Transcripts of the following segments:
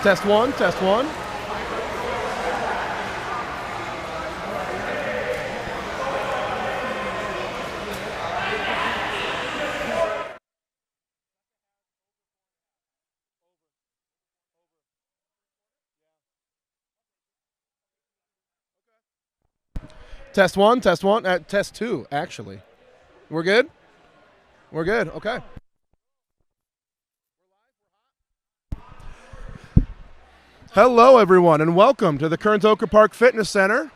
Test one, test one. Test one, test one, test two, actually. We're good? We're good, okay. Hello, everyone, and welcome to the Kearns Oka Park Fitness Center.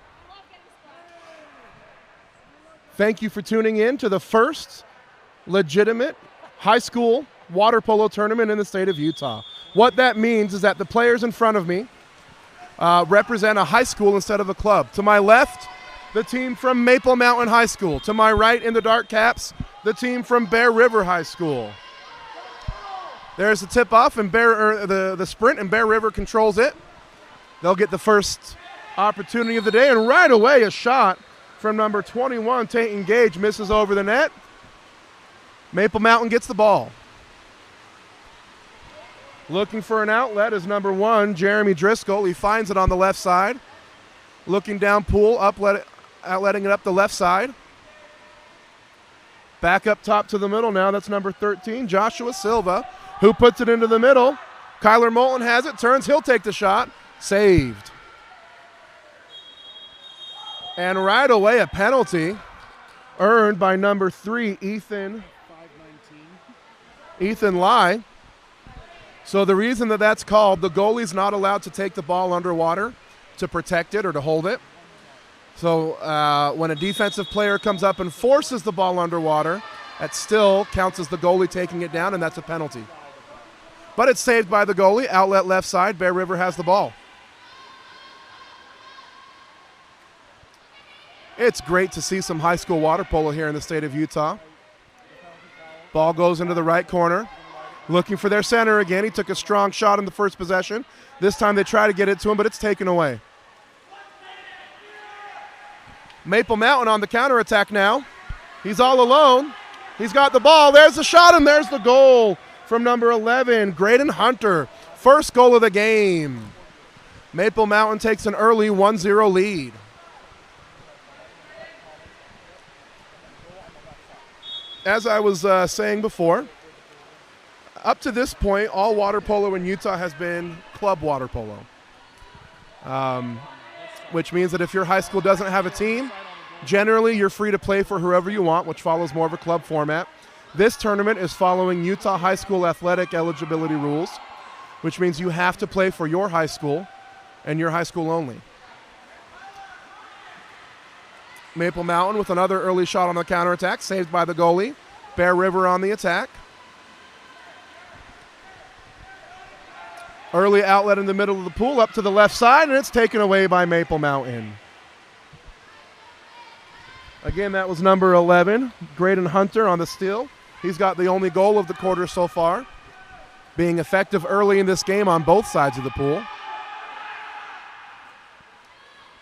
Thank you for tuning in to the first legitimate high school water polo tournament in the state of Utah. What that means is that the players in front of me represent a high school instead of a club. To my left, the team from Maple Mountain High School. To my right in the dark caps, the team from Bear River High School. There's the tip-off and the sprint, and Bear River controls it. They'll get the first opportunity of the day, and right away a shot from number 21, Tate Gage, misses over the net. Maple Mountain gets the ball. Looking for an outlet is number 1, Jeremy Driscoll. He finds it on the left side. Looking down pool, outletting it up the left side. Back up top to the middle now, that's number 13, Joshua Silva, who puts it into the middle. Kyler Moulton has it, turns, he'll take the shot. Saved. And right away a penalty earned by number 3, Ethan Lai. So the reason that that's called, the goalie's not allowed to take the ball underwater to protect it or to hold it. So when a defensive player comes up and forces the ball underwater, that still counts as the goalie taking it down, and that's a penalty. But it's saved by the goalie, outlet left side. Bear River has the ball. It's great to see some high school water polo here in the state of Utah. Ball goes into the right corner. Looking for their center again. He took a strong shot in the first possession. This time they try to get it to him, but it's taken away. Maple Mountain on the counterattack now. He's all alone. He's got the ball. There's the shot, and there's the goal from number 11, Graydon Hunter. First goal of the game. Maple Mountain takes an early 1-0 lead. As I was saying before, up to this point, all water polo in Utah has been club water polo, which means that if your high school doesn't have a team, generally you're free to play for whoever you want, which follows more of a club format. This tournament is following Utah high school athletic eligibility rules, which means you have to play for your high school and your high school only. Maple Mountain with another early shot on the counterattack, saved by the goalie. Bear River on the attack. Early outlet in the middle of the pool, up to the left side, and it's taken away by Maple Mountain. Again, that was number 11, Graydon Hunter on the steal. He's got the only goal of the quarter so far, being effective early in this game on both sides of the pool.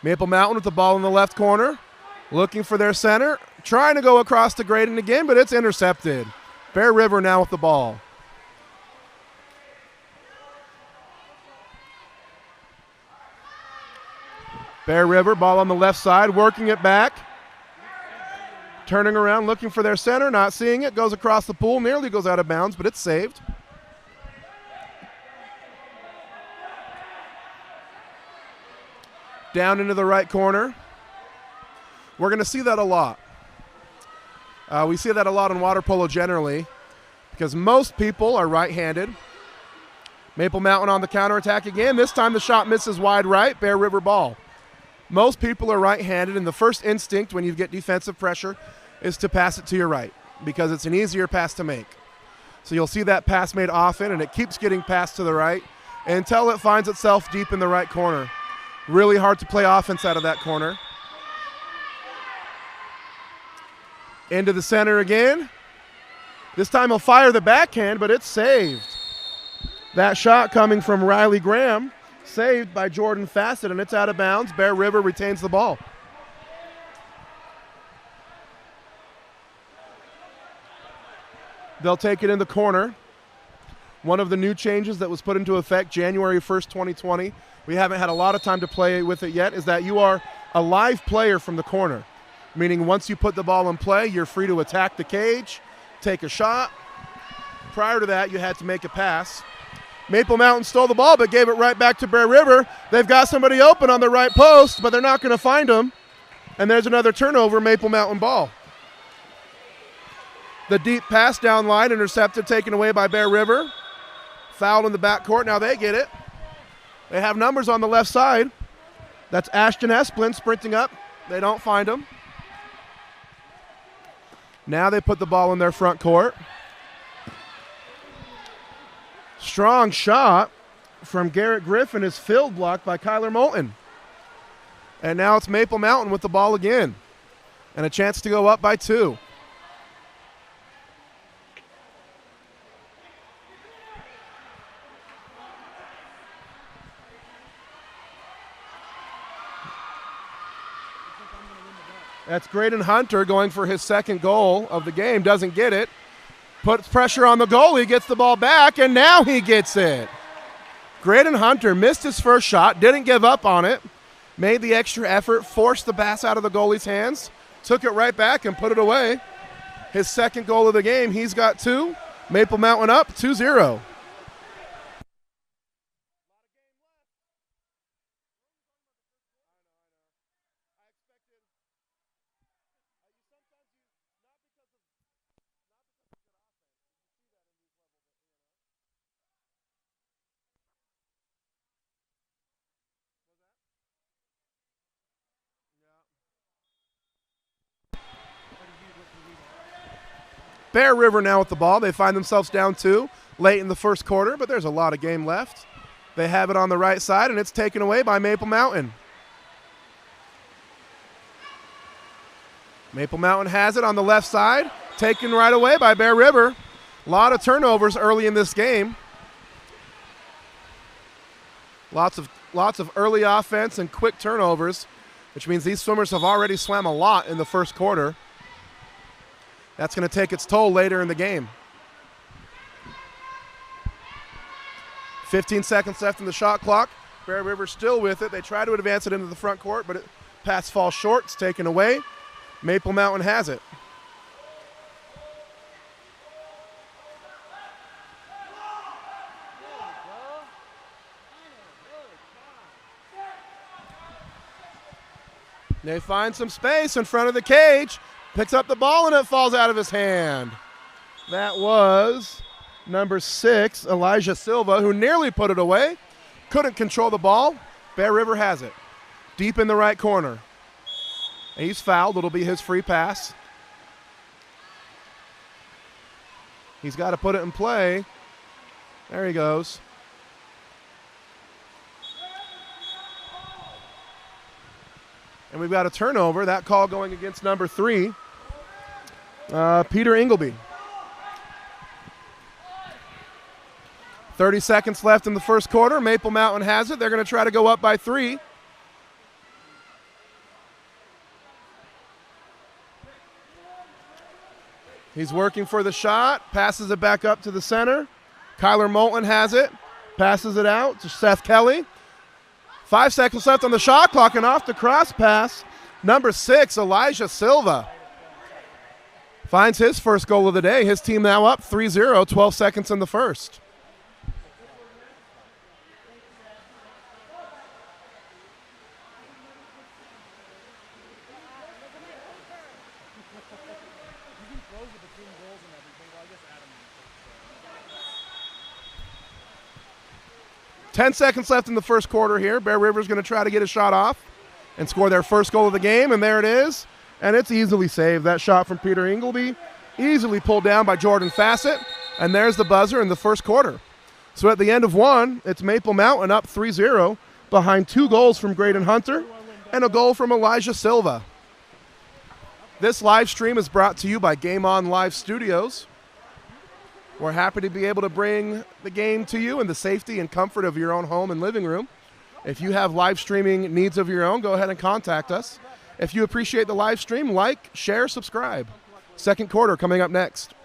Maple Mountain with the ball in the left corner, looking for their center, trying to go across to Graydon again, but it's intercepted. Bear River now with the ball. Bear River, ball on the left side, working it back. Turning around, looking for their center, not seeing it, goes across the pool, nearly goes out of bounds, but it's saved. Down into the right corner. We're going to see that a lot. We see that a lot in water polo generally because most people are right-handed. Maple Mountain on the counterattack again. This time the shot misses wide right, Bear River ball. Most people are right-handed, and the first instinct when you get defensive pressure is to pass it to your right because it's an easier pass to make. So you'll see that pass made often, and it keeps getting passed to the right until it finds itself deep in the right corner. Really hard to play offense out of that corner. Into the center again. This time he'll fire the backhand, but it's saved. That shot coming from Riley Graham, saved by Jordan Fassett, and it's out of bounds. Bear River retains the ball. They'll take it in the corner. One of the new changes that was put into effect January 1st, 2020, we haven't had a lot of time to play with it yet, is that you are a live player from the corner, meaning once you put the ball in play, you're free to attack the cage, take a shot. Prior to that, you had to make a pass. Maple Mountain stole the ball but gave it right back to Bear River. They've got somebody open on the right post, but they're not going to find him. And there's another turnover, Maple Mountain ball. The deep pass down line, intercepted, taken away by Bear River. Fouled in the backcourt. Now they get it. They have numbers on the left side. That's Ashton Esplin sprinting up. They don't find him. Now they put the ball in their front court. Strong shot from Garrett Griffin is field blocked by Kyler Moulton. And now it's Maple Mountain with the ball again. And a chance to go up by 2. That's Graydon Hunter going for his second goal of the game. Doesn't get it. Puts pressure on the goalie, gets the ball back, and now he gets it. Graydon Hunter missed his first shot, didn't give up on it, made the extra effort, forced the pass out of the goalie's hands, took it right back and put it away. His second goal of the game, he's got 2. Maple Mountain up 2-0. Bear River now with the ball. They find themselves down 2 late in the first quarter, but there's a lot of game left. They have it on the right side, and it's taken away by Maple Mountain. Maple Mountain has it on the left side, taken right away by Bear River. A lot of turnovers early in this game. Lots of early offense and quick turnovers, which means these swimmers have already swam a lot in the first quarter. That's going to take its toll later in the game. 15 seconds left in the shot clock. Bear River still with it. They try to advance it into the front court, but pass falls short. It's taken away. Maple Mountain has it. They find some space in front of the cage. Picks up the ball and it falls out of his hand. That was number 6, Elijah Silva, who nearly put it away. Couldn't control the ball. Bear River has it. Deep in the right corner. He's fouled. It'll be his free pass. He's got to put it in play. There he goes. And we've got a turnover. That call going against number 3, Peter Ingleby. 30 seconds left in the first quarter. Maple Mountain has it. They're going to try to go up by 3. He's working for the shot. Passes it back up to the center. Kyler Moulton has it. Passes it out to Seth Kelly. 5 seconds left on the shot clock, and off the cross pass, number 6, Elijah Silva finds his first goal of the day. His team now up 3-0, 12 seconds in the first. Ten seconds left in the first quarter here. Bear River's going to try to get a shot off and score their first goal of the game, and there it is. And it's easily saved. That shot from Peter Ingleby, easily pulled down by Jordan Fassett, and there's the buzzer in the first quarter. So at the end of 1, it's Maple Mountain up 3-0 behind 2 goals from Graydon Hunter and a goal from Elijah Silva. This live stream is brought to you by Game On Live Studios. We're happy to be able to bring the game to you in the safety and comfort of your own home and living room. If you have live streaming needs of your own, go ahead and contact us. If you appreciate the live stream, like, share, subscribe. Second quarter coming up next.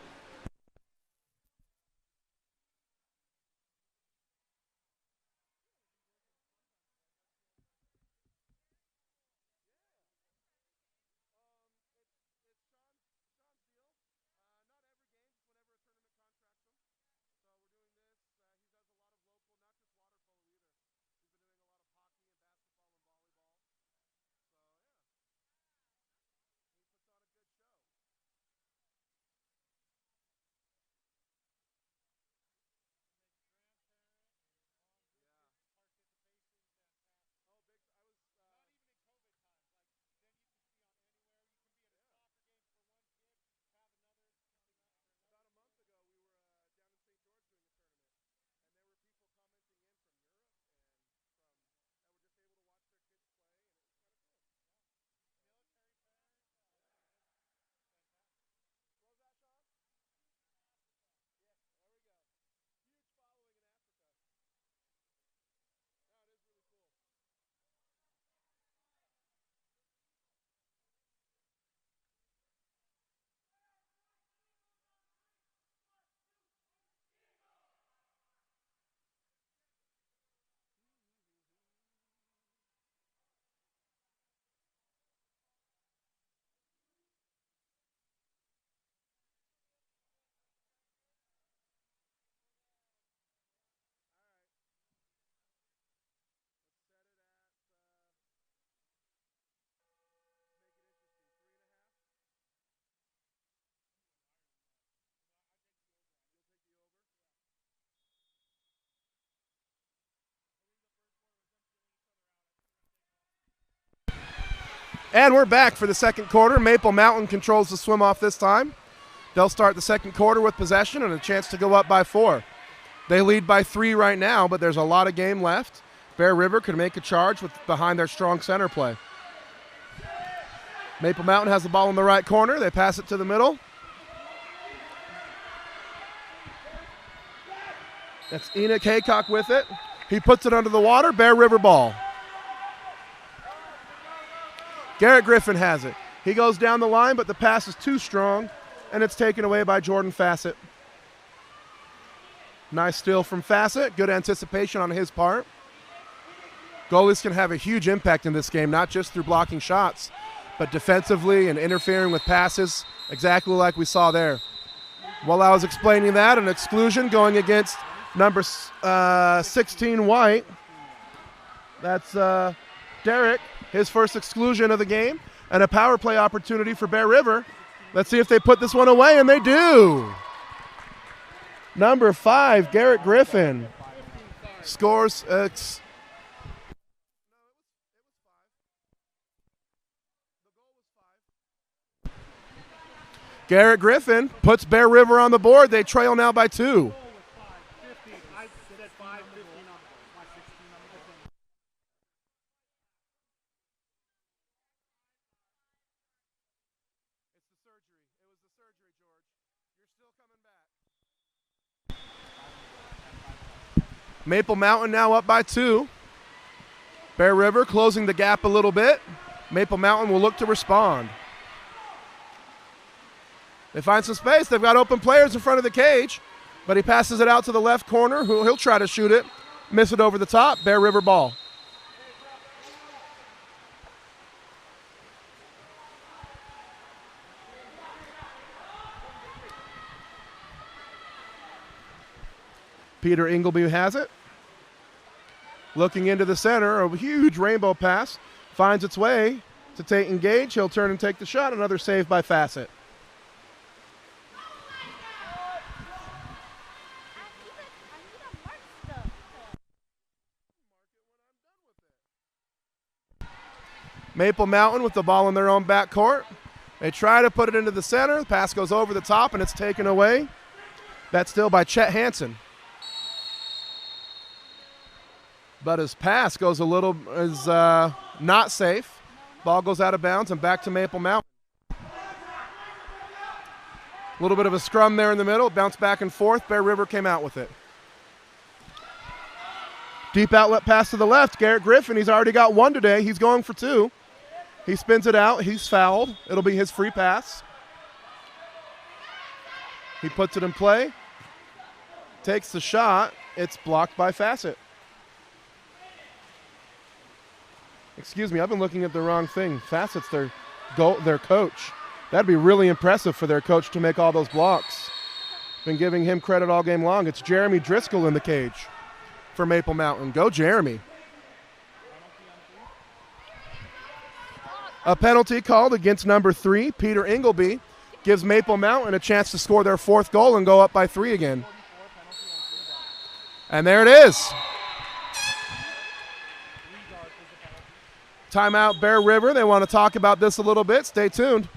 And we're back for the second quarter. Maple Mountain controls the swim off this time. They'll start the second quarter with possession and a chance to go up by 4. They lead by 3 right now, but there's a lot of game left. Bear River could make a charge with behind their strong center play. Maple Mountain has the ball in the right corner. They pass it to the middle. That's Enoch Haycock with it. He puts it under the water. Bear River ball. Garrett Griffin has it. He goes down the line, but the pass is too strong, and it's taken away by Jordan Fassett. Nice steal from Fassett. Good anticipation on his part. Goalies can have a huge impact in this game, not just through blocking shots, but defensively and interfering with passes, exactly like we saw there. While I was explaining that, an exclusion going against number 16 White. That's Derek, his first exclusion of the game, and a power play opportunity for Bear River. Let's see if they put this one away, and they do. Number 5, Garrett Griffin, scores. Garrett Griffin puts Bear River on the board. They trail now by 2. Maple Mountain now up by 2. Bear River closing the gap a little bit. Maple Mountain will look to respond. They find some space. They've got open players in front of the cage, but he passes it out to the left corner. He'll try to shoot it. Miss it over the top. Bear River ball. Peter Ingleby has it. Looking into the center, a huge rainbow pass finds its way to Tate Gage. He'll turn and take the shot. Another save by Fassett. Maple Mountain with the ball in their own backcourt. They try to put it into the center. The pass goes over the top, and it's taken away. That's still by Chet Hansen. But his pass goes is not safe. Ball goes out of bounds and back to Maple Mountain. A little bit of a scrum there in the middle. Bounce back and forth. Bear River came out with it. Deep outlet pass to the left. Garrett Griffin, he's already got 1 today. He's going for 2. He spins it out. He's fouled. It'll be his free pass. He puts it in play. Takes the shot. It's blocked by Fassett. Excuse me, I've been looking at the wrong thing. Fassett's their coach. That'd be really impressive for their coach to make all those blocks. Been giving him credit all game long. It's Jeremy Driscoll in the cage for Maple Mountain. Go, Jeremy. A penalty called against number 3, Peter Ingleby, gives Maple Mountain a chance to score their 4th goal and go up by 3 again. And there it is. Timeout, Bear River. They want to talk about this a little bit. Stay tuned.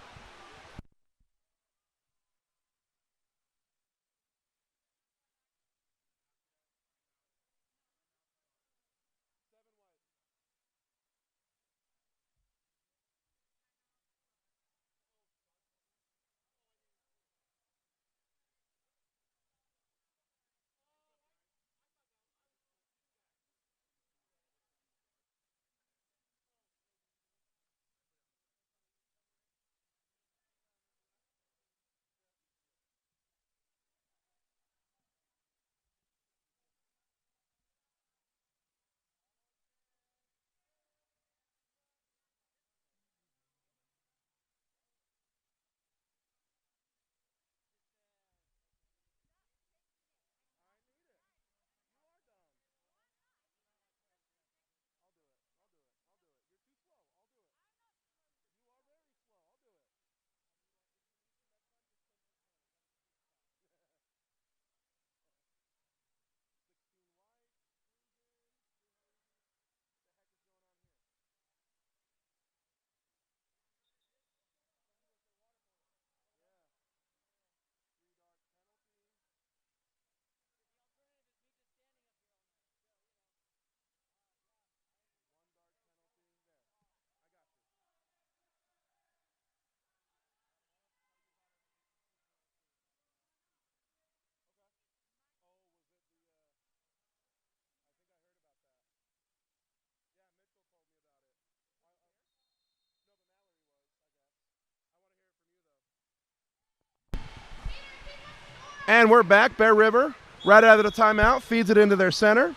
And we're back. Bear River, right out of the timeout, feeds it into their center.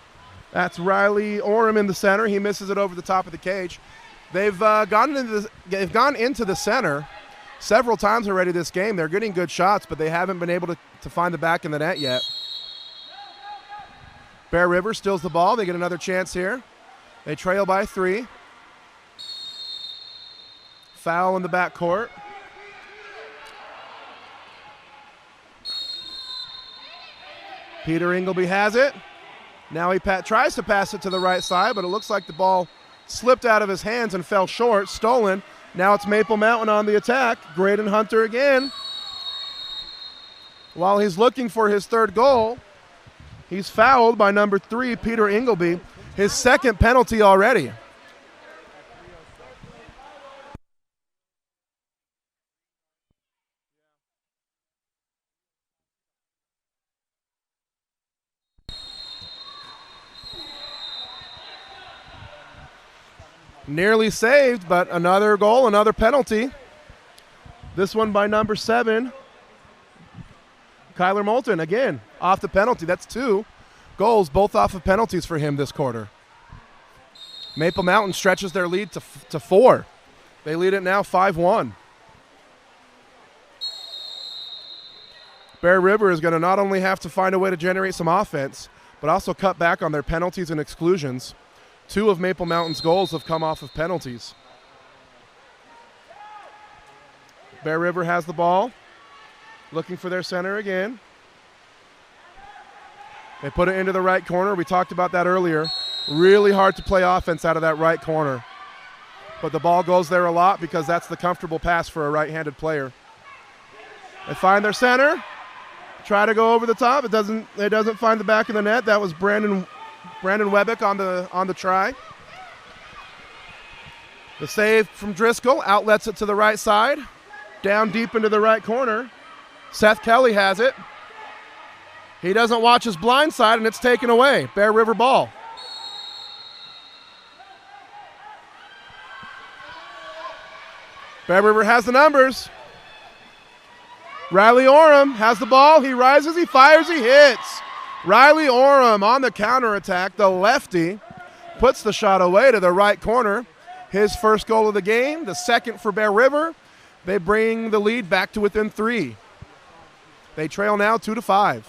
That's Riley Orem in the center. He misses it over the top of the cage. They've gone into the center several times already this game. They're getting good shots, but they haven't been able to find the back of the net yet. Bear River steals the ball. They get another chance here. They trail by 3. Foul in the backcourt. Peter Ingleby has it. Now he tries to pass it to the right side, but it looks like the ball slipped out of his hands and fell short. Stolen. Now it's Maple Mountain on the attack. Graydon Hunter again. While he's looking for his third goal, he's fouled by number 3, Peter Ingleby. His second penalty already. Nearly saved, but another goal, another penalty. This one by number 7, Kyler Moulton, again, off the penalty. That's 2 goals, both off of penalties for him this quarter. Maple Mountain stretches their lead to 4. They lead it now 5-1. Bear River is going to not only have to find a way to generate some offense, but also cut back on their penalties and exclusions. 2 of Maple Mountain's goals have come off of penalties. Bear River has the ball, looking for their center again. They put it into the right corner. We talked about that earlier. Really hard to play offense out of that right corner. But the ball goes there a lot because that's the comfortable pass for a right-handed player. They find their center, try to go over the top. It doesn't find the back of the net. That was Brandon Webick on the try. The save from Driscoll outlets it to the right side. Down deep into the right corner. Seth Kelly has it. He doesn't watch his blind side, and it's taken away. Bear River ball. Bear River has the numbers. Riley Orem has the ball. He rises, he fires, he hits. Riley Orem on the counterattack. The lefty puts the shot away to the right corner. His first goal of the game, the second for Bear River. They bring the lead back to within 3. They trail now 2-5.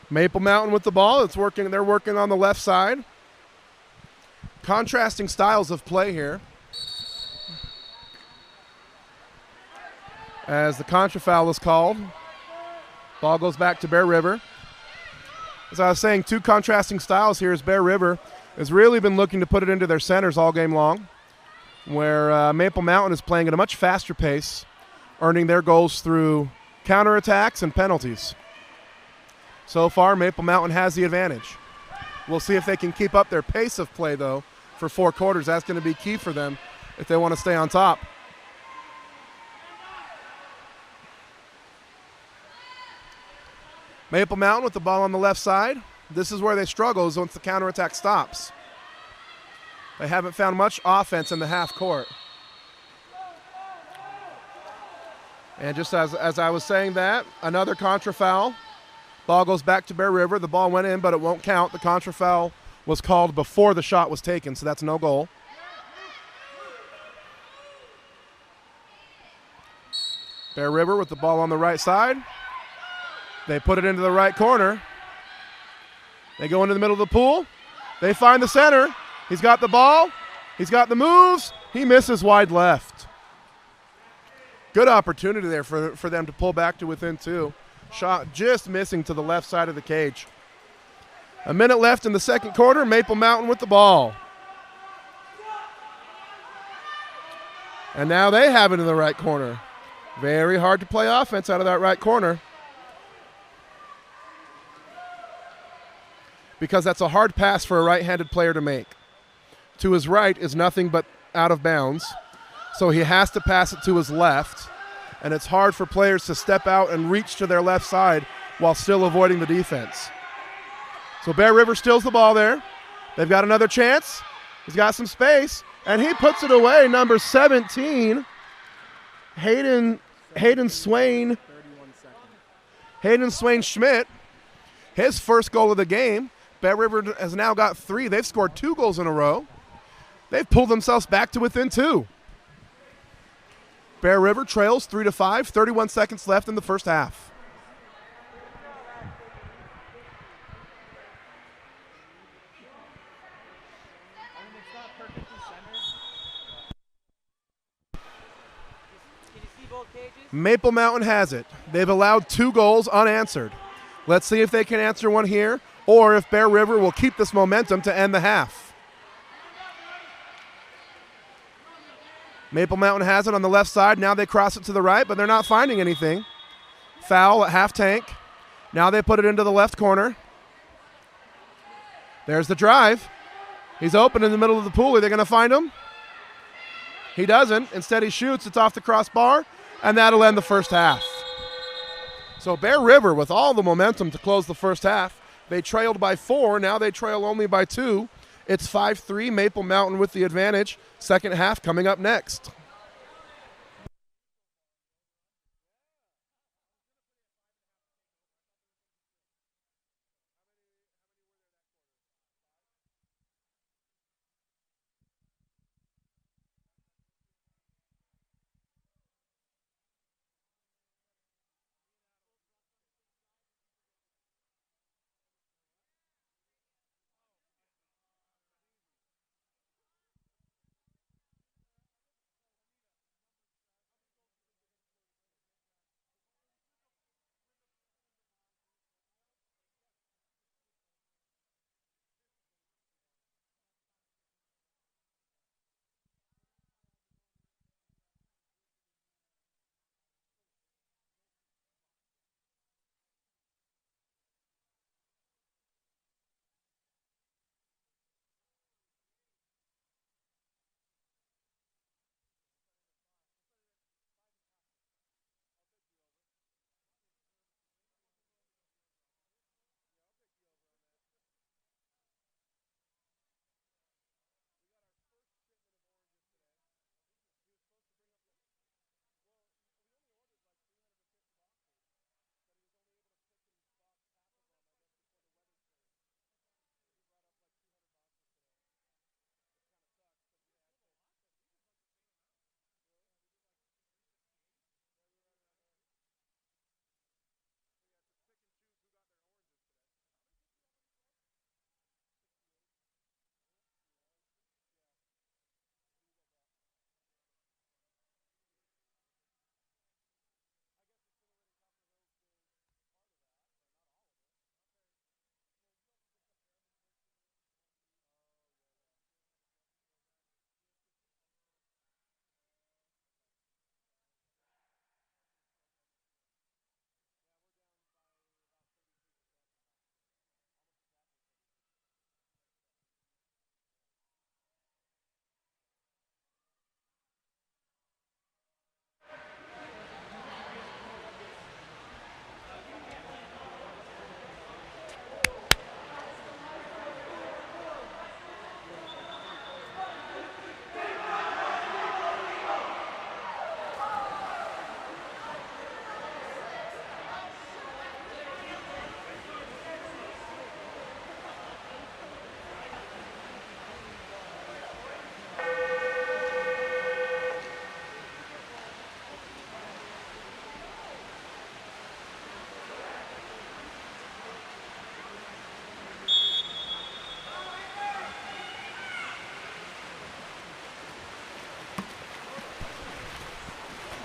Maple Mountain with the ball. They're working on the left side. Contrasting styles of play here. As the contra foul is called, ball goes back to Bear River. As I was saying, 2 contrasting styles here as Bear River has really been looking to put it into their centers all game long, where Maple Mountain is playing at a much faster pace, earning their goals through counterattacks and penalties. So far, Maple Mountain has the advantage. We'll see if they can keep up their pace of play, though, for 4 quarters. That's going to be key for them if they want to stay on top. Maple Mountain with the ball on the left side. This is where they struggle, is once the counterattack stops. They haven't found much offense in the half court. And just as I was saying that, another contra foul. Ball goes back to Bear River. The ball went in, but it won't count. The contra foul was called before the shot was taken, so that's no goal. Bear River with the ball on the right side. They put it into the right corner. They go into the middle of the pool. They find the center. He's got the ball. He's got the moves. He misses wide left. Good opportunity there for them to pull back to within 2. Shot just missing to the left side of the cage. A minute left in the second quarter. Maple Mountain with the ball. And now they have it in the right corner. Very hard to play offense out of that right corner, because that's a hard pass for a right-handed player to make. To his right is nothing but out of bounds. So he has to pass it to his left, and it's hard for players to step out and reach to their left side while still avoiding the defense. So Bear River steals the ball there. They've got another chance. He's got some space, and he puts it away. Number 17, Hayden Swain. Hayden Swain Schmidt, his first goal of the game. Bear River has now got 3. They've scored 2 goals in a row. They've pulled themselves back to within 2. Bear River trails 3-5, 31 seconds left in the first half. Maple Mountain has it. They've allowed 2 goals unanswered. Let's see if they can answer one here, or if Bear River will keep this momentum to end the half. Maple Mountain has it on the left side. Now they cross it to the right, but they're not finding anything. Foul at half tank. Now they put it into the left corner. There's the drive. He's open in the middle of the pool. Are they going to find him? He doesn't. Instead, he shoots. It's off the crossbar, and that'll end the first half. So Bear River with all the momentum to close the first half. They trailed by 4. Now they trail only by 2. It's 5-3, Maple Mountain with the advantage. Second half coming up next.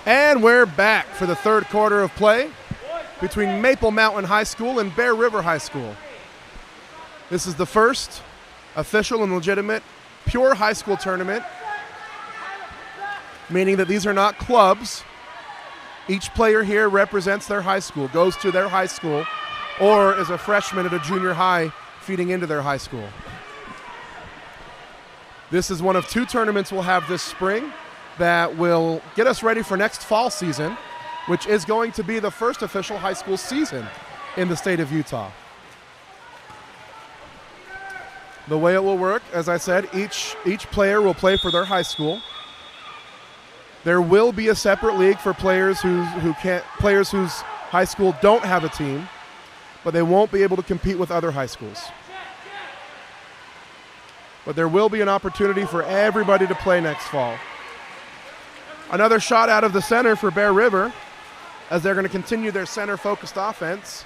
And we're back for the third quarter of play between Maple Mountain High School and Bear River High School. This is the first official and legitimate pure high school tournament, meaning that these are not clubs. Each player here represents their high school, goes to their high school, or is a freshman at a junior high feeding into their high school. This is one of 2 tournaments we'll have this spring. that will get us ready for next fall season, which is going to be the first official high school season in the state of Utah. The way it will work, as I said, each player will play for their high school. There will be a separate league for players whose high school don't have a team, but they won't be able to compete with other high schools. But there will be an opportunity for everybody to play next fall. Another shot out of the center for Bear River as they're going to continue their center-focused offense.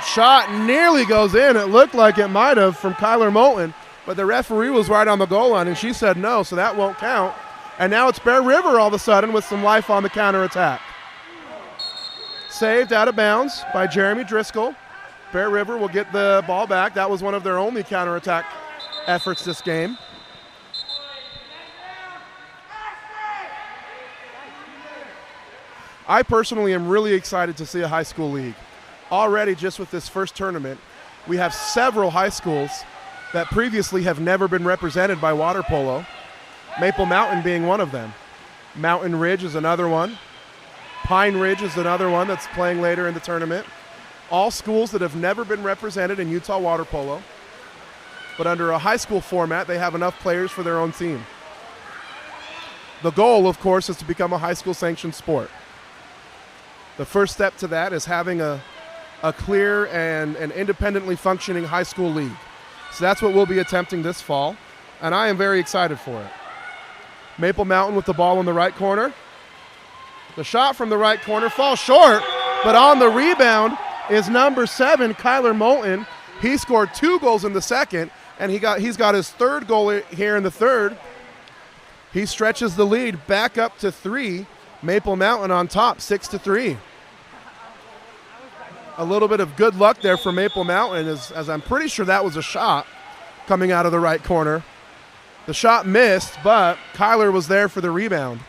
Shot nearly goes in. It looked like it might have from Kyler Moulton, but the referee was right on the goal line, and she said no, so that won't count. And now it's Bear River all of a sudden with some life on the counterattack. Saved out of bounds by Jeremy Driscoll. Bear River will get the ball back. That was one of their only counterattack efforts this game. I personally am really excited to see a high school league. Already, just with this first tournament, we have several high schools that previously have never been represented by water polo, Maple Mountain being one of them. Mountain Ridge is another one. Pine Ridge is another one that's playing later in the tournament. All schools that have never been represented in Utah water polo, but under a high school format, they have enough players for their own team. The goal, of course, is to become a high school sanctioned sport. The first step to that is having a clear and independently functioning high school league. So that's what we'll be attempting this fall, and I am very excited for it. Maple Mountain with the ball in the right corner. The shot from the right corner falls short, but on the rebound is number 7, Kyler Moulton. He scored 2 goals in the second, and he's got his 3rd goal here in the 3rd. He stretches the lead back up to 3. Maple Mountain on top, 6-3. A little bit of good luck there for Maple Mountain, as I'm pretty sure that was a shot coming out of the right corner. The shot missed, but Kyler was there for the rebound.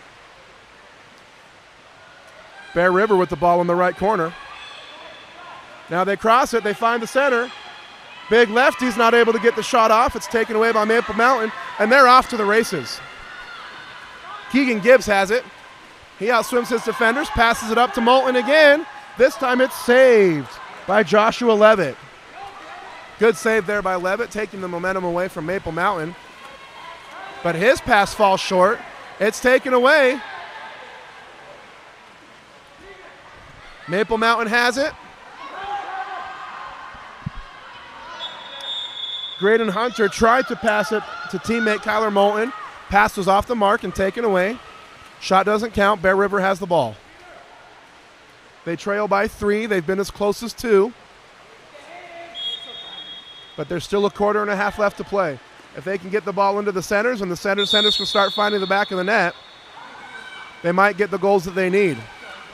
Bear River with the ball in the right corner. Now they cross it, they find the center. Big lefty's not able to get the shot off. It's taken away by Maple Mountain, and they're off to the races. Keegan Gibbs has it. He outswims his defenders, passes it up to Moulton again. This time it's saved by Joshua Levitt. Good save there by Levitt, taking the momentum away from Maple Mountain. But his pass falls short. It's taken away. Maple Mountain has it. Graydon Hunter tried to pass it to teammate Kyler Moulton. Pass was off the mark and taken away. Shot doesn't count. Bear River has the ball. They trail by 3. They've been as close as 2. But there's still a quarter and a half left to play. If they can get the ball into the centers and the centers can start finding the back of the net, they might get the goals that they need.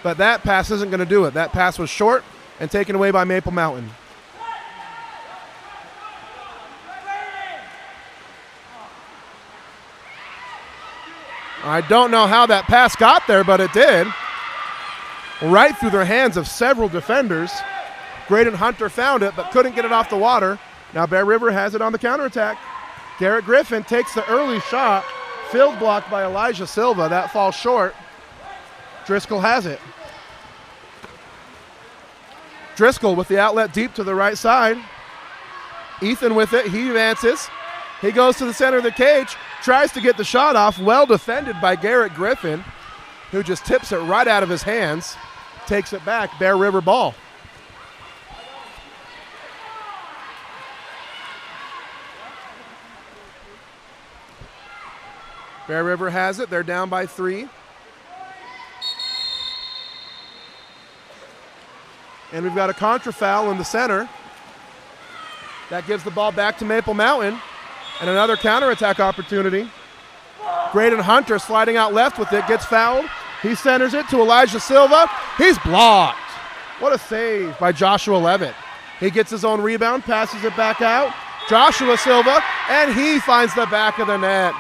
But that pass isn't going to do it. That pass was short and taken away by Maple Mountain. I don't know how that pass got there, but it did. Right through the hands of several defenders. Graydon Hunter found it, but couldn't get it off the water. Now Bear River has it on the counterattack. Garrett Griffin takes the early shot. Field blocked by Elijah Silva. That falls short. Driscoll has it. Driscoll with the outlet deep to the right side. Ethan with it. He advances. He goes to the center of the cage. Tries to get the shot off. Well defended by Garrett Griffin, who just tips it right out of his hands. Takes it back. Bear River ball. Bear River has it. They're down by 3. And we've got a contra foul in the center. That gives the ball back to Maple Mountain. And another counterattack opportunity. Graydon Hunter sliding out left with it, gets fouled. He centers it to Elijah Silva. He's blocked. What a save by Joshua Levitt. He gets his own rebound, passes it back out. Joshua Silva, and he finds the back of the net.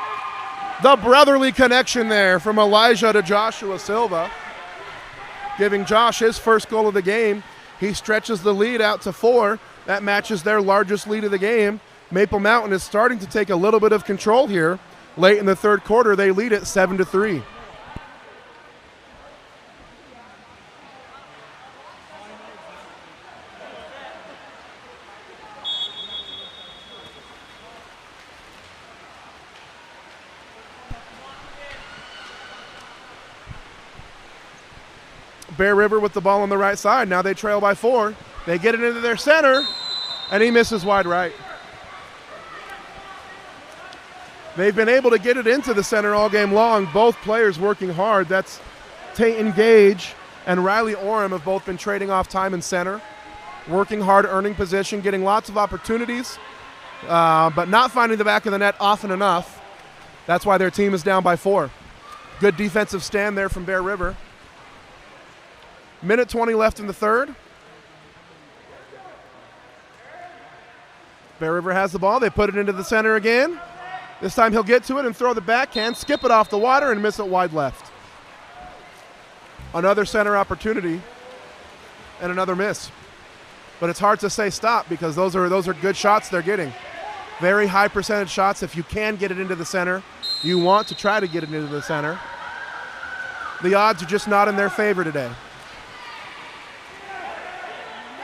The brotherly connection there from Elijah to Joshua Silva, giving Josh his first goal of the game. He stretches the lead out to 4. That matches their largest lead of the game. Maple Mountain is starting to take a little bit of control here. Late in the third quarter, they lead it 7-3. Bear River with the ball on the right side. Now they trail by 4. They get it into their center, and he misses wide right. They've been able to get it into the center all game long. Both players working hard. That's Tayton Gage and Riley Orem have both been trading off time in center, working hard, earning position, getting lots of opportunities, but not finding the back of the net often enough. That's why their team is down by 4. Good defensive stand there from Bear River. Minute 20 left in the third. Bear River has the ball. They put it into the center again. This time he'll get to it and throw the backhand, skip it off the water, and miss it wide left. Another center opportunity and another miss. But it's hard to say stop because those are good shots they're getting. Very high percentage shots. If you can get it into the center, you want to try to get it into the center. The odds are just not in their favor today.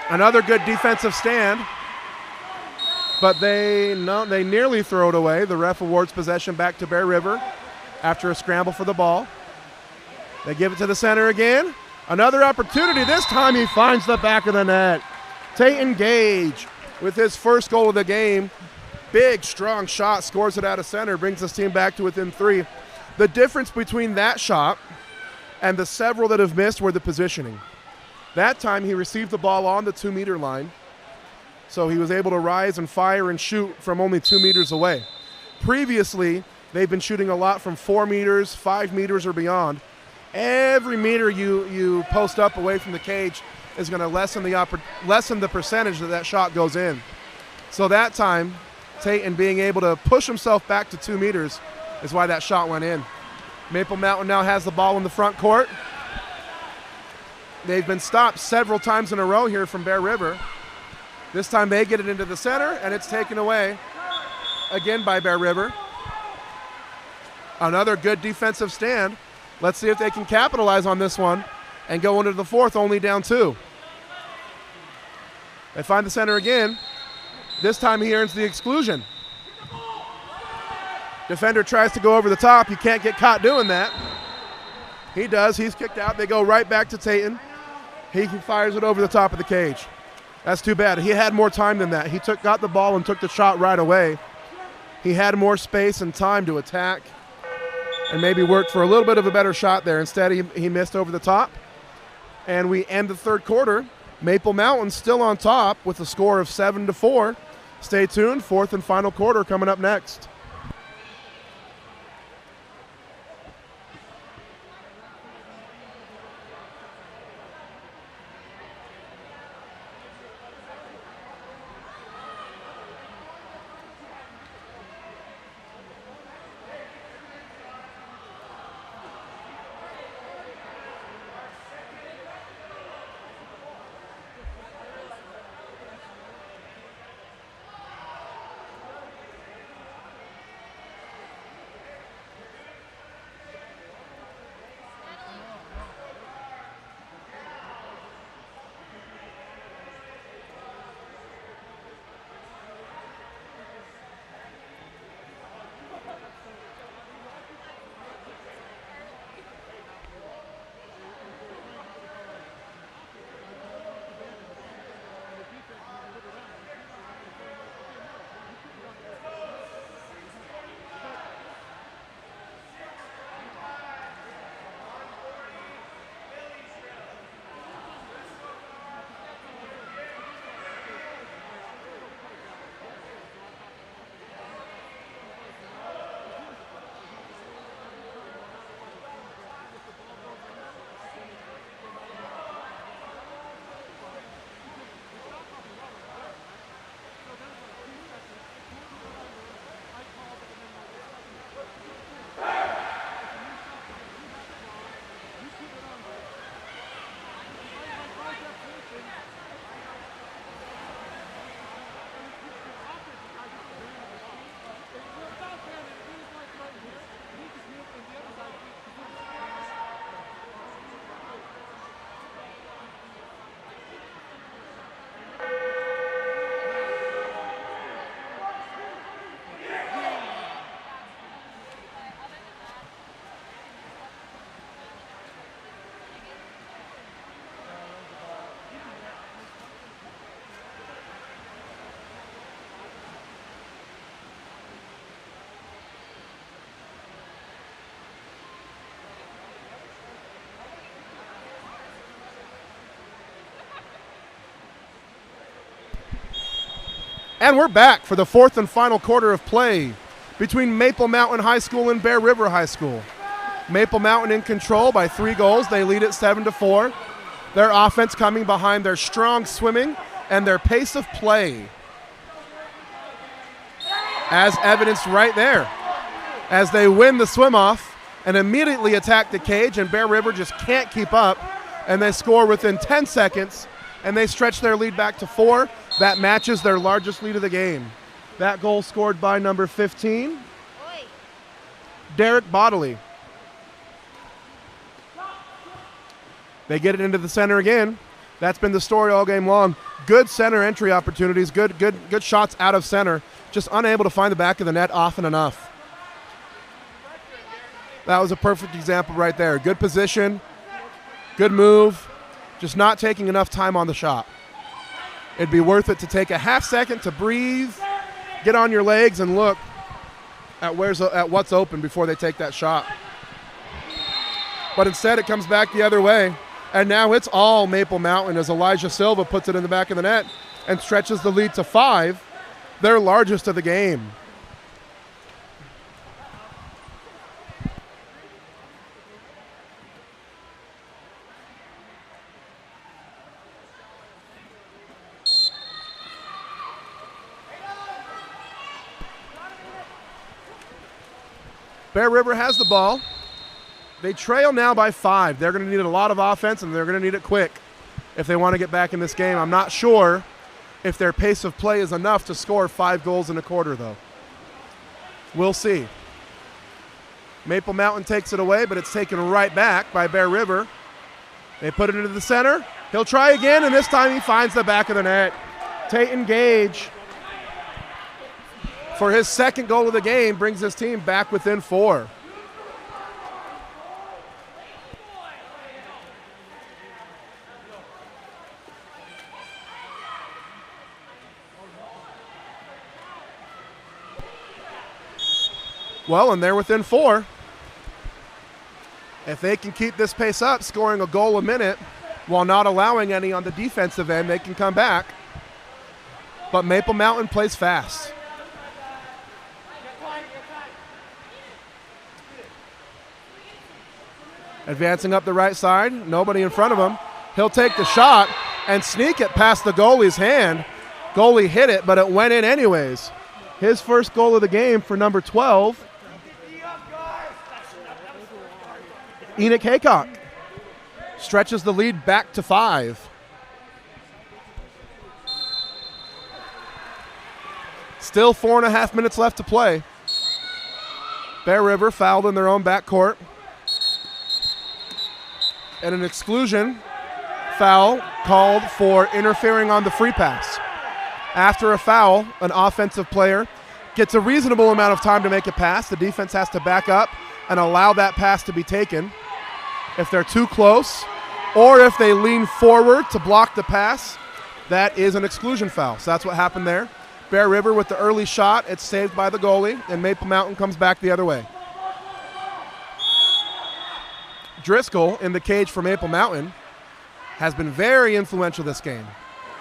Another good defensive stand, but they nearly throw it away. The ref awards possession back to Bear River after a scramble for the ball. They give it to the center again. Another opportunity. This time he finds the back of the net. Tayton Gage with his first goal of the game. Big, strong shot, scores it out of center, brings his team back to within 3. The difference between that shot and the several that have missed were the positioning. That time he received the ball on the 2-meter line, so he was able to rise and fire and shoot from only 2 meters away. Previously, they've been shooting a lot from 4 meters, 5 meters or beyond. Every meter you post up away from the cage is going to lessen the percentage that shot goes in. So that time, Tayton being able to push himself back to 2 meters is why that shot went in. Maple Mountain now has the ball in the front court. They've been stopped several times in a row here from Bear River. This time they get it into the center, and it's taken away again by Bear River. Another good defensive stand. Let's see if they can capitalize on this one and go into the fourth, only down 2. They find the center again. This time he earns the exclusion. Defender tries to go over the top. He can't get caught doing that. He does. He's kicked out. They go right back to Tayton. He fires it over the top of the cage. That's too bad. He had more time than that. He got the ball and took the shot right away. He had more space and time to attack and maybe work for a little bit of a better shot there. Instead, he missed over the top. And we end the third quarter. Maple Mountain still on top with a score of 7-4. Stay tuned. Fourth and final quarter coming up next. And we're back for the fourth and final quarter of play between Maple Mountain High School and Bear River High School. Maple Mountain in control by 3 goals. They lead it 7-4. Their offense coming behind their strong swimming and their pace of play. As evidenced right there, as they win the swim off and immediately attack the cage, and Bear River just can't keep up, and they score within 10 seconds, and they stretch their lead back to 4. That matches their largest lead of the game. That goal scored by number 15, Derek Bodley. They get it into the center again. That's been the story all game long. Good center entry opportunities, good shots out of center, just unable to find the back of the net often enough. That was a perfect example right there. Good position, good move, just not taking enough time on the shot. It'd be worth it to take a half second to breathe, get on your legs, and look at what's open before they take that shot. But instead, it comes back the other way, and now it's all Maple Mountain as Elijah Silva puts it in the back of the net and stretches the lead to 5, their largest of the game. Bear River has the ball. They trail now by 5. They're going to need a lot of offense, and they're going to need it quick if they want to get back in this game. I'm not sure if their pace of play is enough to score 5 goals in a quarter, though. We'll see. Maple Mountain takes it away, but it's taken right back by Bear River. They put it into the center. He'll try again, and this time he finds the back of the net. Tayton Gage, for his second goal of the game, brings his team back within 4. Well, and they're within 4. If they can keep this pace up, scoring a goal a minute while not allowing any on the defensive end, they can come back. But Maple Mountain plays fast. Advancing up the right side, nobody in front of him. He'll take the shot and sneak it past the goalie's hand. Goalie hit it, but it went in anyways. His first goal of the game for number 12, Enoch Haycock. Stretches the lead back to 5. Still 4.5 minutes left to play. Bear River fouled in their own backcourt. And an exclusion foul called for interfering on the free pass. After a foul, an offensive player gets a reasonable amount of time to make a pass. The defense has to back up and allow that pass to be taken. If they're too close, or if they lean forward to block the pass, that is an exclusion foul. So that's what happened there. Bear River with the early shot. It's saved by the goalie, and Maple Mountain comes back the other way. Driscoll in the cage for Maple Mountain has been very influential this game.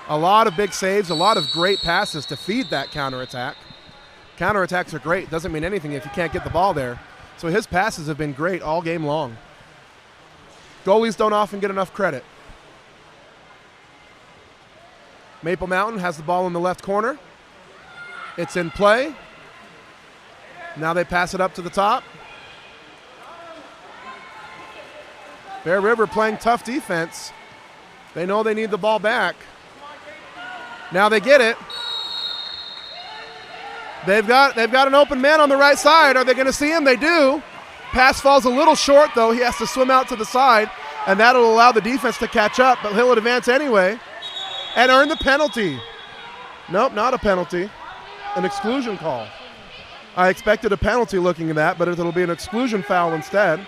A lot of big saves, a lot of great passes to feed that counterattack. Counterattacks are great. Doesn't mean anything if you can't get the ball there. So his passes have been great all game long. Goalies don't often get enough credit. Maple Mountain has the ball in the left corner. It's in play. Now they pass it up to the top. Bear River playing tough defense. They know they need the ball back. Now they get it. They've got an open man on the right side. Are they going to see him? They do. Pass falls a little short, though. He has to swim out to the side, and that'll allow the defense to catch up, but he'll advance anyway and earn the penalty. Nope, not a penalty. An exclusion call. I expected a penalty looking at that, but it'll be an exclusion foul instead.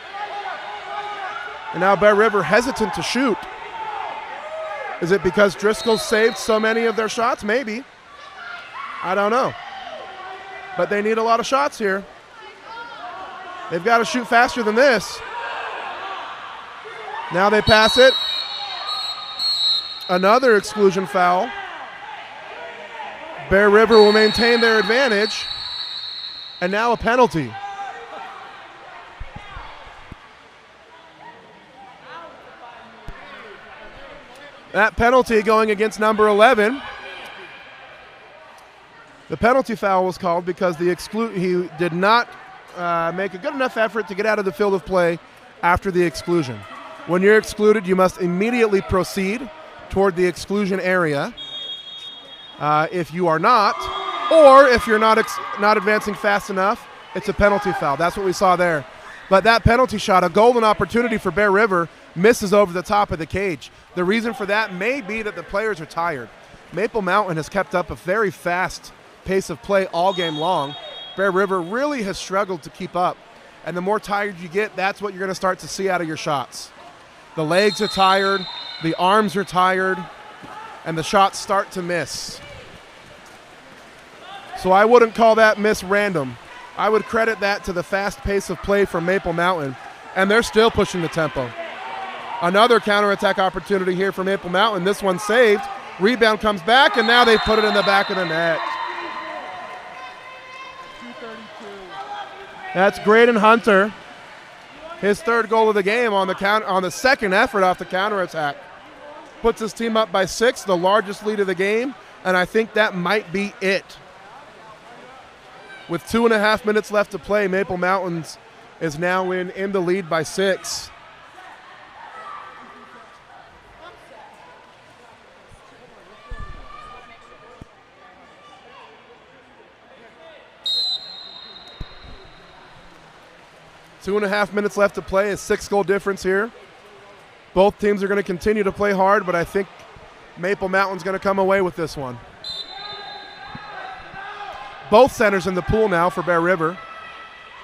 And now Bear River hesitant to shoot. Is it because Driscoll saved so many of their shots? Maybe. I don't know. But they need a lot of shots here. They've got to shoot faster than this. Now they pass it. Another exclusion foul. Bear River will maintain their advantage. And now a penalty. That penalty going against number 11. The penalty foul was called because he did not make a good enough effort to get out of the field of play after the exclusion. When you're excluded, you must immediately proceed toward the exclusion area. If you are not, or if you're not advancing fast enough, it's a penalty foul. That's what we saw there. But that penalty shot, a golden opportunity for Bear River, misses over the top of the cage. The reason for that may be that the players are tired. Maple Mountain has kept up a very fast pace of play all game long. Bear River really has struggled to keep up. And the more tired you get, that's what you're going to start to see out of your shots. The legs are tired, the arms are tired, and the shots start to miss. So I wouldn't call that miss random. I would credit that to the fast pace of play from Maple Mountain, and they're still pushing the tempo. Another counterattack opportunity here for Maple Mountain. This one saved. Rebound comes back, and now they put it in the back of the net. That's Graydon Hunter. His third goal of the game on the second effort off the counterattack. Puts his team up by 6, the largest lead of the game, and I think that might be it. With 2.5 minutes left to play, Maple Mountains is now in the lead by 6. Two and a half minutes left to play, a 6-goal difference here. Both teams are going to continue to play hard, but I think Maple Mountain's going to come away with this one. Both centers in the pool now for Bear River.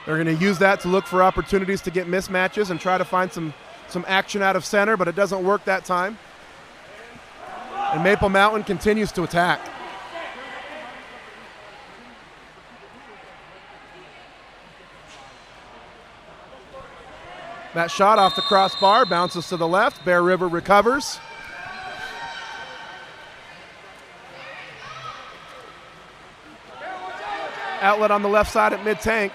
They're going to use that to look for opportunities to get mismatches and try to find some action out of center, but it doesn't work that time. And Maple Mountain continues to attack. That shot off the crossbar bounces to the left. Bear River recovers. Outlet on the left side at mid-tank.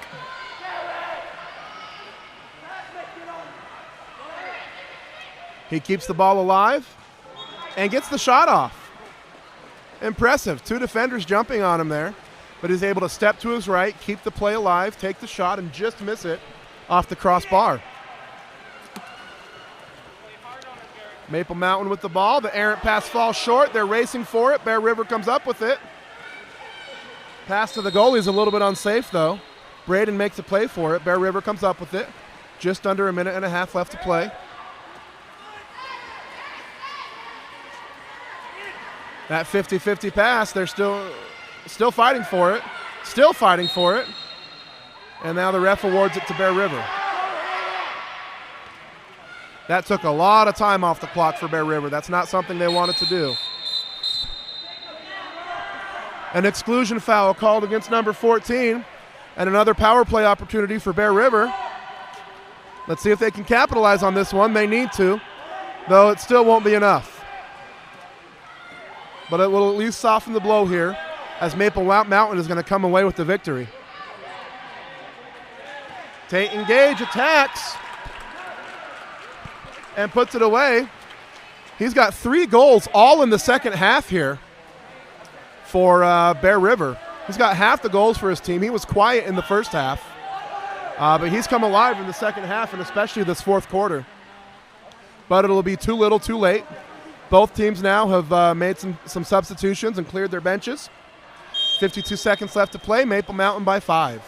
He keeps the ball alive and gets the shot off. Impressive. 2 defenders jumping on him there, but he's able to step to his right, keep the play alive, take the shot, and just miss it off the crossbar. Maple Mountain with the ball. The errant pass falls short. They're racing for it. Bear River comes up with it. Pass to the goalie is a little bit unsafe, though. Braden makes a play for it. Bear River comes up with it. Just under a minute and a half left to play. That 50-50 pass, they're still fighting for it. Still fighting for it. And now the ref awards it to Bear River. That took a lot of time off the clock for Bear River. That's not something they wanted to do. An exclusion foul called against number 14, and another power play opportunity for Bear River. Let's see if they can capitalize on this one. They need to, though it still won't be enough. But it will at least soften the blow here, as Maple Mountain is going to come away with the victory. Tate Engage attacks and puts it away. He's got 3 goals all in the second half here for Bear River. He's got half the goals for his team. He was quiet in the first half, but he's come alive in the second half, and especially this fourth quarter. But it'll be too little, too late. Both teams now have made some substitutions and cleared their benches. 52 seconds left to play. Maple Mountain by 5.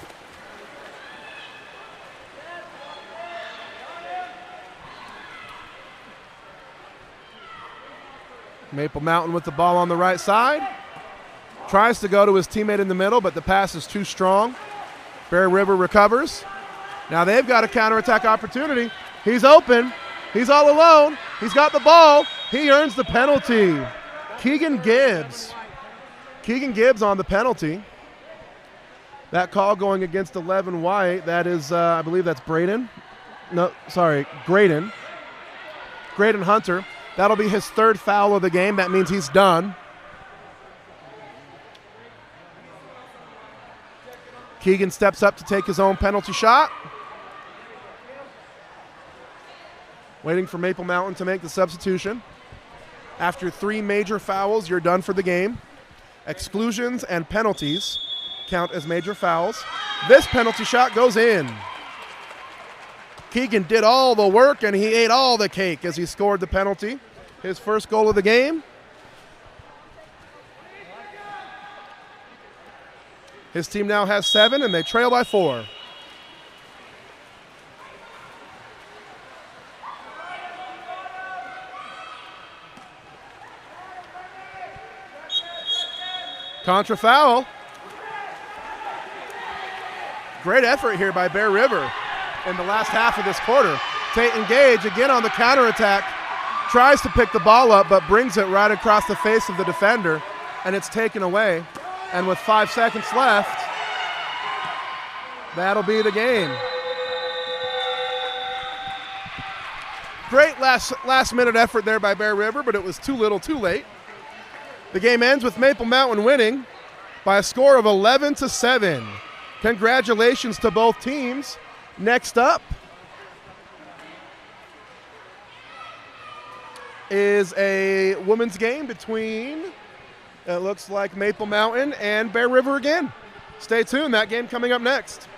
Maple Mountain with the ball on the right side. Tries to go to his teammate in the middle, but the pass is too strong. Bear River recovers. Now they've got a counterattack opportunity. He's open. He's all alone. He's got the ball. He earns the penalty. Keegan Gibbs. Keegan Gibbs on the penalty. That call going against 11 White. That is, I believe that's Braden. No, sorry, Graydon. Graydon Hunter. That'll be his 3rd foul of the game. That means he's done. Keegan steps up to take his own penalty shot. Waiting for Maple Mountain to make the substitution. After 3 major fouls, you're done for the game. Exclusions and penalties count as major fouls. This penalty shot goes in. Keegan did all the work and he ate all the cake as he scored the penalty. His first goal of the game. His team now has 7 and they trail by 4. Contra foul. Great effort here by Bear River in the last half of this quarter. Tate Gage again on the counterattack. Tries to pick the ball up but brings it right across the face of the defender and it's taken away. And with 5 seconds left, that'll be the game. Great last minute effort there by Bear River, but it was too little too late. The game ends with Maple Mountain winning by a score of 11-7. Congratulations to both teams. Next up is a women's game between, it looks like, Maple Mountain and Bear River again. Stay tuned, that game coming up next.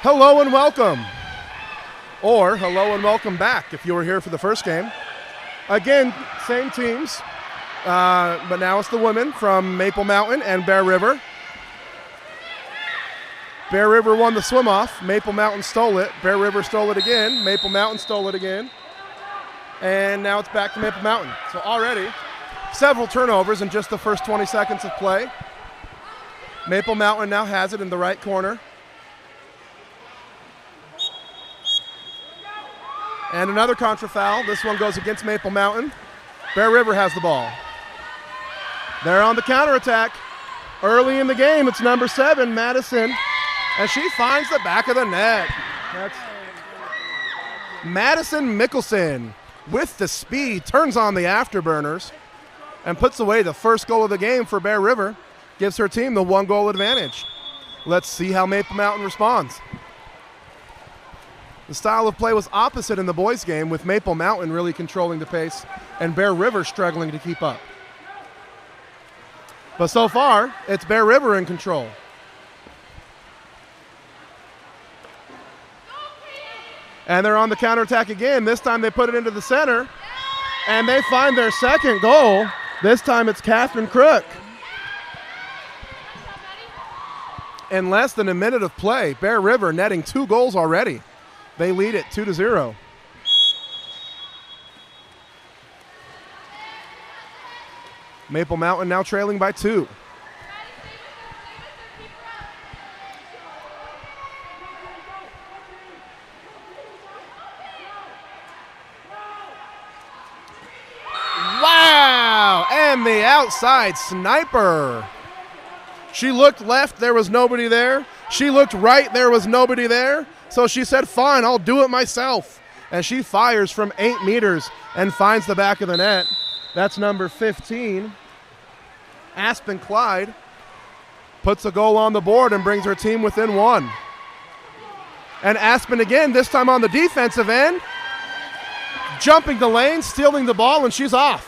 hello and welcome. Or hello and welcome back if you were here for the first game. Again, same teams, but now it's the women from Maple Mountain and Bear River. Bear River won the swim-off. Maple Mountain stole it. Bear River stole it again. Maple Mountain stole it again. And now it's back to Maple Mountain. So already several turnovers in just the first 20 seconds of play. Maple Mountain now has it in the right corner. And another contra foul. This one goes against Maple Mountain. Bear River has the ball. They're on the counterattack. Early in the game, it's number 7, Madison. And she finds the back of the net. That's Madison Mickelson with the speed, turns on the afterburners, and puts away the first goal of the game for Bear River. Gives her team the 1-goal advantage. Let's see how Maple Mountain responds. The style of play was opposite in the boys' game, with Maple Mountain really controlling the pace and Bear River struggling to keep up. But so far, it's Bear River in control. And they're on the counterattack again. This time they put it into the center, and they find their second goal. This time it's Catherine Crook. In less than a minute of play, Bear River netting 2 goals already. They lead it 2-0. Maple Mountain now trailing by 2. Wow! And the outside sniper. She looked left, there was nobody there. She looked right, there was nobody there. So she said, fine, I'll do it myself. And she fires from 8 meters and finds the back of the net. That's number 15. Aspen Clyde puts a goal on the board and brings her team within 1. And Aspen again, this time on the defensive end, jumping the lane, stealing the ball, and she's off.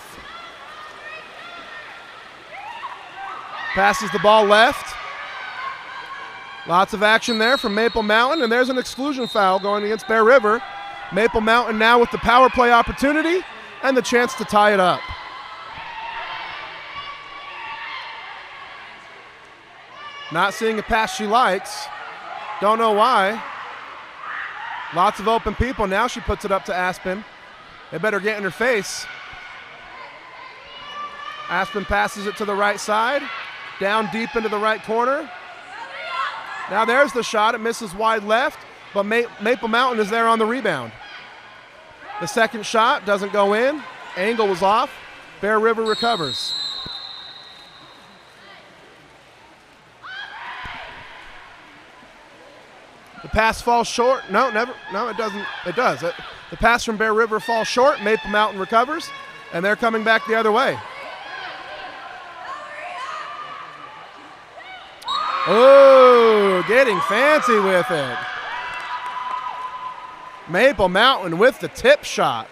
Passes the ball left. Lots of action there from Maple Mountain, and there's an exclusion foul going against Bear River. Maple Mountain now with the power play opportunity and the chance to tie it up. Not seeing a pass she likes. Don't know why. Lots of open people. Now she puts it up to Aspen. They better get in her face. Aspen passes it to the right side. Down deep into the right corner. Now there's the shot. It misses wide left, but Maple Mountain is there on the rebound. The second shot doesn't go in. Angle was off. Bear River recovers. The pass falls short. No, never. No, it doesn't. It does. The pass from Bear River falls short. Maple Mountain recovers, and they're coming back the other way. Oh, getting fancy with it. Maple Mountain with the tip shot.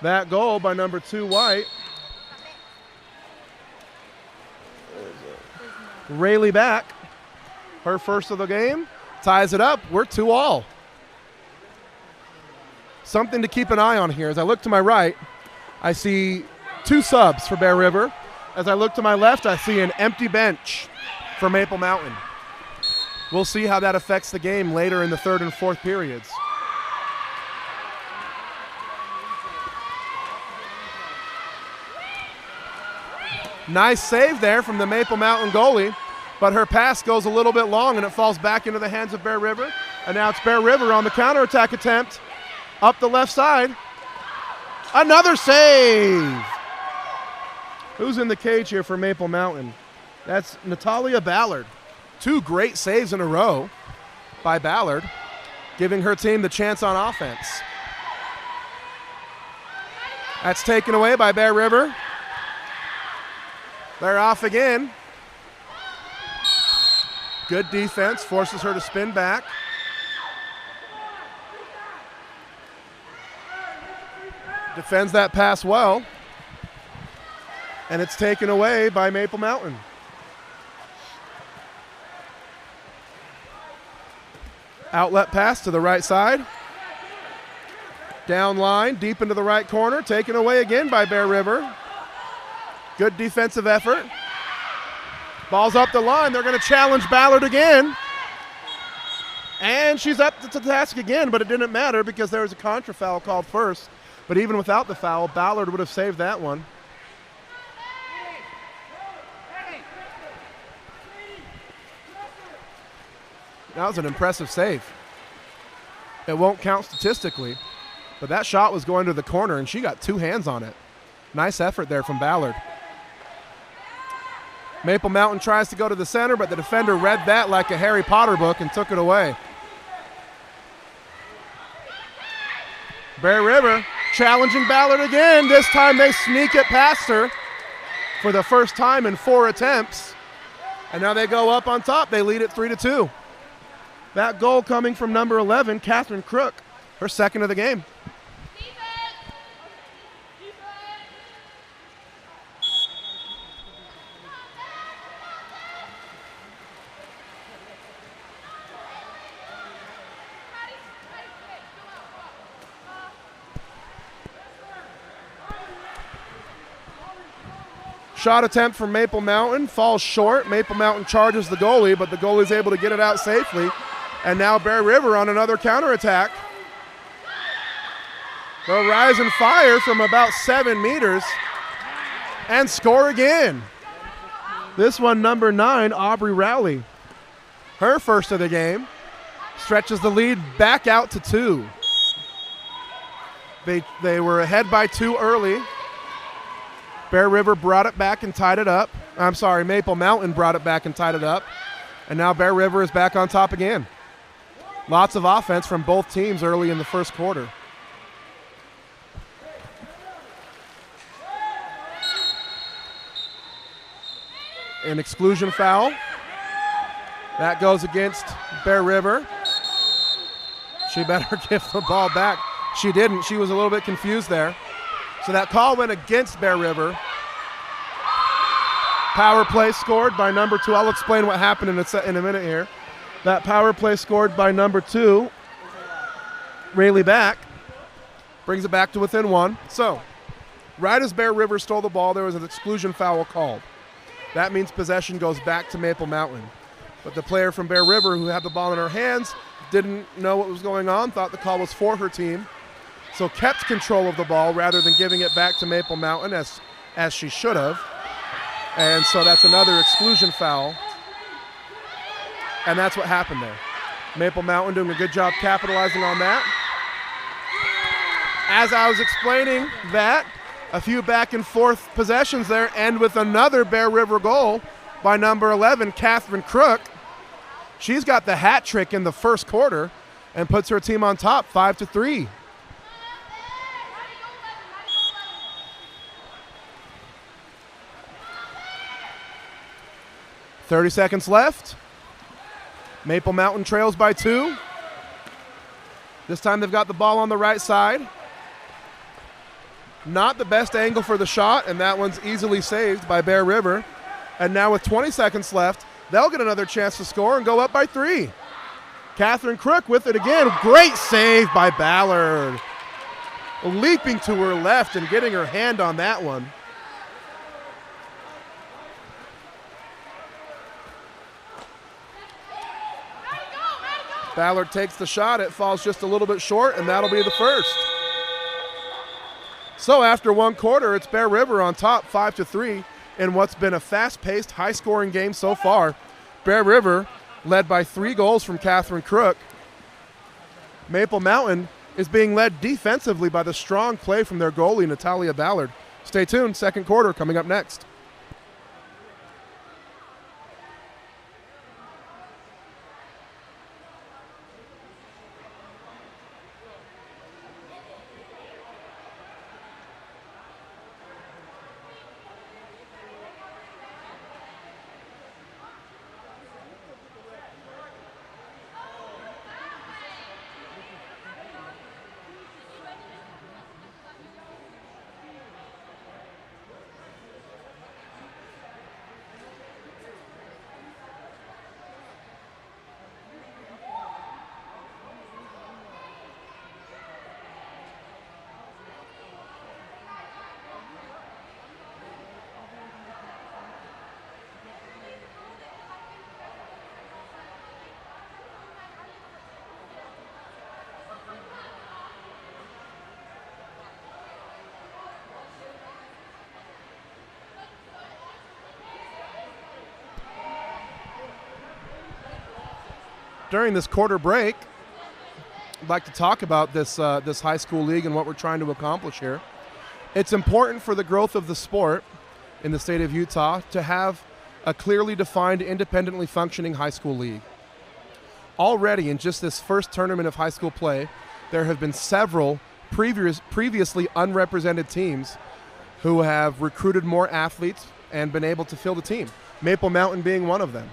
That goal by number 2 White. Rayleigh back. Her first of the game. Ties it up. We're 2-all. Something to keep an eye on here. As I look to my right, I see 2 subs for Bear River. As I look to my left, I see an empty bench for Maple Mountain. We'll see how that affects the game later in the 3rd and 4th periods. Nice save there from the Maple Mountain goalie, but her pass goes a little bit long and it falls back into the hands of Bear River. And now it's Bear River on the counterattack attempt up the left side. Another save. Who's in the cage here for Maple Mountain? That's Natalia Ballard. 2 great saves in a row by Ballard, giving her team the chance on offense. That's taken away by Bear River. They're off again. Good defense, forces her to spin back. Defends that pass well. and it's taken away by Maple Mountain. Outlet pass to the right side. Down line, deep into the right corner, taken away again by Bear River. Good defensive effort. Ball's up the line. They're going to challenge Ballard again. And she's up to the task again, but it didn't matter because there was a contra foul called first. But even without the foul, Ballard would have saved that one. That was an impressive save. It won't count statistically, but that shot was going to the corner, and she got two hands on it. Nice effort there from Ballard. Maple Mountain tries to go to the center, but the defender read that like a Harry Potter book and took it away. Bear River challenging Ballard again. This time they sneak it past her for the first time in 4 attempts. And now they go up on top. They lead it 3-2. That goal coming from number 11, Catherine Crook, her second of the game. Shot attempt from Maple Mountain, falls short. Maple Mountain charges the goalie, but the goalie's able to get it out safely. And now Bear River on another counterattack. They'll rise and fire from about 7 meters and score again. This one, number 9, Aubrey Rowley. Her first of the game. Stretches the lead back out to 2. They were ahead by 2 early. Bear River brought it back and tied it up. I'm sorry, Maple Mountain brought it back and tied it up. And now Bear River is back on top again. Lots of offense from both teams early in the first quarter. An exclusion foul. That goes against Bear River. She better give the ball back. She didn't. She was a little bit confused there. So that call went against Bear River. Power play scored by number 2. I'll explain what happened in a minute here. That power play scored by number 2, Rayleigh Back, brings it back to within 1. So, right as Bear River stole the ball, there was an exclusion foul called. That means possession goes back to Maple Mountain. But the player from Bear River who had the ball in her hands didn't know what was going on, thought the call was for her team. So kept control of the ball rather than giving it back to Maple Mountain as she should have. And so that's another exclusion foul. And that's what happened there. Maple Mountain doing a good job capitalizing on that. As I was explaining that, a few back and forth possessions there end with another Bear River goal by number 11, Catherine Crook. She's got the hat trick in the first quarter and puts her team on top 5-3. .30 seconds left. Maple Mountain trails by 2. This time they've got the ball on the right side. Not the best angle for the shot, and that one's easily saved by Bear River. And now with 20 seconds left, they'll get another chance to score and go up by 3. Catherine Crook with it again. Great save by Ballard. Leaping to her left and getting her hand on that one. Ballard takes the shot. It falls just a little bit short, and that'll be the first. So after 1 quarter, it's Bear River on top 5-3 in what's been a fast-paced, high-scoring game so far. Bear River led by 3 goals from Catherine Crook. Maple Mountain is being led defensively by the strong play from their goalie, Natalia Ballard. Stay tuned, second quarter coming up next. during this quarter break, I'd like to talk about this high school league and what we're trying to accomplish here. It's important for the growth of the sport in the state of Utah to have a clearly defined, independently functioning high school league. Already in just this first tournament of high school play, there have been several previously unrepresented teams who have recruited more athletes and been able to fill the team, Maple Mountain being one of them.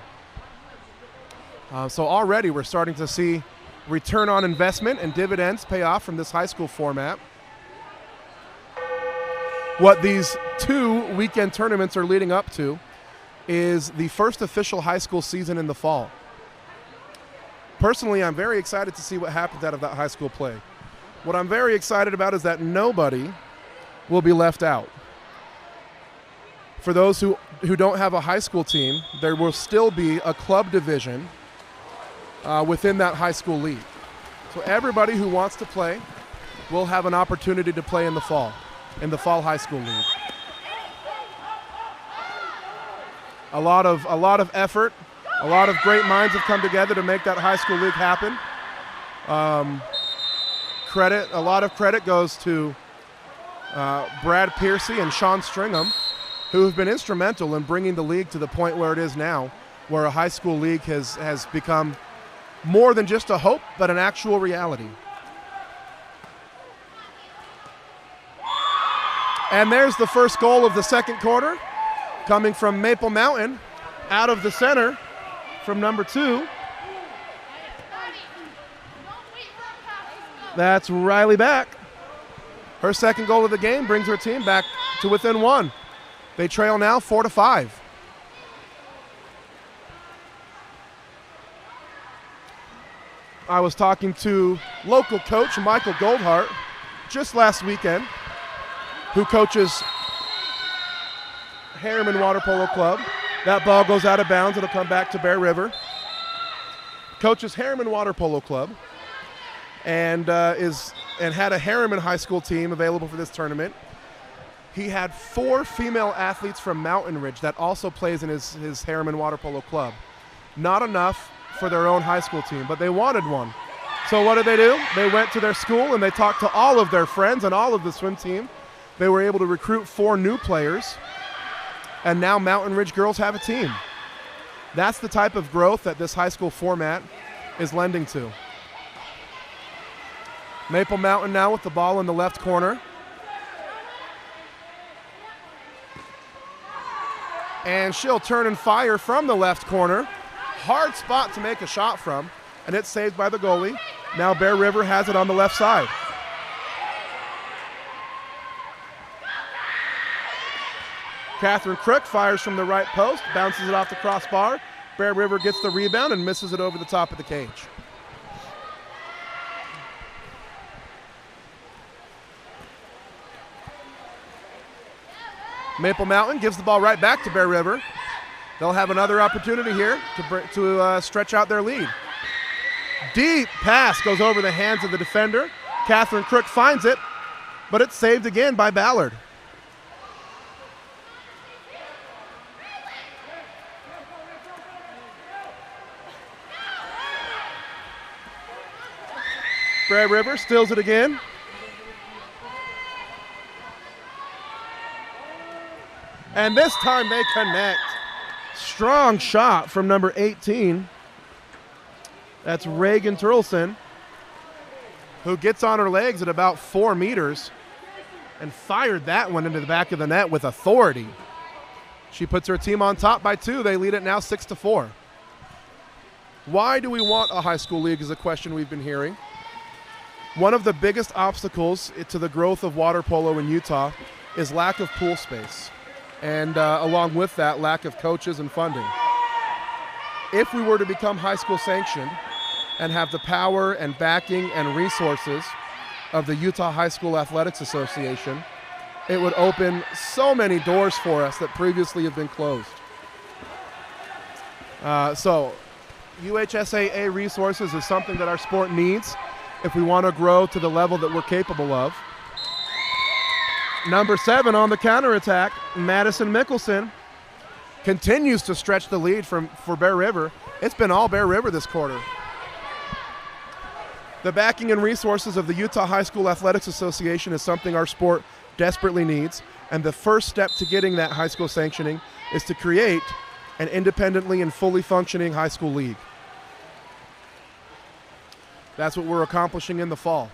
So already we're starting to see return on investment and dividends pay off from this high school format. What these 2 weekend tournaments are leading up to is the first official high school season in the fall. Personally, I'm very excited to see what happens out of that high school play. What I'm very excited about is that nobody will be left out. For those who don't have a high school team, there will still be a club division within that high school league. So everybody who wants to play will have an opportunity to play in the fall high school league. A lot of effort, a lot of great minds have come together to make that high school league happen. A lot of credit goes to Brad Piercy and Sean Stringham, who have been instrumental in bringing the league to the point where it is now, where a high school league has become more than just a hope, but an actual reality. And there's the first goal of the second quarter, coming from Maple Mountain, out of the center from number 2. That's Riley Beck. Her second goal of the game brings her team back to within 1. They trail now 4-5. I was talking to local coach Michael Goldhart just last weekend, who coaches Harriman Water Polo Club. That ball goes out of bounds. It'll come back to Bear River. Coaches Harriman Water Polo Club and had a Harriman high school team available for this tournament. He had 4 female athletes from Mountain Ridge that also plays in his Harriman Water Polo Club. Not enough for their own high school team, but they wanted one. So what did they do? They went to their school and they talked to all of their friends and all of the swim team. They were able to recruit 4 new players, and now Mountain Ridge girls have a team. That's the type of growth that this high school format is lending to. Maple Mountain now with the ball in the left corner. And she'll turn and fire from the left corner. Hard spot to make a shot from, and it's saved by the goalie. Now Bear River has it on the left side. Catherine Crook fires from the right post, bounces it off the crossbar. Bear River gets the rebound and misses it over the top of the cage. Maple Mountain gives the ball right back to Bear River. They'll have another opportunity here to stretch out their lead. Deep pass goes over the hands of the defender. Catherine Crook finds it, but it's saved again by Ballard. Bear River steals it again. And this time they connect. Strong shot from number 18. That's Reagan Turleson, who gets on her legs at about 4 meters and fired that one into the back of the net with authority. She puts her team on top by 2. They lead it now 6-4. Why do we want a high school league is a question we've been hearing. One of the biggest obstacles to the growth of water polo in Utah is lack of pool space. And along with that, lack of coaches and funding. If we were to become high school sanctioned and have the power and backing and resources of the Utah High School Athletics Association, it would open so many doors for us that previously have been closed. So UHSAA resources is something that our sport needs if we want to grow to the level that we're capable of. Number 7 on the counterattack, Madison Mickelson, continues to stretch the lead for Bear River. It's been all Bear River this quarter. The backing and resources of the Utah High School Athletics Association is something our sport desperately needs, and the first step to getting that high school sanctioning is to create an independently and fully functioning high school league. That's what we're accomplishing in the fall.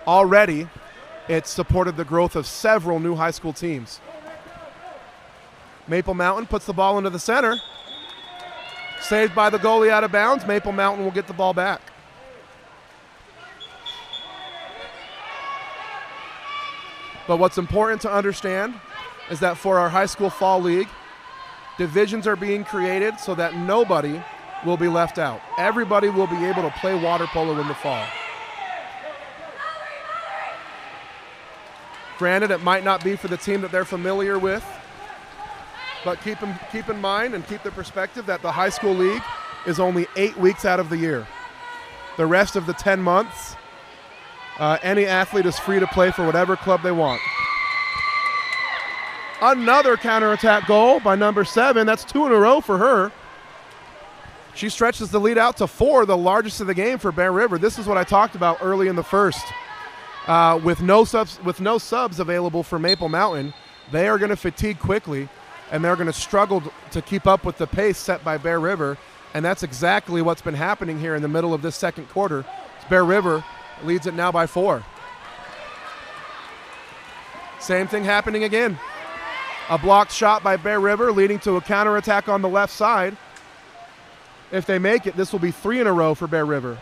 Already, it's supported the growth of several new high school teams. Maple Mountain puts the ball into the center. Saved by the goalie out of bounds. Maple Mountain will get the ball back. But what's important to understand is that for our high school fall league, divisions are being created so that nobody will be left out. Everybody will be able to play water polo in the fall. Granted, it might not be for the team that they're familiar with, but keep in mind and keep the perspective that the high school league is only 8 weeks out of the year. The rest of the 10 months, any athlete is free to play for whatever club they want. Another counterattack goal by number 7. That's 2 in a row for her. She stretches the lead out to 4, the largest of the game for Bear River. This is what I talked about early in the first. With no subs available for Maple Mountain, they are going to fatigue quickly, and they're going to struggle to keep up with the pace set by Bear River, and that's exactly what's been happening here in the middle of this second quarter. Bear River leads it now by 4. Same thing happening again. A blocked shot by Bear River leading to a counterattack on the left side. If they make it, this will be 3 in a row for Bear River.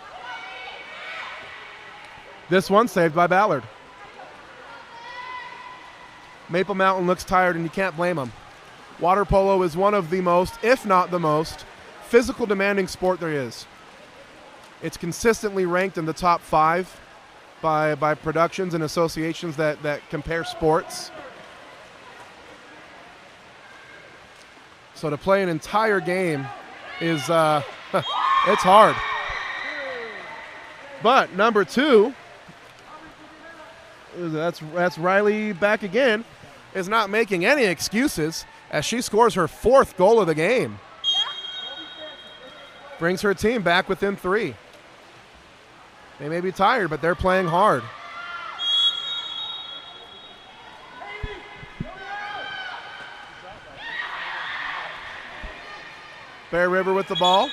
This one saved by Ballard. Maple Mountain looks tired, and you can't blame them. Water polo is one of the most, if not the most, physical demanding sport there is. It's consistently ranked in the top 5 by productions and associations that compare sports. So to play an entire game is, it's hard. But number 2, that's Riley back again, is not making any excuses as she scores her 4th goal of the game. Brings her team back within 3. They may be tired, but they're playing hard. Bear River with the ball,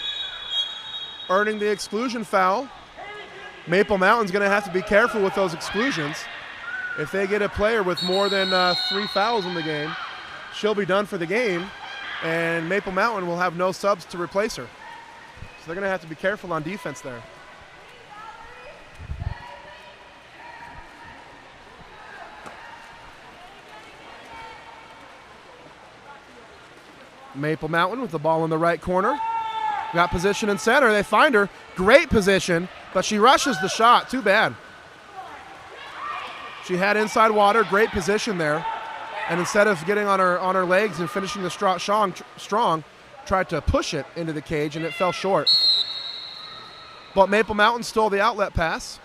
earning the exclusion foul. Maple Mountain's going to have to be careful with those exclusions. If they get a player with more than 3 fouls in the game, she'll be done for the game, and Maple Mountain will have no subs to replace her. So they're going to have to be careful on defense there. Maple Mountain with the ball in the right corner. Got position in center. They find her. Great position, but she rushes the shot. Too bad. She had inside water. Great position there. And instead of getting on her legs and finishing the strong, tried to push it into the cage, and it fell short. But Maple Mountain stole the outlet pass.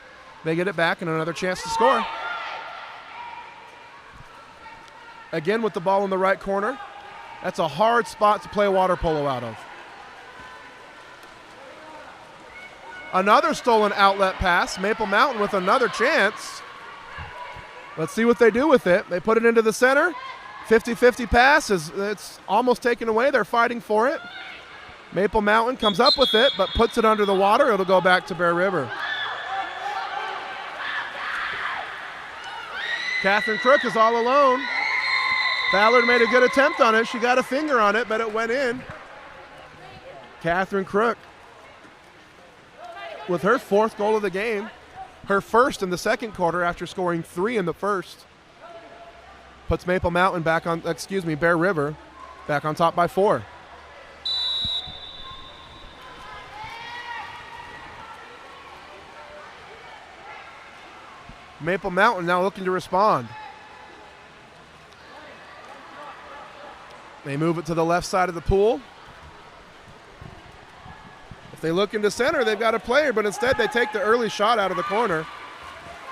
They get it back and another chance to score. Again with the ball in the right corner. That's a hard spot to play water polo out of. Another stolen outlet pass. Maple Mountain with another chance. Let's see what they do with it. They put it into the center. 50-50 pass. It's almost taken away. They're fighting for it. Maple Mountain comes up with it, but puts it under the water. It'll go back to Bear River. Catherine Crook is all alone. Ballard made a good attempt on it. She got a finger on it, but it went in. Catherine Crook with her 4th goal of the game, her 1st in the second quarter after scoring 3 in the first. Puts Maple Mountain back on, Bear River back on top by 4. Maple Mountain now looking to respond. They move it to the left side of the pool. If they look into center, they've got a player, but instead they take the early shot out of the corner.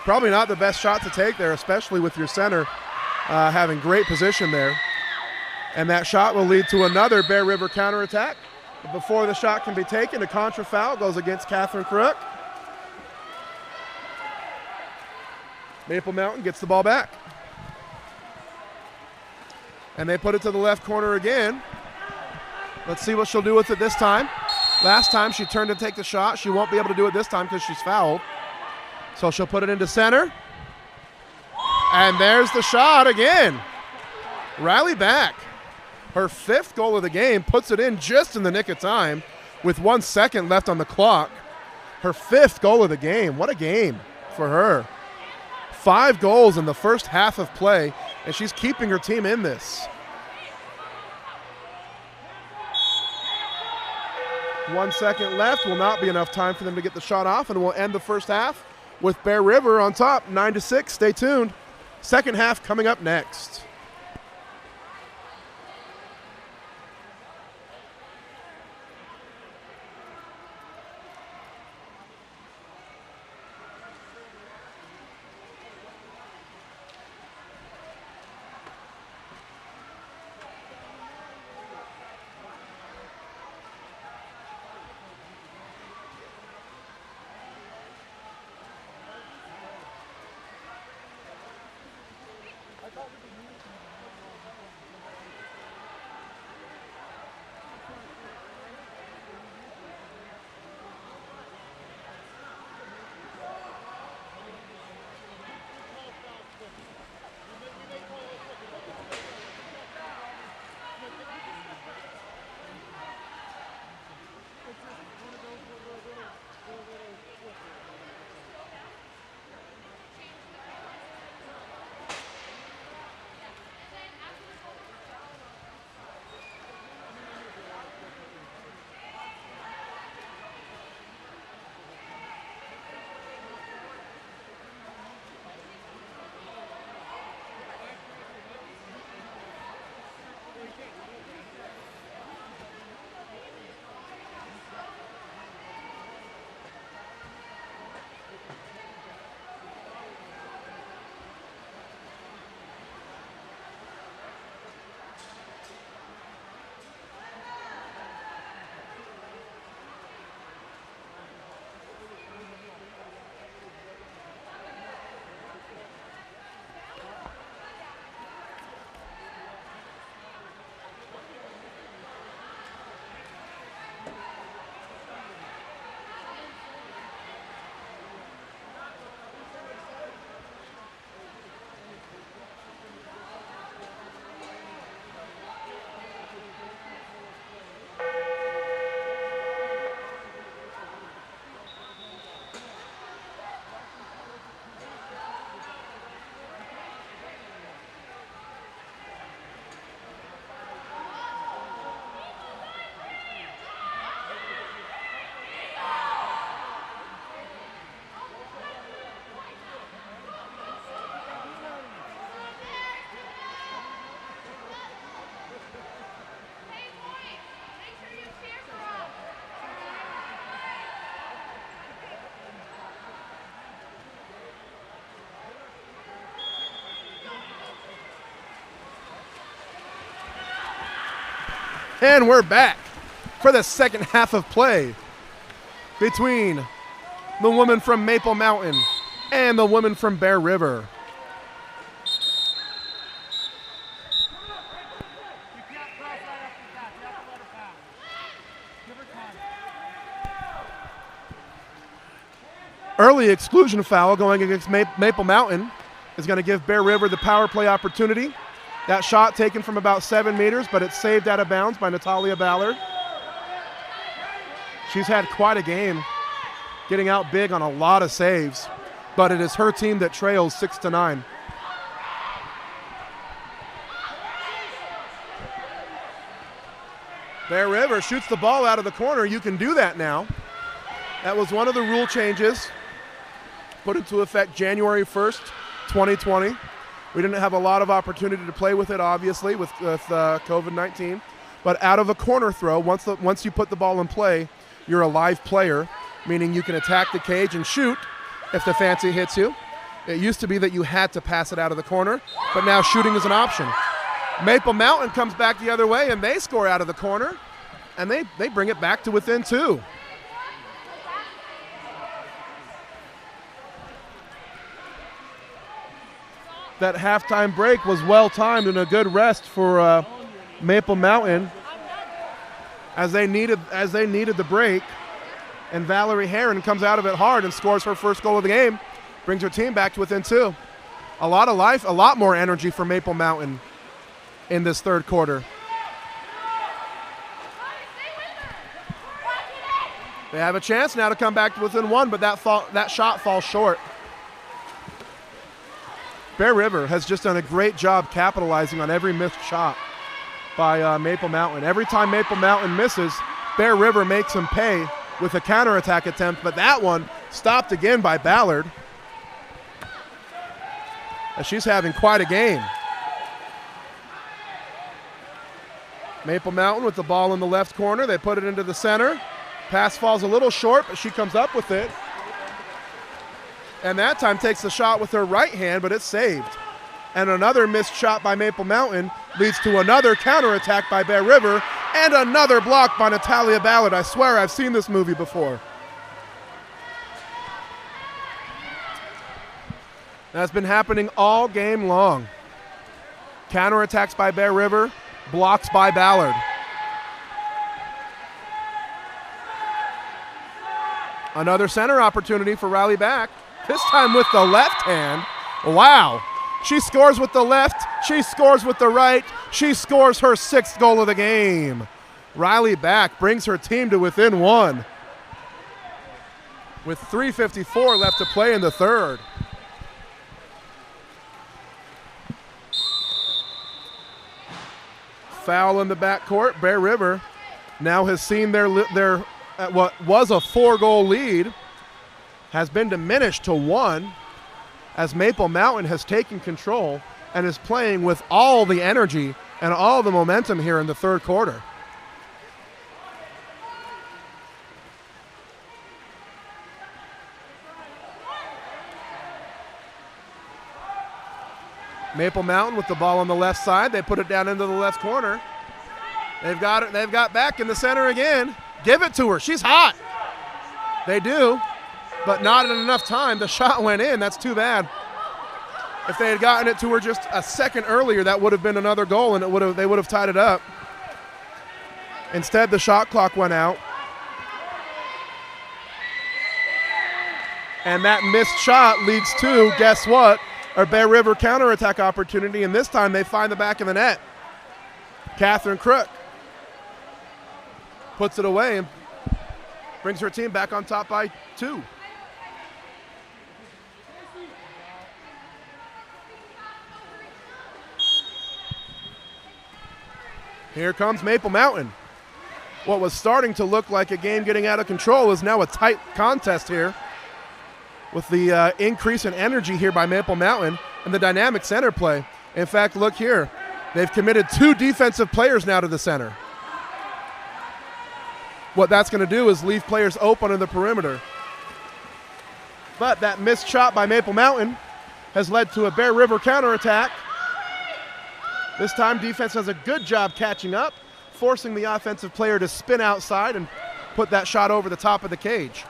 Probably not the best shot to take there, especially with your center having great position there. And that shot will lead to another Bear River counterattack. But before the shot can be taken, a contra foul goes against Catherine Crook. Maple Mountain gets the ball back. And they put it to the left corner again. Let's see what she'll do with it this time. Last time she turned to take the shot. She won't be able to do it this time because she's fouled. So she'll put it into center. And there's the shot again. Riley back. Her 5th goal of the game, puts it in just in the nick of time with 1 second left on the clock. Her 5th goal of the game. What a game for her. 5 goals in the first half of play, and she's keeping her team in this. 1 second left. Will not be enough time for them to get the shot off, and we'll end the first half with Bear River on top, 9-6. Stay tuned. Second half coming up next. And we're back for the second half of play between the woman from Maple Mountain and the woman from Bear River. Early exclusion foul going against Maple Mountain is going to give Bear River the power play opportunity. That shot taken from about 7 meters, but it's saved out of bounds by Natalia Ballard. She's had quite a game, getting out big on a lot of saves, but it is her team that trails 6-9. Bear River shoots the ball out of the corner. You can do that now. That was one of the rule changes put into effect January 1st, 2020. We didn't have a lot of opportunity to play with it, obviously, with COVID-19. But out of a corner throw, once you put the ball in play, you're a live player, meaning you can attack the cage and shoot if the fancy hits you. It used to be that you had to pass it out of the corner, but now shooting is an option. Maple Mountain comes back the other way, and they score out of the corner, and they bring it back to within 2. that halftime break was well timed and a good rest for Maple Mountain as they needed the break. And Valerie Heron comes out of it hard and scores her first goal of the game, brings her team back to within 2. A lot of life, a lot more energy for Maple Mountain in this third quarter. They have a chance now to come back to within 1, but that shot falls short. Bear River has just done a great job capitalizing on every missed shot by Maple Mountain. Every time Maple Mountain misses, Bear River makes them pay with a counterattack attempt, but that one stopped again by Ballard. As she's having quite a game. Maple Mountain with the ball in the left corner. They put it into the center. Pass falls a little short, but she comes up with it. And that time takes the shot with her right hand, but it's saved. And another missed shot by Maple Mountain leads to another counterattack by Bear River and another block by Natalia Ballard. I swear I've seen this movie before. That's been happening all game long. Counterattacks by Bear River, blocks by Ballard. Another center opportunity for Riley Back, this time with the left hand. Wow. She scores with the left, she scores with the right, she scores her 6th goal of the game. Riley Back brings her team to within 1 with 3:54 left to play in the third. Foul in the backcourt. Bear River now has seen their what was a 4-goal lead has been diminished to 1 as Maple Mountain has taken control and is playing with all the energy and all the momentum here in the third quarter. Maple Mountain with the ball on the left side. They put it down into the left corner. They've got it. They've got Back in the center again. Give it to her. She's hot. They do, but not in enough time. The shot went in. That's too bad. If they had gotten it to her just a second earlier, that would have been another goal, and they would have tied it up. Instead, the shot clock went out. And that missed shot leads to, guess what? A Bear River counterattack opportunity, and this time they find the back of the net. Catherine Crook puts it away and brings her team back on top by 2. Here comes Maple Mountain. What was starting to look like a game getting out of control is now a tight contest here with the increase in energy here by Maple Mountain and the dynamic center play. In fact, look here. They've committed 2 defensive players now to the center. What that's going to do is leave players open in the perimeter. But that missed shot by Maple Mountain has led to a Bear River counterattack. This time defense does a good job catching up, forcing the offensive player to spin outside and put that shot over the top of the cage.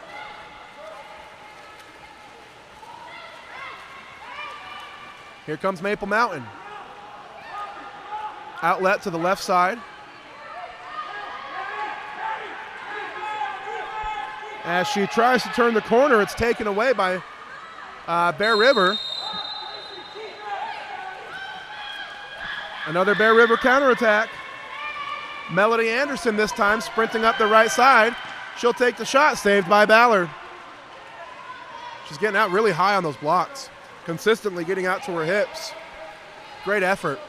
Here comes Maple Mountain. Outlet to the left side. As she tries to turn the corner, it's taken away by Bear River. Another Bear River counterattack. Melody Anderson this time sprinting up the right side. She'll take the shot, saved by Ballard. She's getting out really high on those blocks, consistently getting out to her hips. Great effort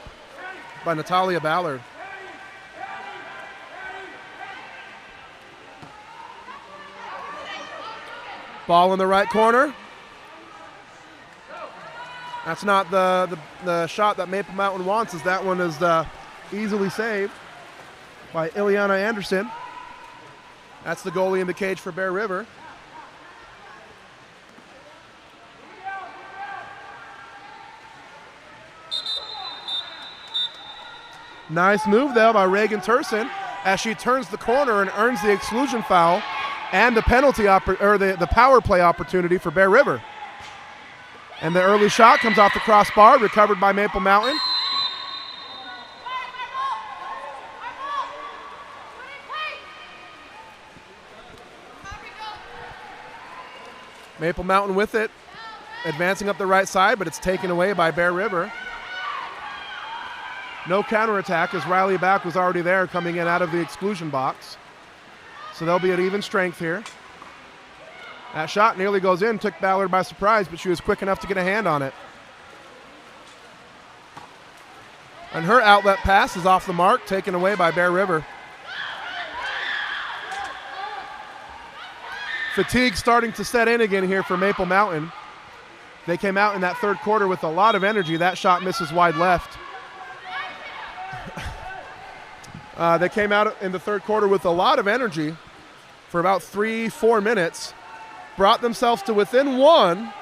by Natalia Ballard. Ball in the right corner. That's not the shot that Maple Mountain wants, as that one is easily saved by Ileana Anderson. That's the goalie in the cage for Bear River. Nice move, though, by Reagan Turson as she turns the corner and earns the exclusion foul and the penalty the power play opportunity for Bear River. And the early shot comes off the crossbar, recovered by Maple Mountain. Maple Mountain with it, advancing up the right side, but it's taken away by Bear River. No counterattack as Riley Back was already there coming in out of the exclusion box. So they'll be at even strength here. That shot nearly goes in, took Ballard by surprise, but she was quick enough to get a hand on it. And her outlet pass is off the mark, taken away by Bear River. Fatigue starting to set in again here for Maple Mountain. They came out in that third quarter with a lot of energy. That shot misses wide left. They came out in the third quarter with a lot of energy for about 3-4 minutes. Brought themselves to within one,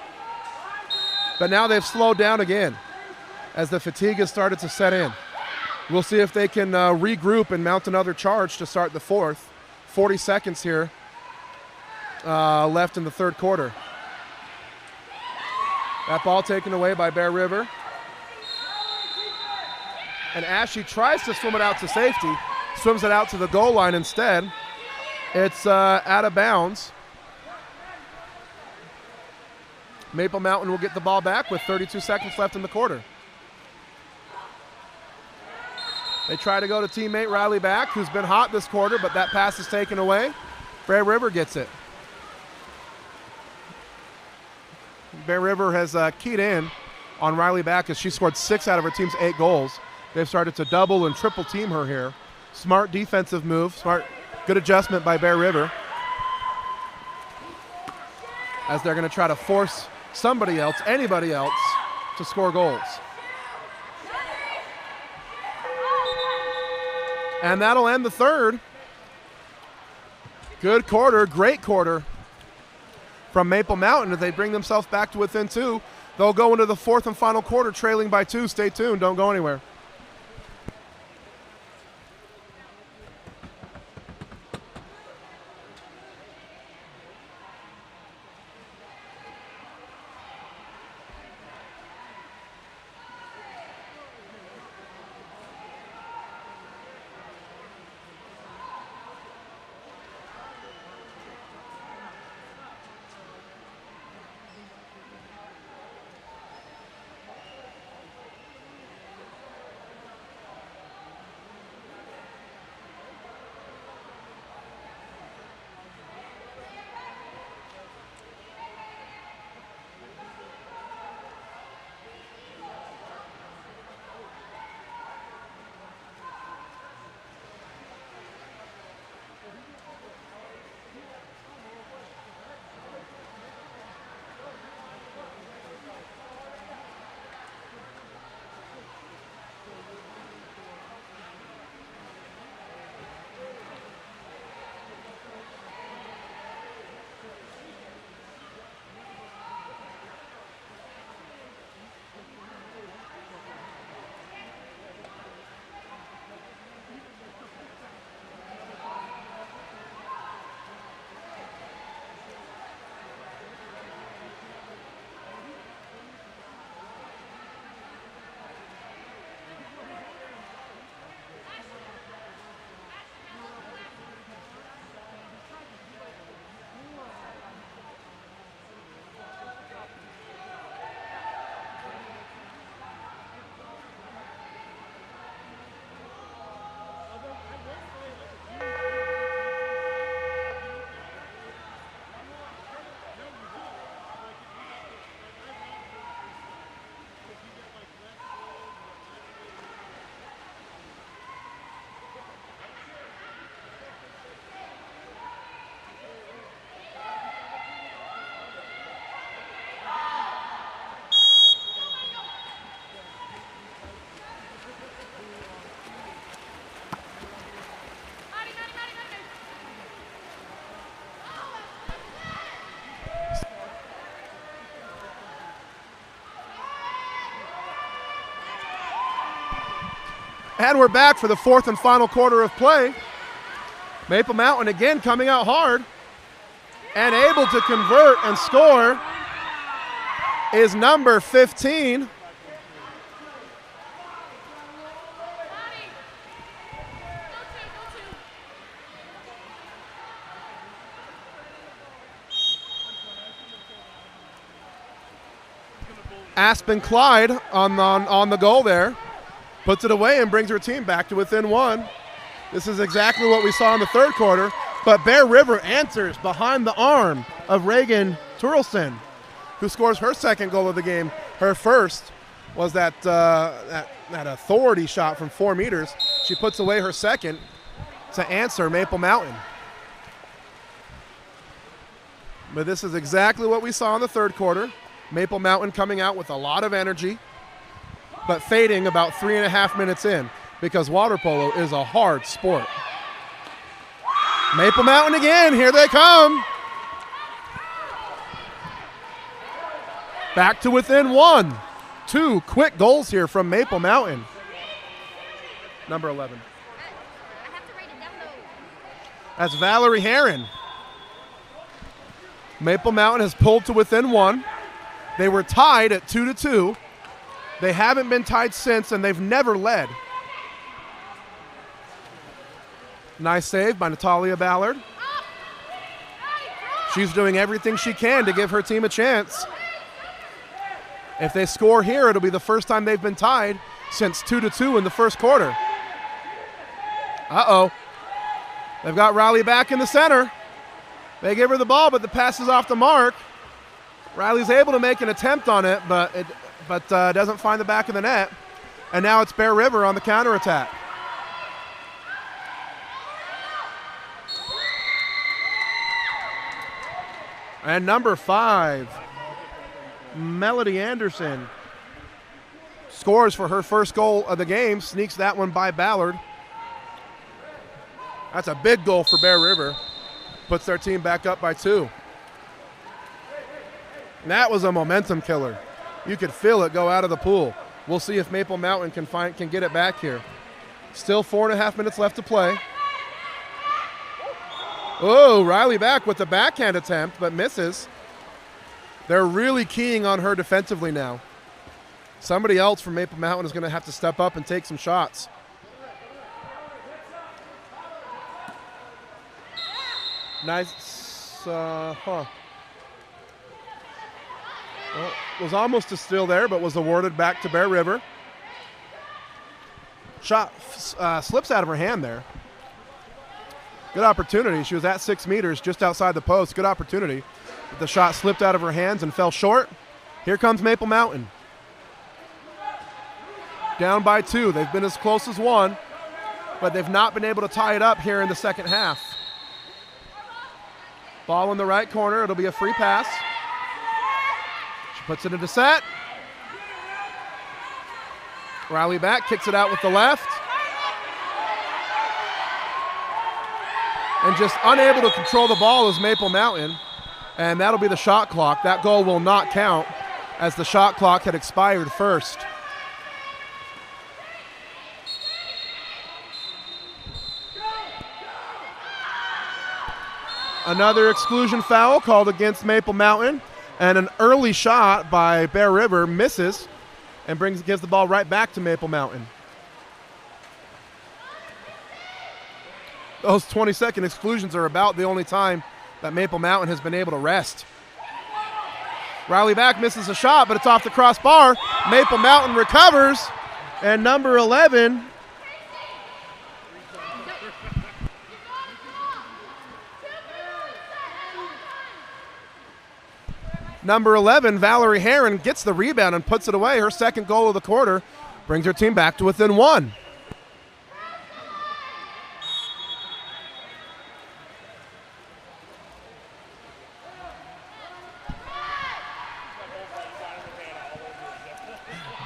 but now they've slowed down again as the fatigue has started to set in. We'll see if they can regroup and mount another charge to start the fourth. 40 seconds here left in the third quarter. That ball taken away by Bear River. And Ashley tries to swim it out to safety, swims it out to the goal line instead. It's out of bounds. Maple Mountain will get the ball back with 32 seconds left in the quarter. They try to go to teammate Riley Back, who's been hot this quarter, but that pass is taken away. Bear River gets it. Bear River has keyed in on Riley Back as she scored 6 out of her team's 8 goals. They've started to double and triple team her here. Smart defensive move, good adjustment by Bear River, as they're going to try to force somebody else, anybody else, to score goals. And that'll end the third. Good quarter, great quarter from Maple Mountain as they bring themselves back to within 2. They'll go into the fourth and final quarter trailing by 2. Stay tuned, don't go anywhere. And we're back for the fourth and final quarter of play. Maple Mountain again coming out hard and able to convert and score. is number 15. Aspen Clyde on the goal there. Puts it away and brings her team back to within one. This is exactly what we saw in the third quarter, but Bear River answers behind the arm of Reagan Turlson, who scores her second goal of the game. Her first was that authority shot from 4 meters. She puts away her second to answer Maple Mountain. But this is exactly what we saw in the third quarter. Maple Mountain coming out with a lot of energy, but fading about 3.5 minutes in because water polo is a hard sport. Maple Mountain again, here they come. Back to within one. 2 quick goals here from Maple Mountain. Number 11. That's Valerie Herron. Maple Mountain has pulled to within one. They were tied at 2-2. They haven't been tied since, and they've never led. Nice save by Natalia Ballard. She's doing everything she can to give her team a chance. If they score here, it'll be the first time they've been tied since 2-2 in the first quarter. Uh-oh. They've got Riley back in the center. They give her the ball, but the pass is off the mark. Riley's able to make an attempt on it, but doesn't find the back of the net. And now it's Bear River on the counterattack. And number 5, Melody Anderson, scores for her first goal of the game, sneaks that one by Ballard. That's a big goal for Bear River. Puts their team back up by 2. And that was a momentum killer. You could feel it go out of the pool. We'll see if Maple Mountain can get it back here. Still 4.5 minutes left to play. Oh, Riley back with the backhand attempt, but misses. They're really keying on her defensively now. Somebody else from Maple Mountain is going to have to step up and take some shots. Nice, Well, was almost a steal there, but was awarded back to Bear River. Shot slips out of her hand there. Good opportunity. She was at 6 meters, just outside the post. Good opportunity. The shot slipped out of her hands and fell short. Here comes Maple Mountain. Down by 2. They've been as close as 1, but they've not been able to tie it up here in the second half. Ball in the right corner. It'll be a free pass. She puts it into set. Riley back, kicks it out with the left. And just unable to control the ball is Maple Mountain. And that'll be the shot clock. That goal will not count as the shot clock had expired first. Another exclusion foul called against Maple Mountain, and an early shot by Bear River misses and gives the ball right back to Maple Mountain. Those 20-second exclusions are about the only time that Maple Mountain has been able to rest. Riley back misses a shot, but it's off the crossbar. Maple Mountain recovers, and number 11 Valerie Herron gets the rebound and puts it away. Her second goal of the quarter brings her team back to within 1.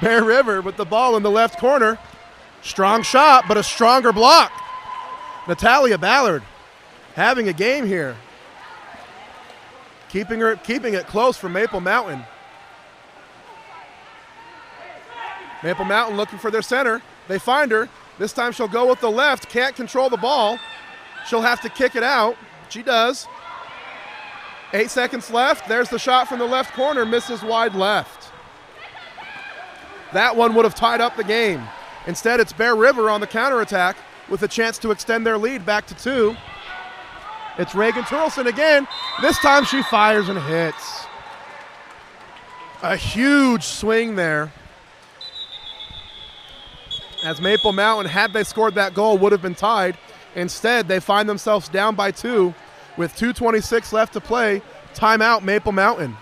Bear River with the ball in the left corner. Strong shot, but a stronger block. Natalia Ballard having a game here. Keeping it close for Maple Mountain. Maple Mountain looking for their center. They find her. This time she'll go with the left. Can't control the ball. She'll have to kick it out. She does. 8 seconds left. There's the shot from the left corner, misses wide left. That one would have tied up the game. Instead, it's Bear River on the counterattack with a chance to extend their lead back to 2. It's Reagan Turleson again. This time she fires and hits. A huge swing there. As Maple Mountain, had they scored that goal, would have been tied. Instead, they find themselves down by 2 with 2:26 left to play. Timeout, Maple Mountain.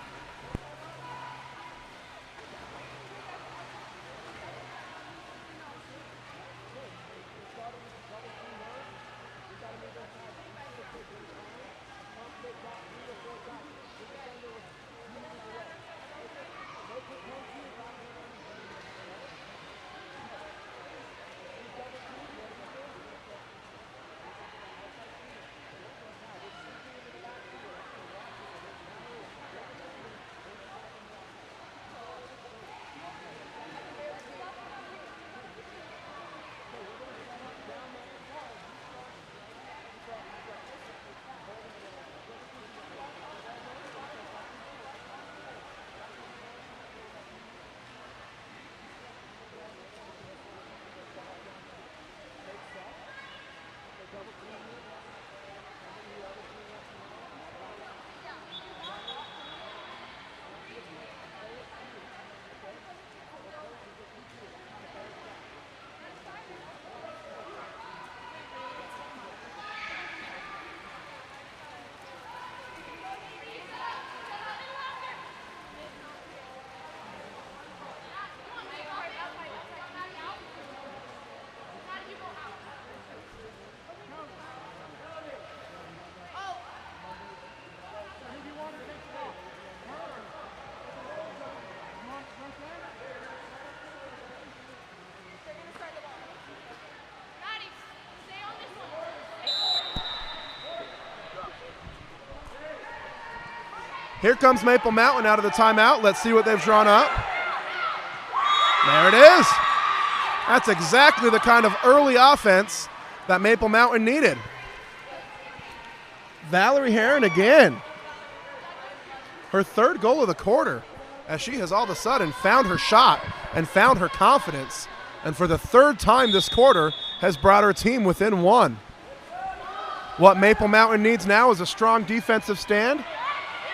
Here comes Maple Mountain out of the timeout. Let's see what they've drawn up. There it is. That's exactly the kind of early offense that Maple Mountain needed. Valerie Heron again. Her 3rd goal of the quarter, as she has all of a sudden found her shot and found her confidence, and for the 3rd time this quarter has brought her team within 1. What Maple Mountain needs now is a strong defensive stand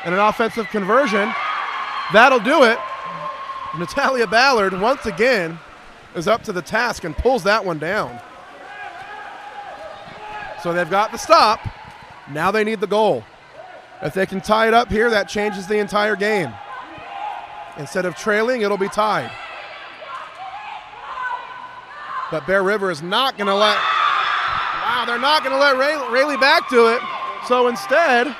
and an offensive conversion. That'll do it. Natalia Ballard once again is up to the task and pulls that one down. So they've got the stop. Now they need the goal. If they can tie it up here, that changes the entire game. Instead of trailing, it'll be tied. But Bear River is not going to let, wow, they're not going to let Rayleigh back to it. So instead,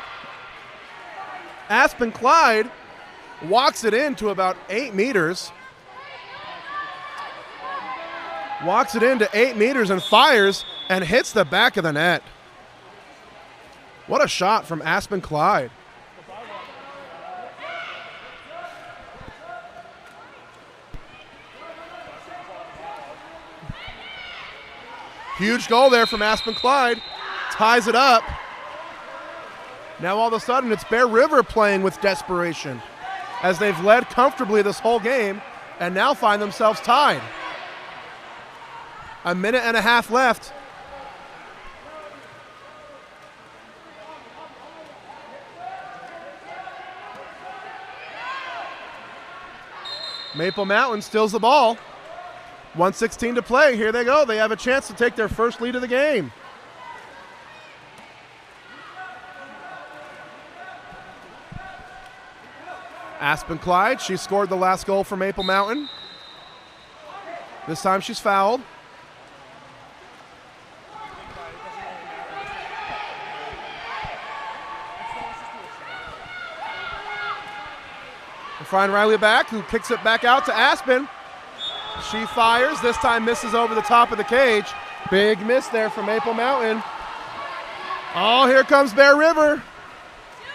Aspen Clyde walks it in to about 8 meters. Walks it into 8 meters and fires and hits the back of the net. What a shot from Aspen Clyde. Huge goal there from Aspen Clyde. Ties it up. Now all of a sudden it's Bear River playing with desperation as they've led comfortably this whole game and now find themselves tied. 1.5 minutes left. Maple Mountain steals the ball. 1:16 to play. Here they go. They have a chance to take their first lead of the game. Aspen Clyde, she scored the last goal for Maple Mountain. This time she's fouled. We find Riley back, who kicks it back out to Aspen. She fires, this time misses over the top of the cage. Big miss there for Maple Mountain. Oh, here comes Bear River.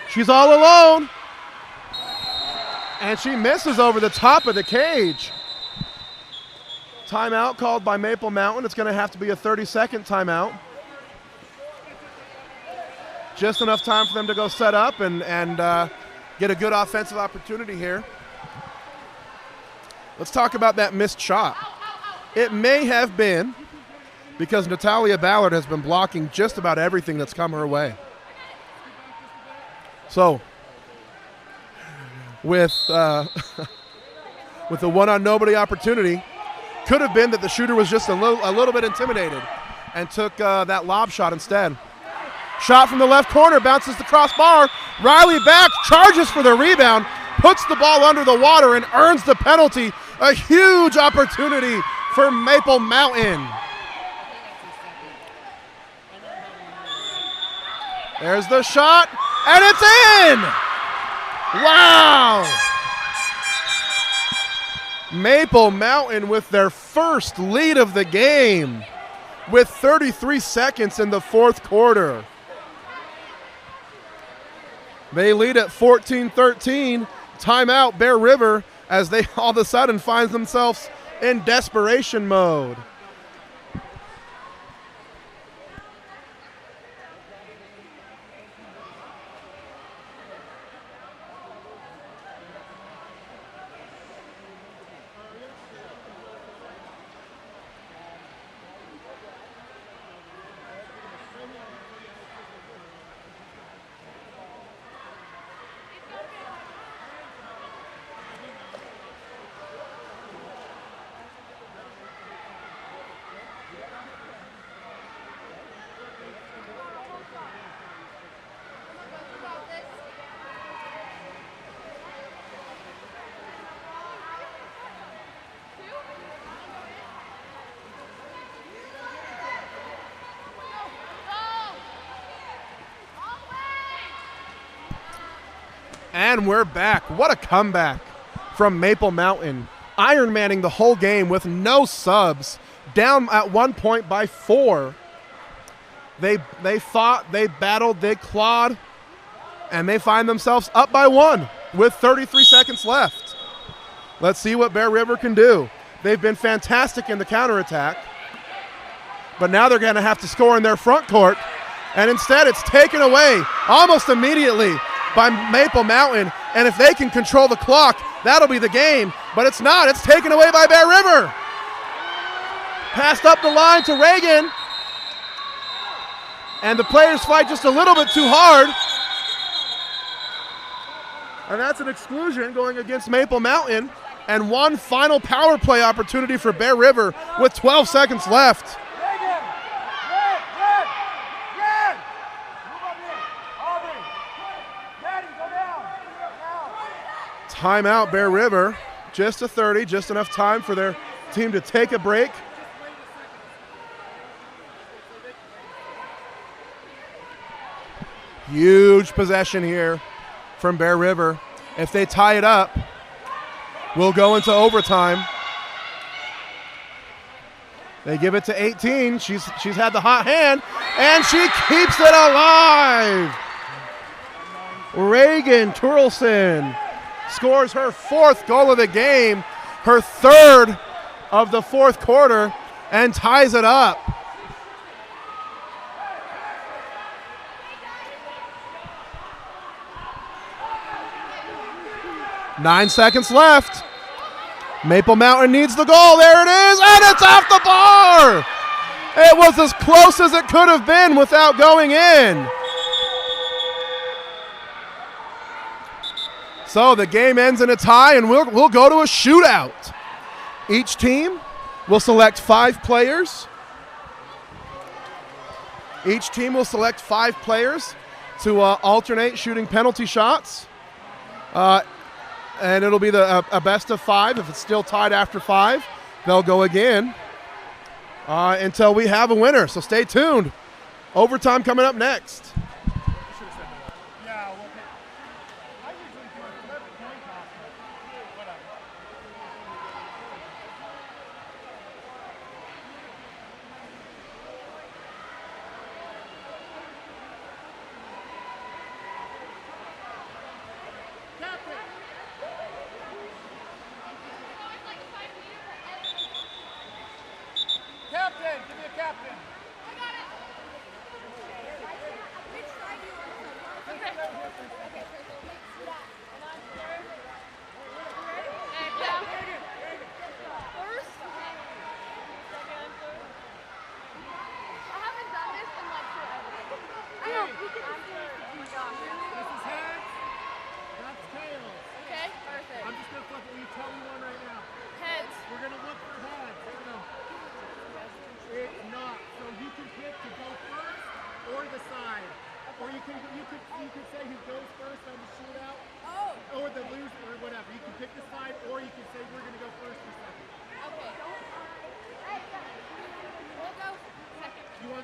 She's all alone. And she misses over the top of the cage. Timeout called by Maple Mountain. It's going to have to be a 30-second timeout. Just enough time for them to go set up and get a good offensive opportunity here. Let's talk about that missed shot. It may have been because Natalia Ballard has been blocking just about everything that's come her way. So, with the one-on-nobody opportunity, could have been that the shooter was just a little bit intimidated and took that lob shot instead. Shot from the left corner, bounces the crossbar. Riley back, charges for the rebound, puts the ball under the water and earns the penalty. A huge opportunity for Maple Mountain. There's the shot, and it's in! Wow! Maple Mountain with their first lead of the game with 33 seconds in the fourth quarter. They lead at 14-13. Timeout, Bear River, as they all of a sudden find themselves in desperation mode. And we're back. What a comeback from Maple Mountain. Iron Manning the whole game with no subs, down at 1 point by 4. They fought, they battled, they clawed, and they find themselves up by 1 with 33 seconds left. Let's see what Bear River can do. They've been fantastic in the counterattack, but now they're going to have to score in their front court, and instead it's taken away almost immediately by Maple Mountain, and if they can control the clock, that'll be the game, but it's not. It's taken away by Bear River. Passed up the line to Reagan, and the players fight just a little bit too hard, and that's an exclusion going against Maple Mountain, and one final power play opportunity for Bear River with 12 seconds left. Timeout, Bear River. Just a 30, just enough time for their team to take a break. Huge possession here from Bear River. If they tie it up, we'll go into overtime. They give it to 18. She's had the hot hand, and she keeps it alive. Reagan Turleson scores her 4th goal of the game, her 3rd of the 4th quarter, and ties it up. Nine seconds left. Maple Mountain needs the goal. There it is, and it's off the bar. It was as close as it could have been without going in. So the game ends in a tie, and we'll go to a shootout. Each team will select 5 players. Each team will select 5 players to alternate shooting penalty shots. And it'll be a best of 5. If it's still tied after 5, they'll go again until we have a winner. So stay tuned. Overtime coming up next.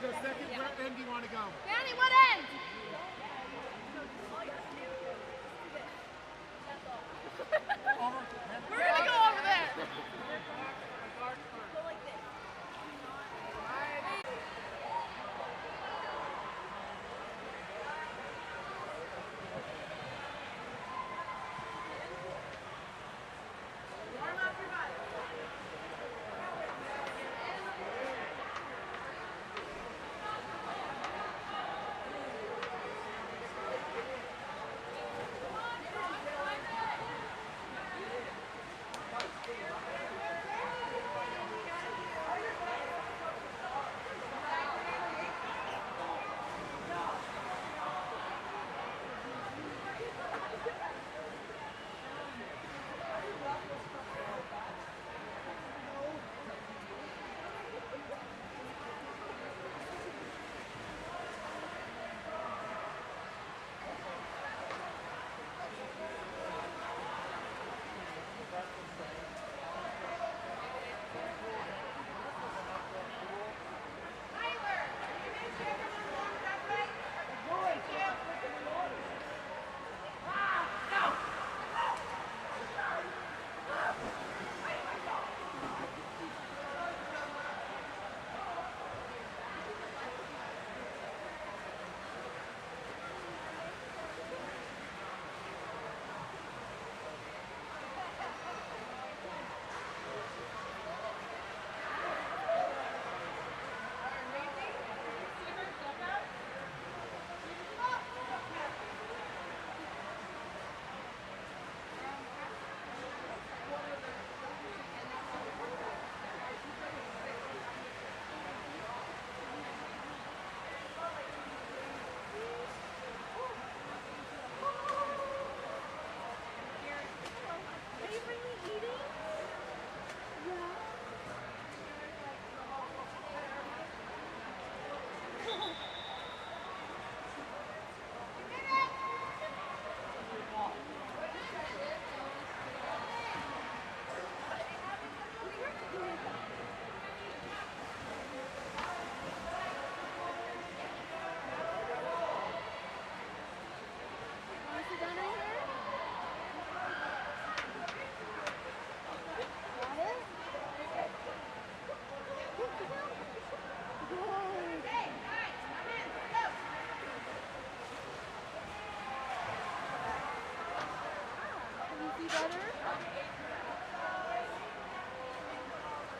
want to go second? Yeah. Where end do you want to go? Danny, what end? We're going to go over there. Go like this.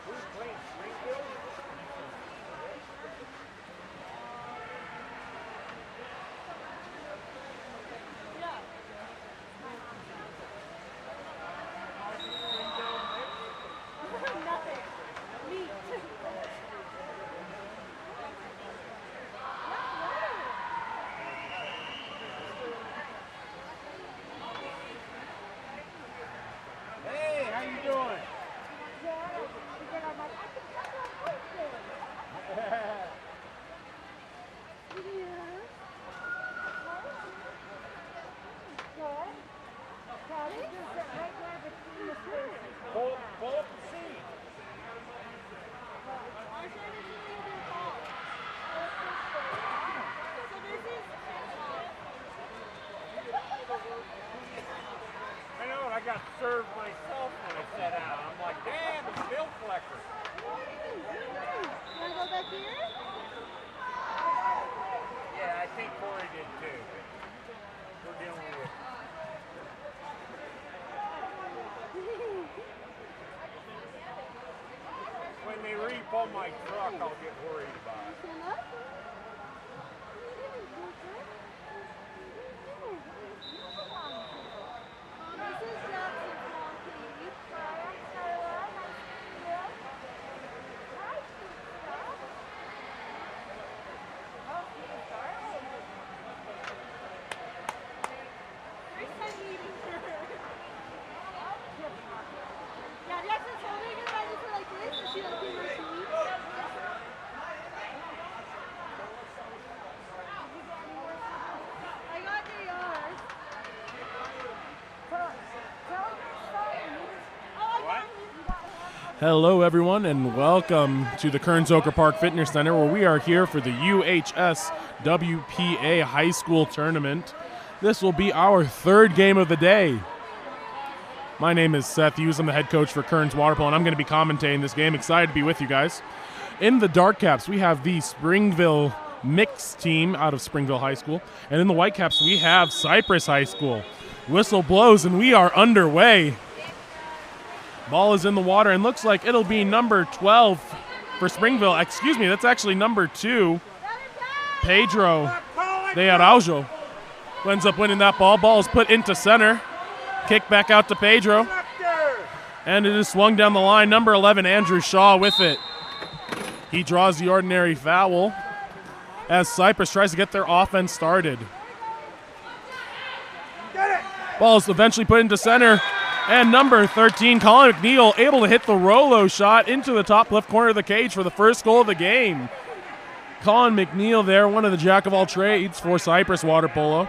Who's playing Springville? Hey, how you doing? Pull up the seat. I know, I got served myself when I sat out. I'm like, damn, it's bill collector. Want to go back here? Yeah, I think Corey did too. We're dealing with. When they repo my truck, I'll get worried about it. Yeah, Jackson's holding it right into like this, and she like came right to me. Hello, everyone, and welcome to the Kearns Oker Park Fitness Center, where we are here for the UHSWPA High School Tournament. This will be our third game of the day. My name is Seth Hughes. I'm the head coach for Kearns Water Polo, and I'm going to be commentating this game. Excited to be with you guys. In the dark caps, we have the Springville mixed team out of Springville High School, and in the white caps, we have Cyprus High School. Whistle blows, and we are underway. Ball is in the water, and looks like it'll be number 12 for Springville. Excuse me, that's actually number 2, Pedro de Araujo, who ends up winning that ball. Ball is put into center. Kick back out to Pedro. And it is swung down the line. Number 11, Andrew Shaw with it. He draws the ordinary foul as Cyprus tries to get their offense started. Ball is eventually put into center. And number 13, Colin McNeil, able to hit the Rolo shot into the top left corner of the cage for the first goal of the game. Colin McNeil there, one of the jack-of-all-trades for Cyprus Water Polo.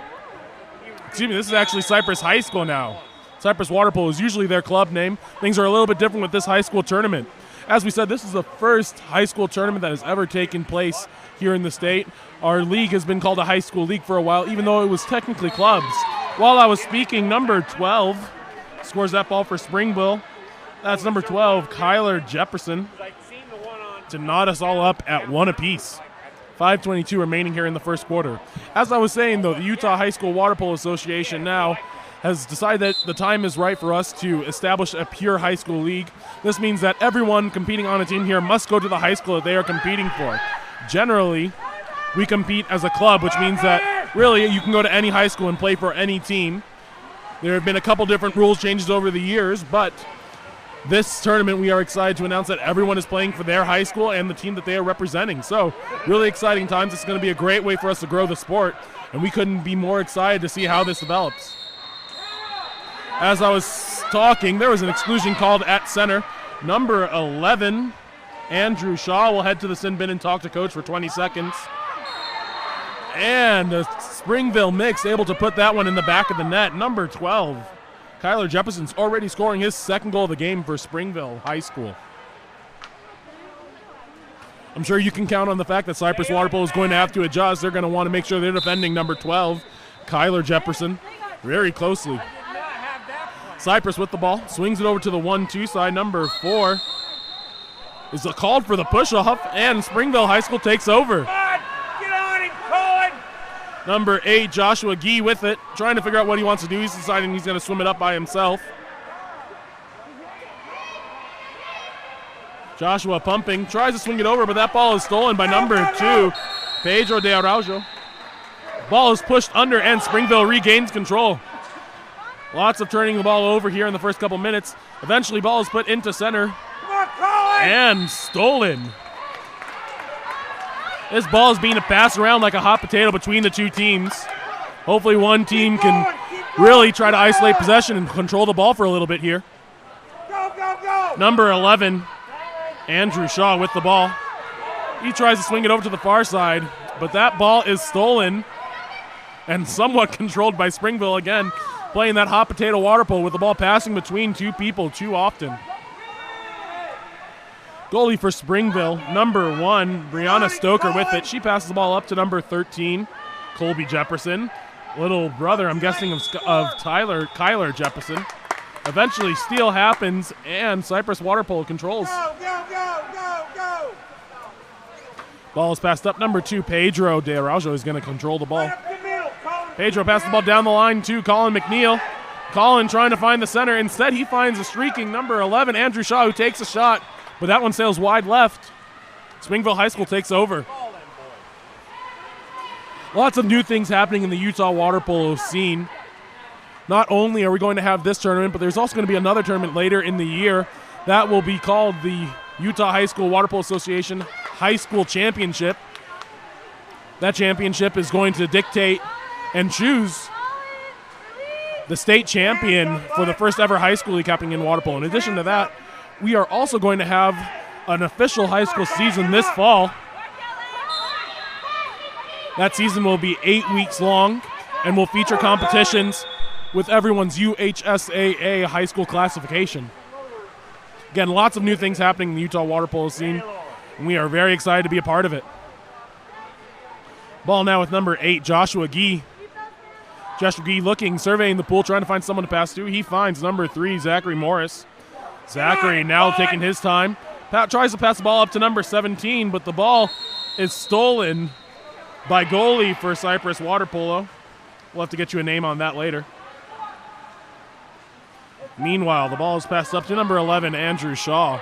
Excuse me, this is actually Cyprus High School now. Cyprus Water Polo is usually their club name. Things are a little bit different with this high school tournament. As we said, this is the first high school tournament that has ever taken place here in the state. Our league has been called a high school league for a while, even though it was technically clubs. While I was speaking, number 12 scores that ball for Springville. That's number 12, Kyler Jefferson, to knot us all up at 1 apiece. 5:22 remaining here in the first quarter. As I was saying, though, the Utah High School Water Polo Association now has decided that the time is right for us to establish a pure high school league. This means that everyone competing on a team here must go to the high school that they are competing for. Generally, we compete as a club, which means that really you can go to any high school and play for any team. There have been a couple different rules changes over the years, but this tournament we are excited to announce that everyone is playing for their high school and the team that they are representing. So really exciting times. It's going to be a great way for us to grow the sport, and we couldn't be more excited to see how this develops. As I was talking, there was an exclusion called at center. Number 11, Andrew Shaw, will head to the sin bin and talk to coach for 20 seconds. And the Springville mix able to put that one in the back of the net. Number 12, Kyler Jefferson's already scoring his second goal of the game for Springville High School. I'm sure you can count on the fact that Cyprus Water Polo is going to have to adjust. They're going to want to make sure they're defending number 12, Kyler Jefferson, very closely. Cyprus with the ball, swings it over to the 1-2 side. Number 4 is called for the push-off, and Springville High School takes over. Number 8, Joshua Gee with it, trying to figure out what he wants to do. He's deciding he's going to swim it up by himself. Joshua pumping, tries to swing it over, but that ball is stolen by number 2, Pedro de Araujo. Ball is pushed under, and Springville regains control. Lots of turning the ball over here in the first couple minutes. Eventually, ball is put into center and stolen. This ball is being passed around like a hot potato between the two teams. Hopefully one team can really try to isolate possession and control the ball for a little bit here. Number 11, Andrew Shaw with the ball. He tries to swing it over to the far side, but that ball is stolen and somewhat controlled by Springville again, playing that hot potato water polo with the ball passing between two people too often. Goalie for Springville, number 1, Brianna Stoker with it. She passes the ball up to number 13, Colby Jefferson. Little brother, I'm guessing, of Kyler Jefferson. Eventually, steal happens, and Cyprus Water Polo controls. Go! Ball is passed up. Number 2, Pedro de Araujo, is going to control the ball. Pedro passes the ball down the line to Colin McNeil. Colin trying to find the center. Instead, he finds a streaking number 11, Andrew Shaw, who takes a shot. But that one sails wide left. Springville High School takes over. Lots of new things happening in the Utah water polo scene. Not only are we going to have this tournament, but there's also going to be another tournament later in the year that will be called the Utah High School Water Polo Association High School Championship. That championship is going to dictate and choose the state champion for the first ever high school league happening in water polo. In addition to that, we are also going to have an official high school season this fall. That season will be 8 weeks long and will feature competitions with everyone's UHSAA high school classification. Again, lots of new things happening in the Utah water polo scene, and we are very excited to be a part of it. Ball now with number 8, Joshua Gee. Joshua Gee looking, surveying the pool, trying to find someone to pass to. He finds number 3, Zachary Morris. Zachary now taking his time. Tries to pass the ball up to number 17, but the ball is stolen by goalie for Cyprus water polo. We'll have to get you a name on that later. Meanwhile, the ball is passed up to number 11, Andrew Shaw.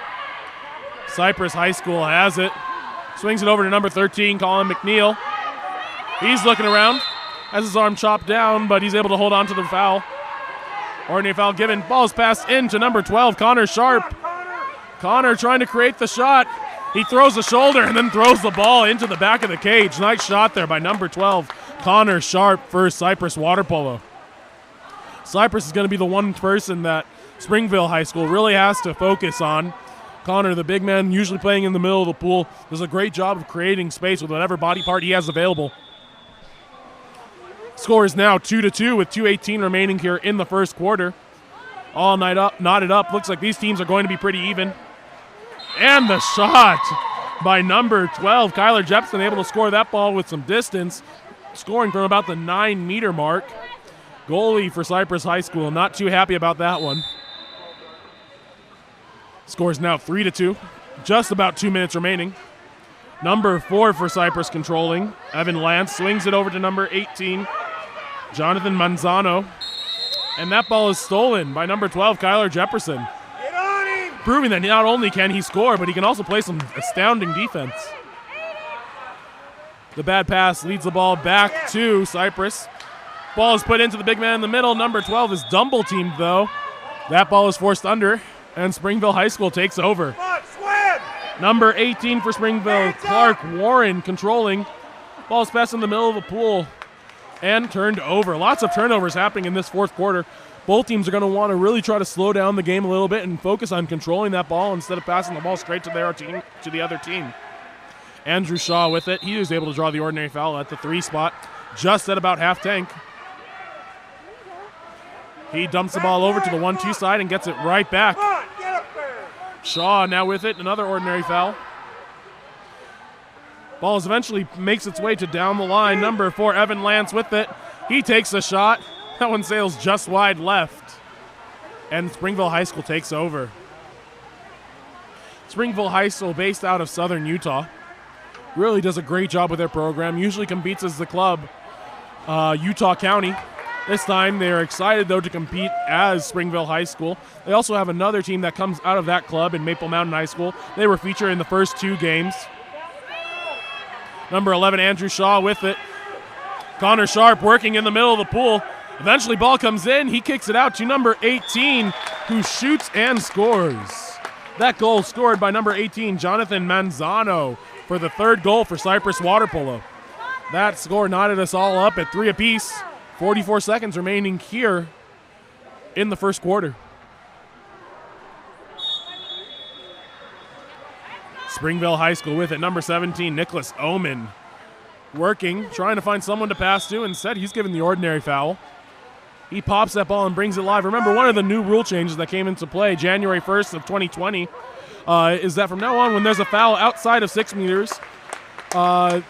Cyprus High School has it. Swings it over to number 13, Colin McNeil. He's looking around, has his arm chopped down, but he's able to hold on to the foul. Ordinary foul given. Ball's passed into number 12, Connor Sharp. Connor trying to create the shot. He throws the shoulder and then throws the ball into the back of the cage. Nice shot there by number 12, Connor Sharp for Cyprus water polo. Cyprus is going to be the one person that Springville High School really has to focus on. Connor, the big man, usually playing in the middle of the pool, does a great job of creating space with whatever body part he has available. Score is now 2-2 with 2:18 remaining here in the first quarter. All night up, knotted up. Looks like these teams are going to be pretty even. And the shot by number 12, Kyler Jepson, able to score that ball with some distance, scoring from about the 9-meter mark. Goalie for Cyprus High School, not too happy about that one. Score is now 3-2, just about 2 minutes remaining. Number 4 for Cyprus controlling, Evan Lance, swings it over to number 18, Jonathan Manzano. And that ball is stolen by number 12, Kyler Jefferson. Get on him! Proving that not only can he score, but he can also play some astounding defense. The bad pass leads the ball back to Cyprus. Ball is put into the big man in the middle. Number 12 is double teamed, though. That ball is forced under, and Springville High School takes over. Come on, swim! Number 18 for Springville, Clark Warren controlling. Ball's passed in the middle of the pool and turned over. Lots of turnovers happening in this fourth quarter. Both teams are going to want to really try to slow down the game a little bit and focus on controlling that ball instead of passing the ball straight to their team, to the other team. Andrew Shaw with it. He was able to draw the ordinary foul at the 3 spot, just at about half tank. He dumps the ball over to the 1-2 side and gets it right back. Come on, get up there! Shaw now with it, another ordinary foul. Ball eventually makes its way to down the line. Number 4, Evan Lance with it. He takes a shot. That one sails just wide left. And Springville High School takes over. Springville High School, based out of southern Utah, really does a great job with their program. Usually competes as the club, Utah County. This time they're excited, though, to compete as Springville High School. They also have another team that comes out of that club in Maple Mountain High School. They were featured in the first 2 games. Number 11, Andrew Shaw with it. Connor Sharp working in the middle of the pool. Eventually ball comes in. He kicks it out to number 18, who shoots and scores. That goal scored by number 18, Jonathan Manzano, for the 3rd goal for Cyprus water polo. That score knotted us all up at 3 apiece. 44 seconds remaining here in the first quarter. Springville High School with it. Number 17, Nicholas Oman, working, trying to find someone to pass to. Instead, he's given the ordinary foul. He pops that ball and brings it live. Remember, one of the new rule changes that came into play January 1st of 2020 is that from now on, when there's a foul outside of 6 meters, the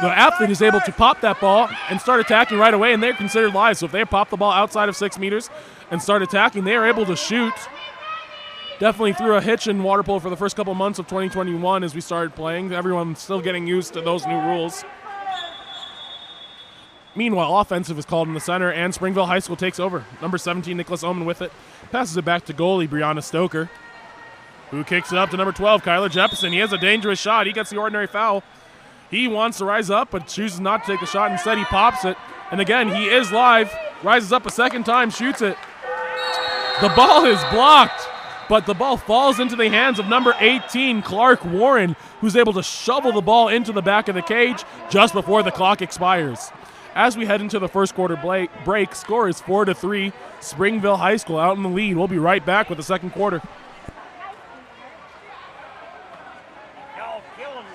athlete is able to pop that ball and start attacking right away, and they're considered live. So if they pop the ball outside of 6 meters and start attacking, they are able to shoot. Definitely threw a hitch in water polo for the first couple months of 2021 as we started playing. Everyone's still getting used to those new rules. Meanwhile, offensive is called in the center, and Springville High School takes over. Number 17, Nicholas Oman with it. Passes it back to goalie Brianna Stoker, who kicks it up to number 12, Kyler Jepson. He has a dangerous shot. He gets the ordinary foul. He wants to rise up, but chooses not to take the shot. Instead, he pops it. And again, he is live. Rises up a second time, shoots it. The ball is blocked, but the ball falls into the hands of number 18, Clark Warren, who's able to shovel the ball into the back of the cage just before the clock expires. As we head into the first quarter break, score is 4-3. Springville High School out in the lead. We'll be right back with the second quarter. Y'all killing me.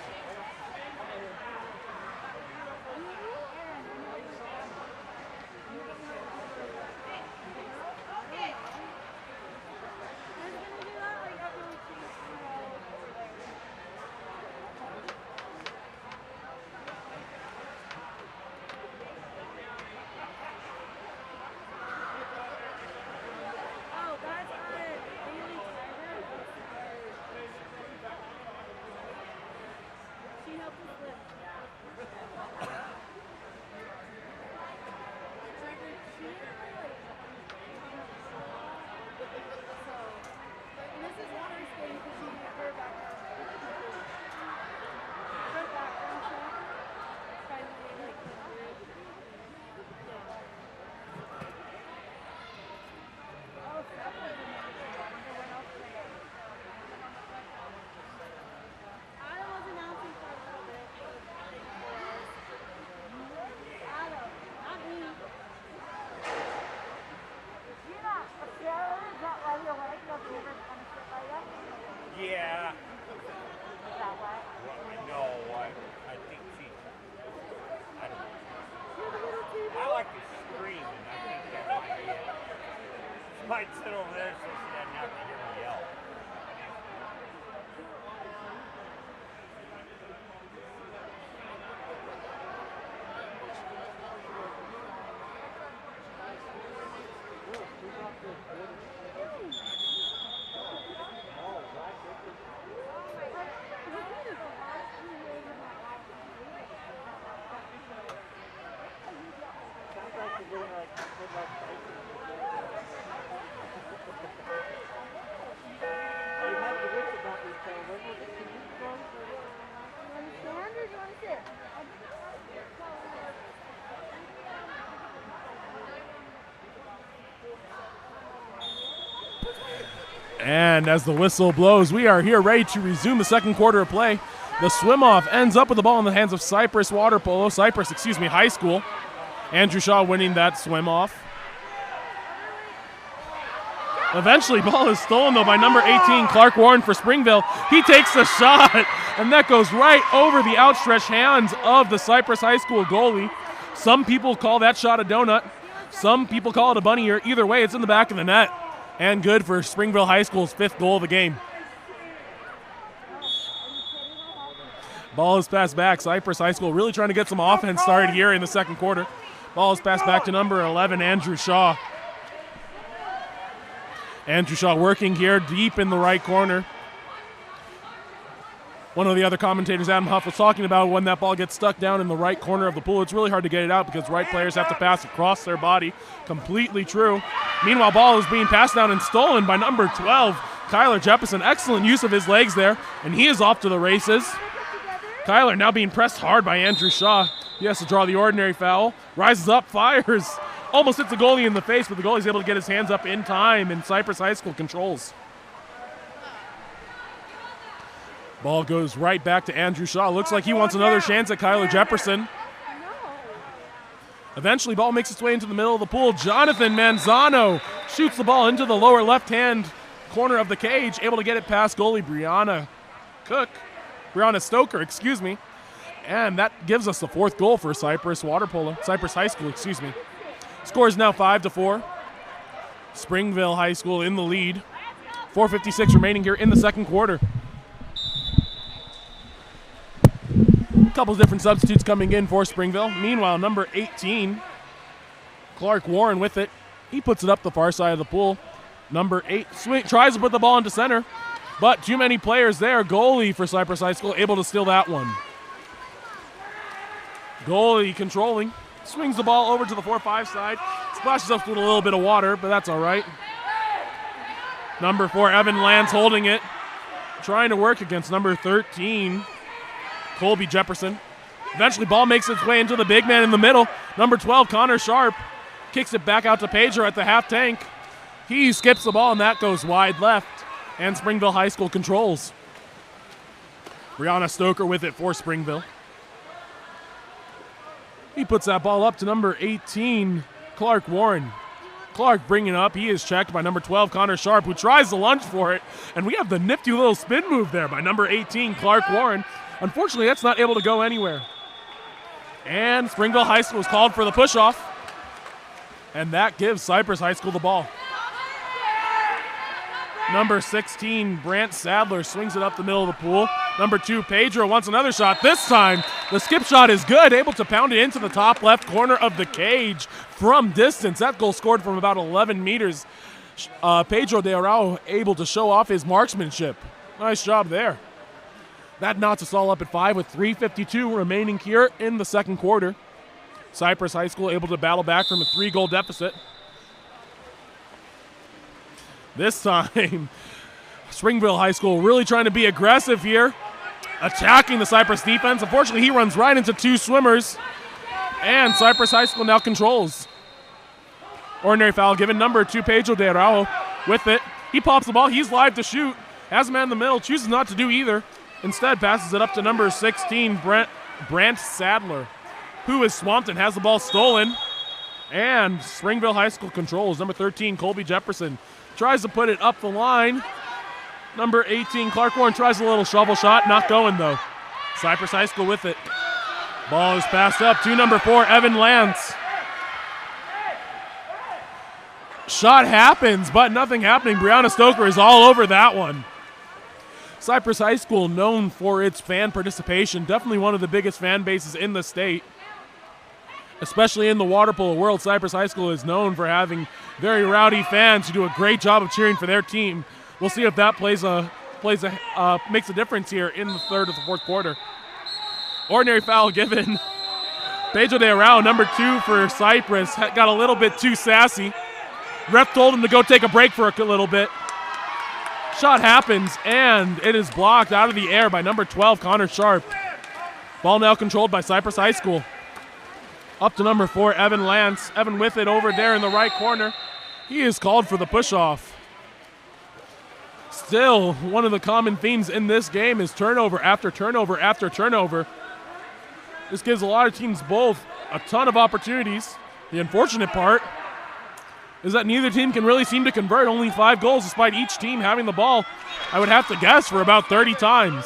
might sit over there so she doesn't have to hear me yell. And as the whistle blows, we are here ready to resume the second quarter of play. The swim-off ends up with the ball in the hands of Cyprus High School. Andrew Shaw winning that swim-off. Eventually, ball is stolen, though, by number 18, Clark Warren for Springville. He takes the shot, and that goes right over the outstretched hands of the Cyprus High School goalie. Some people call that shot a donut. Some people call it a bunny ear. Either way, it's in the back of the net. And good for Springville High School's 5th goal of the game. Ball is passed back. Cyprus High School really trying to get some offense started here in the second quarter. Ball is passed back to number 11, Andrew Shaw. Andrew Shaw working here deep in the right corner. One of the other commentators, Adam Huff, was talking about when that ball gets stuck down in the right corner of the pool, it's really hard to get it out because right players have to pass across their body. Completely true. Meanwhile, ball is being passed down and stolen by number 12, Kyler Jefferson. Excellent use of his legs there, and he is off to the races. Kyler now being pressed hard by Andrew Shaw. He has to draw the ordinary foul. Rises up, fires. Almost hits the goalie in the face, but the goalie's able to get his hands up in time, and Cyprus High School controls. Ball goes right back to Andrew Shaw. Looks like he wants another chance at Kyler Jefferson. Eventually, ball makes its way into the middle of the pool. Jonathan Manzano shoots the ball into the lower left-hand corner of the cage, able to get it past goalie Brianna Stoker, and that gives us the 4th goal for Cyprus High School, Score is now 5-4. Springville High School in the lead. 4:56 remaining here in the second quarter. A couple different substitutes coming in for Springville. Meanwhile, number 18, Clark Warren with it. He puts it up the far side of the pool. Number 8 tries to put the ball into center, but too many players there. Goalie for Cyprus High School able to steal that one. Goalie controlling. Swings the ball over to the 4-5 side. Splashes up with a little bit of water, but that's all right. Number 4, Evan Lance holding it. Trying to work against number 13, Colby Jefferson. Eventually, ball makes its way into the big man in the middle. Number 12, Connor Sharp, kicks it back out to Pedro at the half tank. He skips the ball, and that goes wide left. And Springville High School controls. Brianna Stoker with it for Springville. He puts that ball up to number 18, Clark Warren. Clark bringing it up. He is checked by number 12, Connor Sharp, who tries to lunge for it. And we have the nifty little spin move there by number 18, Clark Warren. Unfortunately, that's not able to go anywhere. And Springville High School is called for the push-off. And that gives Cyprus High School the ball. Number 16, Brant Sadler, swings it up the middle of the pool. Number 2, Pedro wants another shot. This time, the skip shot is good, able to pound it into the top left corner of the cage from distance. That goal scored from about 11 meters. Pedro de Araujo able to show off his marksmanship. Nice job there. That knots us all up at 5 with 3:52 remaining here in the second quarter. Cyprus High School able to battle back from a 3-goal deficit. This time, Springville High School really trying to be aggressive here, attacking the Cyprus defense. Unfortunately, he runs right into 2 swimmers, and Cyprus High School now controls. Ordinary foul given, number 2, Pedro de Araujo with it. He pops the ball, he's live to shoot. Has a man in the middle, chooses not to do either. Instead, passes it up to number 16, Brant Sadler, who is swamped and has the ball stolen. And Springville High School controls. Number 13, Colby Jefferson, tries to put it up the line. Number 18, Clark Warren, tries a little shovel shot. Not going, though. Cyprus High School with it. Ball is passed up to number 4, Evan Lance. Shot happens, but nothing happening. Brianna Stoker is all over that one. Cyprus High School, known for its fan participation, definitely one of the biggest fan bases in the state. Especially in the water polo world, Cyprus High School is known for having very rowdy fans who do a great job of cheering for their team. We'll see if that makes a difference here in the third or the fourth quarter. Ordinary foul given. Pedro de Arao, number 2 for Cyprus, got a little bit too sassy. Ref told him to go take a break for a little bit. Shot happens, and it is blocked out of the air by number 12, Connor Sharp. Ball now controlled by Cyprus High School. Up to number 4, Evan Lance. Evan with it over there in the right corner. He is called for the push-off. Still, one of the common themes in this game is turnover after turnover after turnover. This gives a lot of teams both a ton of opportunities. The unfortunate part is that neither team can really seem to convert. Only 5 goals despite each team having the ball, I would have to guess, for about 30 times.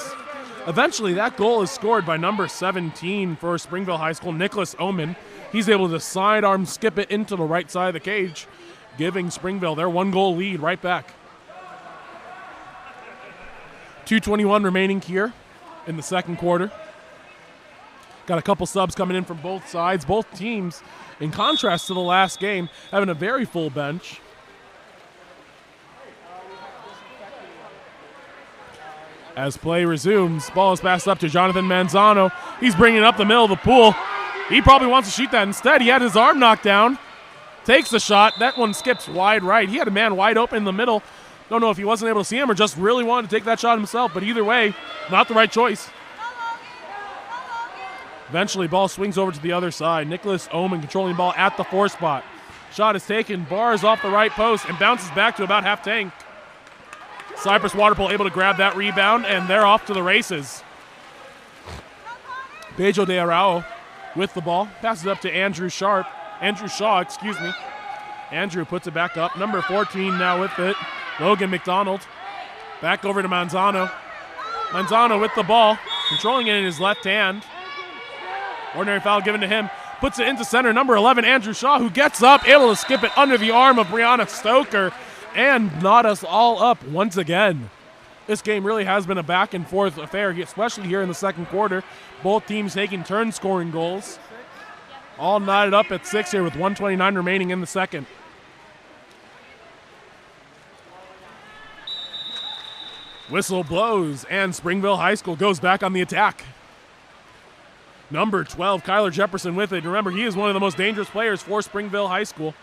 Eventually, that goal is scored by number 17 for Springville High School, Nicholas Oman. He's able to sidearm skip it into the right side of the cage, giving Springville their 1-goal lead right back. 2:21 remaining here in the second quarter. Got a couple subs coming in from both sides. Both teams, in contrast to the last game, having a very full bench. As play resumes, ball is passed up to Jonathan Manzano. He's bringing it up the middle of the pool. He probably wants to shoot that. Instead, he had his arm knocked down. Takes the shot. That one skips wide right. He had a man wide open in the middle. Don't know if he wasn't able to see him or just really wanted to take that shot himself, but either way, not the right choice. Eventually, ball swings over to the other side. Nicholas Oman controlling the ball at the 4 spot. Shot is taken, bars off the right post, and bounces back to about half tank. Cyprus Water Polo able to grab that rebound, and they're off to the races. Pedro de Arao with the ball. Passes it up to Andrew Shaw, Andrew puts it back up. Number 14 now with it. Logan McDonald. Back over to Manzano. Manzano with the ball, controlling it in his left hand. Ordinary foul given to him. Puts it into center. Number 11, Andrew Shaw, who gets up, able to skip it under the arm of Brianna Stoker and knot us all up once again. This game really has been a back and forth affair, especially here in the second quarter. Both teams taking turn scoring goals. All knotted up at 6 here with 1:29 remaining in the second. Whistle blows, and Springville High School goes back on the attack. Number 12, Kyler Jefferson with it. Remember, he is one of the most dangerous players for Springville High School.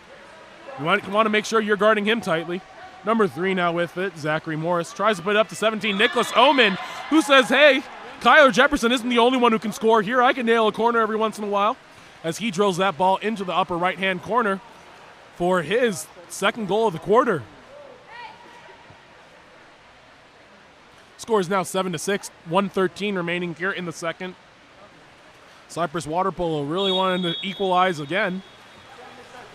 You want to make sure you're guarding him tightly. Number 3 now with it, Zachary Morris. Tries to put it up to 17, Nicholas Oman, who says, hey, Kyler Jefferson isn't the only one who can score here. I can nail a corner every once in a while. As he drills that ball into the upper right-hand corner for his second goal of the quarter. Score is now 7-6, 1:13 remaining here in the second. Cyprus Water Polo really wanting to equalize again.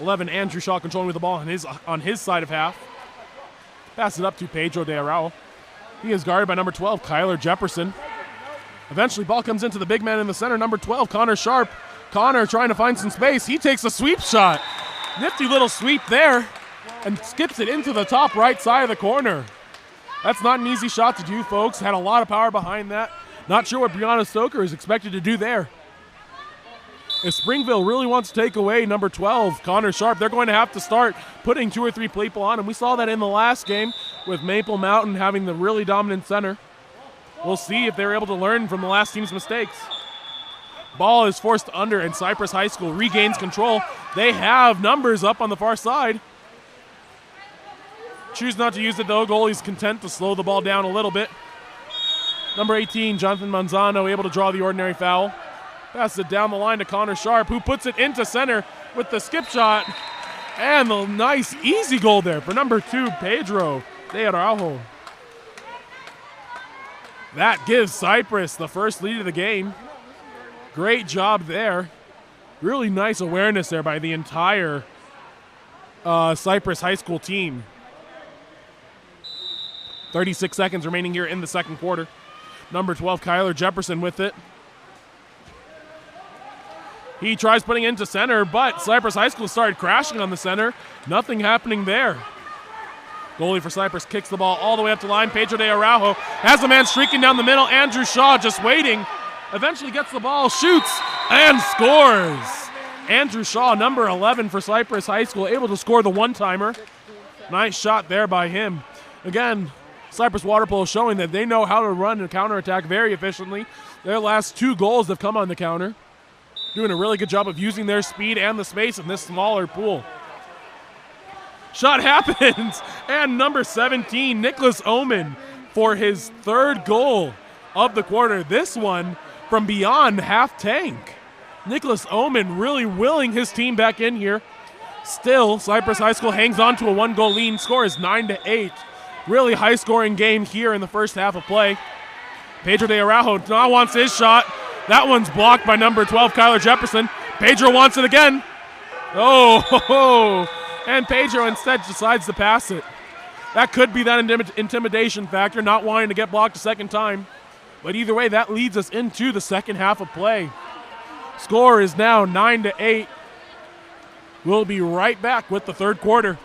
11, Andrew Shaw controlling with the ball on his side of half. Pass it up to Pedro de Arao. He is guarded by number 12, Kyler Jefferson. Eventually, ball comes into the big man in the center, number 12, Connor Sharp. Connor trying to find some space. He takes a sweep shot. Nifty little sweep there and skips it into the top right side of the corner. That's not an easy shot to do, folks. Had a lot of power behind that. Not sure what Brianna Stoker is expected to do there. If Springville really wants to take away number 12, Connor Sharp, they're going to have to start putting 2 or 3 people on him. We saw that in the last game with Maple Mountain having the really dominant center. We'll see if they're able to learn from the last team's mistakes. Ball is forced under, and Cyprus High School regains control. They have numbers up on the far side. Choose not to use it, though. Goalie's content to slow the ball down a little bit. Number 18, Jonathan Manzano, able to draw the ordinary foul. Passes it down the line to Connor Sharp, who puts it into center with the skip shot. And the nice, easy goal there for number 2, Pedro de Araujo. That gives Cyprus the first lead of the game. Great job there. Really nice awareness there by the entire Cyprus High School team. 36 seconds remaining here in the second quarter. Number 12, Kyler Jefferson with it. He tries putting it into center, but Cyprus High School started crashing on the center. Nothing happening there. Goalie for Cyprus kicks the ball all the way up to line. Pedro de Araujo has a man streaking down the middle. Andrew Shaw just waiting. Eventually gets the ball, shoots, and scores. Andrew Shaw, number 11 for Cyprus High School, able to score the one-timer. Nice shot there by him. Again, Cyprus Water Polo showing that they know how to run and counterattack very efficiently. Their last 2 goals have come on the counter. Doing a really good job of using their speed and the space in this smaller pool. Shot happens, and number 17, Nicholas Oman, for his 3rd goal of the quarter. This one from beyond half tank. Nicholas Oman really willing his team back in here. Still, Cyprus High School hangs on to a 1-goal lead. Score is 9-8. Really high-scoring game here in the first half of play. Pedro de Araujo now wants his shot. That one's blocked by number 12, Kyler Jefferson. Pedro wants it again. Oh, and Pedro instead decides to pass it. That could be that intimidation factor, not wanting to get blocked a second time. But either way, that leads us into the second half of play. Score is now 9-8. We'll be right back with the third quarter.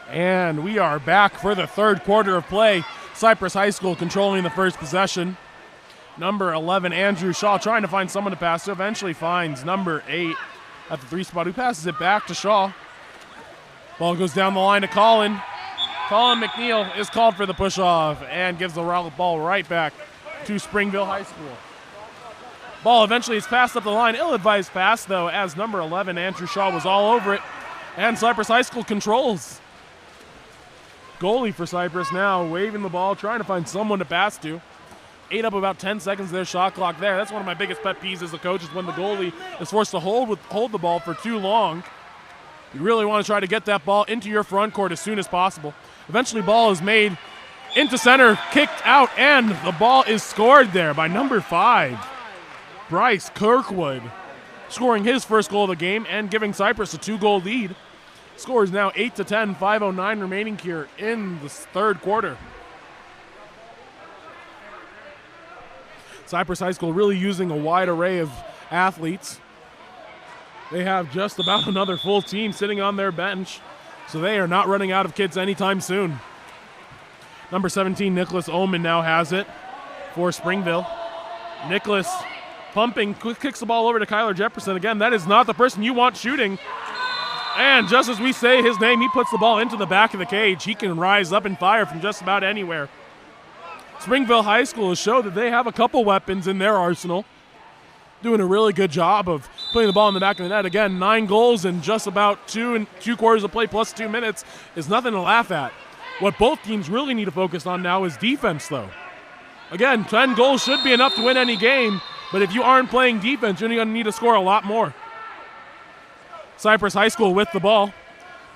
And we are back for the third quarter of play. Cyprus High School controlling the first possession. Number 11, Andrew Shaw, trying to find someone to pass to. Eventually finds number 8 at the 3 spot, who passes it back to Shaw. Ball goes down the line to Colin. Colin McNeil is called for the push-off and gives the ball right back to Springville High School. Ball eventually is passed up the line. Ill-advised pass, though, as number 11, Andrew Shaw, was all over it. And Cyprus High School controls. Goalie for Cyprus now waving the ball, trying to find someone to pass to. Ate up about 10 seconds of their shot clock there. That's one of my biggest pet peeves as a coach, is when the goalie is forced to hold the ball for too long. You really want to try to get that ball into your front court as soon as possible. Eventually, ball is made into center, kicked out, and the ball is scored there by number 5, Bryce Kirkwood, scoring his first goal of the game and giving Cyprus a 2-goal lead. Score is now 8-10, 5:09 remaining here in the third quarter. Cyprus High School really using a wide array of athletes. They have just about another full team sitting on their bench, so they are not running out of kids anytime soon. Number 17, Nicholas Oman now has it for Springville. Nicholas pumping, kicks the ball over to Kyler Jefferson. Again, that is not the person you want shooting. And just as we say his name, he puts the ball into the back of the cage. He can rise up and fire from just about anywhere. Springville High School has showed that they have a couple weapons in their arsenal, doing a really good job of putting the ball in the back of the net. Again, 9 goals in just about 2 quarters of play plus 2 minutes is nothing to laugh at. What both teams really need to focus on now is defense, though. Again, 10 goals should be enough to win any game, but if you aren't playing defense, you're going to need to score a lot more. Cyprus High School with the ball.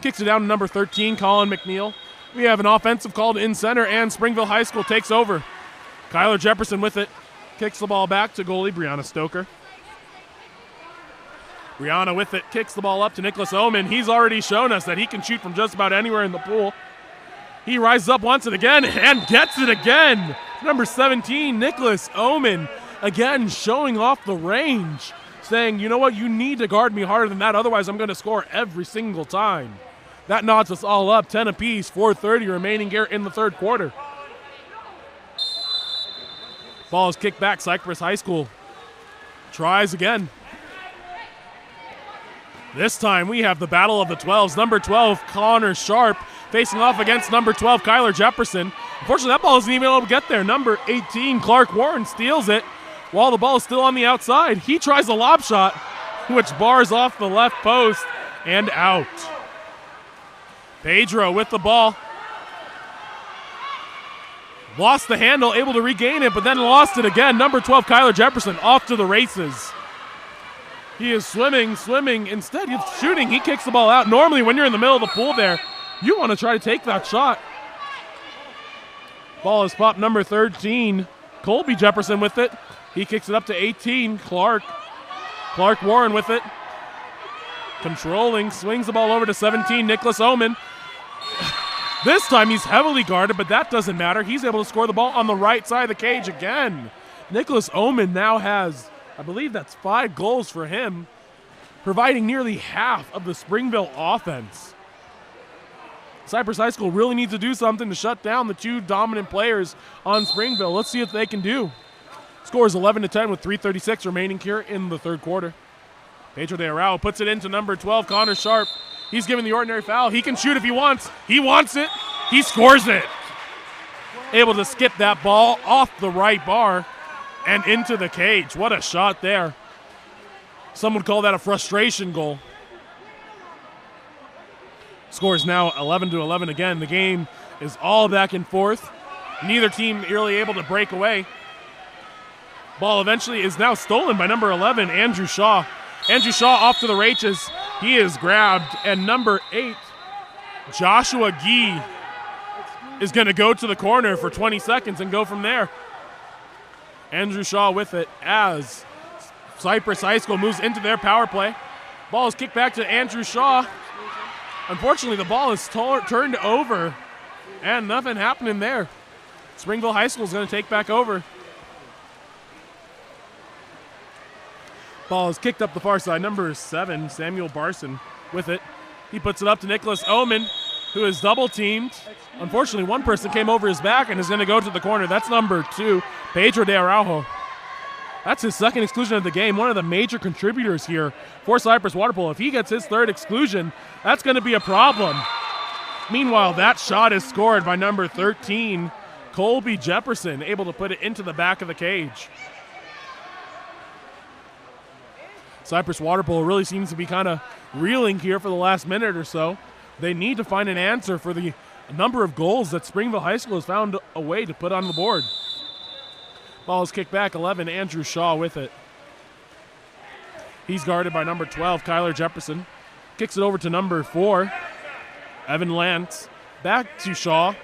Kicks it down to number 13, Colin McNeil. We have an offensive called in center, and Springville High School takes over. Kyler Jefferson with it. Kicks the ball back to goalie Brianna Stoker. Brianna with it, kicks the ball up to Nicholas Oman. He's already shown us that he can shoot from just about anywhere in the pool. He rises up once and again and gets it again. Number 17, Nicholas Oman, again showing off the range, saying, you know what, you need to guard me harder than that, otherwise I'm going to score every single time. That knots us all up, 10 apiece, 4:30 remaining here in the third quarter. Ball is kicked back, Cyprus High School tries again. This time we have the battle of the 12s. Number 12, Connor Sharp, facing off against number 12, Kyler Jefferson. Unfortunately, that ball isn't even able to get there. Number 18, Clark Warren, steals it while the ball is still on the outside. He tries a lob shot, which bars off the left post and out. Pedro with the ball. Lost the handle, able to regain it, but then lost it again. Number 12, Kyler Jefferson, off to the races. He is swimming. Instead, he's shooting. He kicks the ball out. Normally, when you're in the middle of the pool there, you want to try to take that shot. Ball is popped, number 13, Colby Jefferson with it. He kicks it up to 18, Clark Warren with it. Controlling, swings the ball over to 17, Nicholas Oman. This time he's heavily guarded, but that doesn't matter. He's able to score the ball on the right side of the cage again. Nicholas Oman now has, I believe that's 5 goals for him, providing nearly half of the Springville offense. Cyprus High School really needs to do something to shut down the 2 dominant players on Springville. Let's see what they can do. Score is 11-10 with 3:36 remaining here in the third quarter. Pedro de Arao puts it into number 12, Connor Sharp. He's given the ordinary foul. He can shoot if he wants. He wants it. He scores it. Able to skip that ball off the right bar and into the cage. What a shot there. Some would call that a frustration goal. Score is now 11-11 again. The game is all back and forth. Neither team really able to break away. Ball eventually is now stolen by number 11, Andrew Shaw. Andrew Shaw off to the races. He is grabbed, and number 8, Joshua Gee, is going to go to the corner for 20 seconds and go from there. Andrew Shaw with it as Cyprus High School moves into their power play. Ball is kicked back to Andrew Shaw. Unfortunately, the ball is turned over, and nothing happening there. Springville High School is going to take back over. Ball is kicked up the far side. Number 7, Samuel Barson with it. He puts it up to Nicholas Oman, who is double teamed. Unfortunately, one person came over his back and is going to go to the corner. That's number 2, Pedro de Araujo. That's his second exclusion of the game, one of the major contributors here for Cyprus Water Polo. If he gets his 3rd exclusion, that's going to be a problem. Meanwhile, that shot is scored by number 13, Colby Jefferson, able to put it into the back of the cage. Cyprus Water Polo really seems to be kind of reeling here for the last minute or so. They need to find an answer for the number of goals that Springville High School has found a way to put on the board. Ball is kicked back, 11, Andrew Shaw with it. He's guarded by number 12, Kyler Jefferson. Kicks it over to number 4, Evan Lance. Back to Shaw.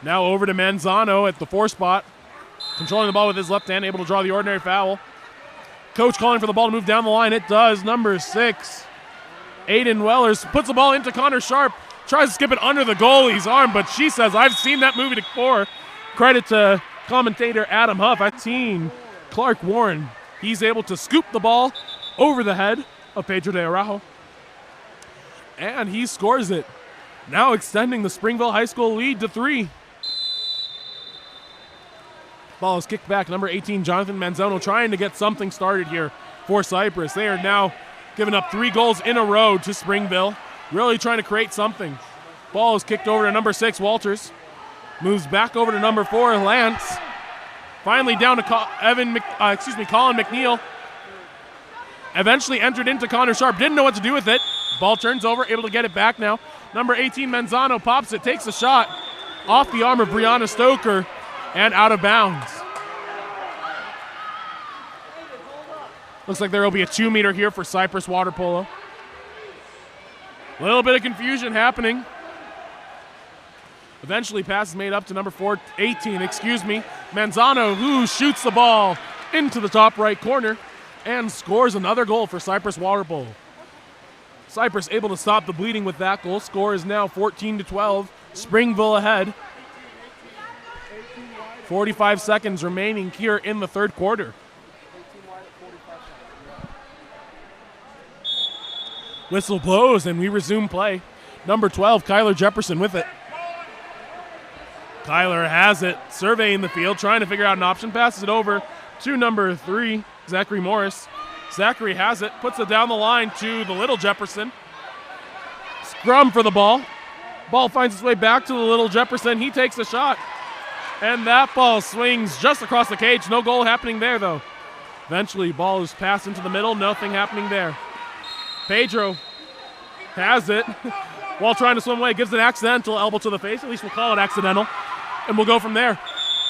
Now over to Manzano at the 4 spot. Controlling the ball with his left hand, able to draw the ordinary foul. Coach calling for the ball to move down the line. It does. Number 6, Aiden Wellers puts the ball into Connor Sharp, tries to skip it under the goalie's arm, but she says, I've seen that movie before. Credit to commentator Adam Huff. I've seen Clark Warren. He's able to scoop the ball over the head of Pedro de Araujo, and he scores it, now extending the Springville High School lead to 3. Ball is kicked back. Number 18, Jonathan Manzano, trying to get something started here for Cyprus. They are now giving up 3 goals in a row to Springville, really trying to create something. Ball is kicked over to number 6, Walters. Moves back over to number 4, Lance. Finally down to Colin McNeil. Eventually entered into Connor Sharp. Didn't know what to do with it. Ball turns over, able to get it back now. Number 18, Manzano, pops it, takes a shot off the arm of Brianna Stoker and out of bounds. Looks like there will be a 2-meter here for Cyprus water polo. A little bit of confusion happening. Eventually, pass is made up to number 18, Manzano, who shoots the ball into the top right corner and scores another goal for Cyprus water polo. Cyprus able to stop the bleeding with that goal. Score is now 14-12. Springville ahead. 45 seconds remaining here in the third quarter. Whistle blows and we resume play. Number 12, Kyler Jefferson with it. Kyler has it, surveying the field, trying to figure out an option, passes it over to number 3, Zachary Morris. Zachary has it, puts it down the line to the little Jefferson. Scrum for the ball. Ball finds its way back to the little Jefferson. He takes a shot. And that ball swings just across the cage. No goal happening there, though. Eventually, ball is passed into the middle. Nothing happening there. Pedro has it. While trying to swim away, gives an accidental elbow to the face. At least we'll call it accidental. And we'll go from there.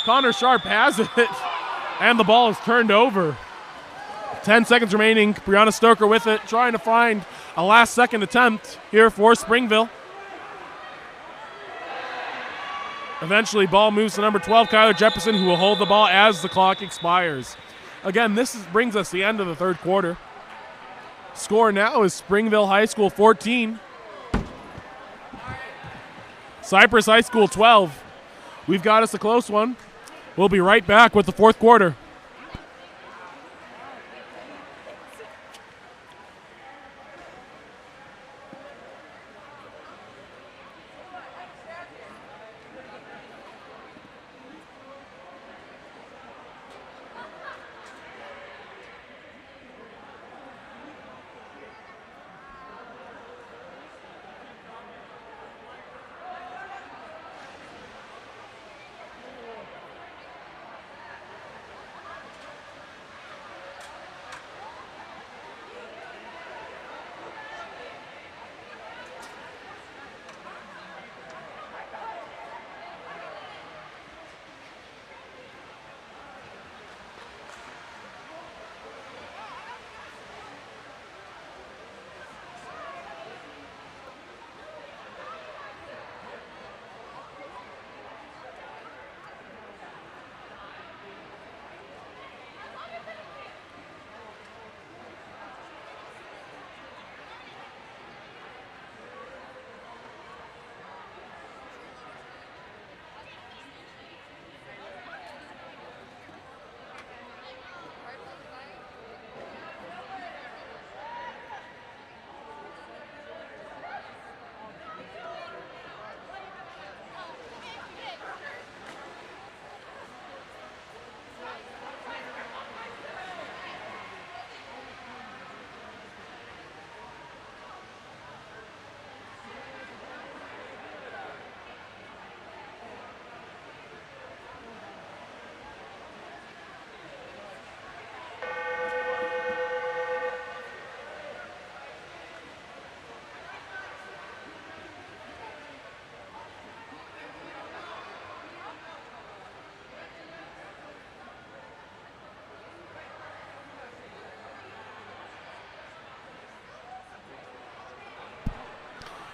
Connor Sharp has it. And the ball is turned over. 10 seconds remaining. Brianna Stoker with it, trying to find a last-second attempt here for Springville. Eventually, ball moves to number 12, Kyler Jefferson, who will hold the ball as the clock expires. Again, brings us the end of the third quarter. Score now is Springville High School 14. Cyprus High School 12. We've got us a close one. We'll be right back with the fourth quarter.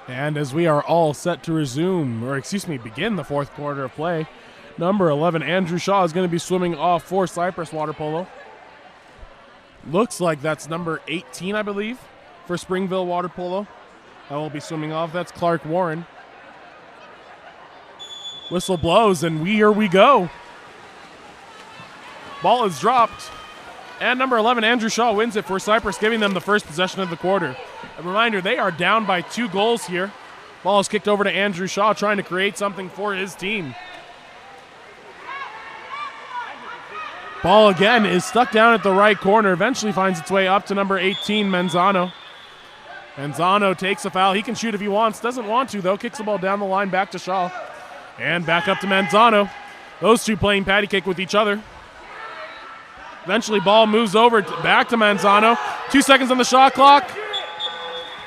And as we are all set to begin the fourth quarter of play, number 11, Andrew Shaw, is going to be swimming off for Cyprus water polo. Looks like that's number 18, I believe. for Springville water polo. That will be swimming off. That's Clark Warren. Whistle blows, and here we go. Ball is dropped. And number 11, Andrew Shaw, wins it for Cyprus, giving them the first possession of the quarter. A reminder, they are down by 2 goals here. Ball is kicked over to Andrew Shaw, trying to create something for his team. Ball again is stuck down at the right corner, eventually finds its way up to number 18, Manzano. Manzano takes a foul. He can shoot if he wants. Doesn't want to, though. Kicks the ball down the line back to Shaw. And back up to Manzano. Those two playing patty cake with each other. Eventually, ball moves over back to Manzano. 2 seconds on the shot clock.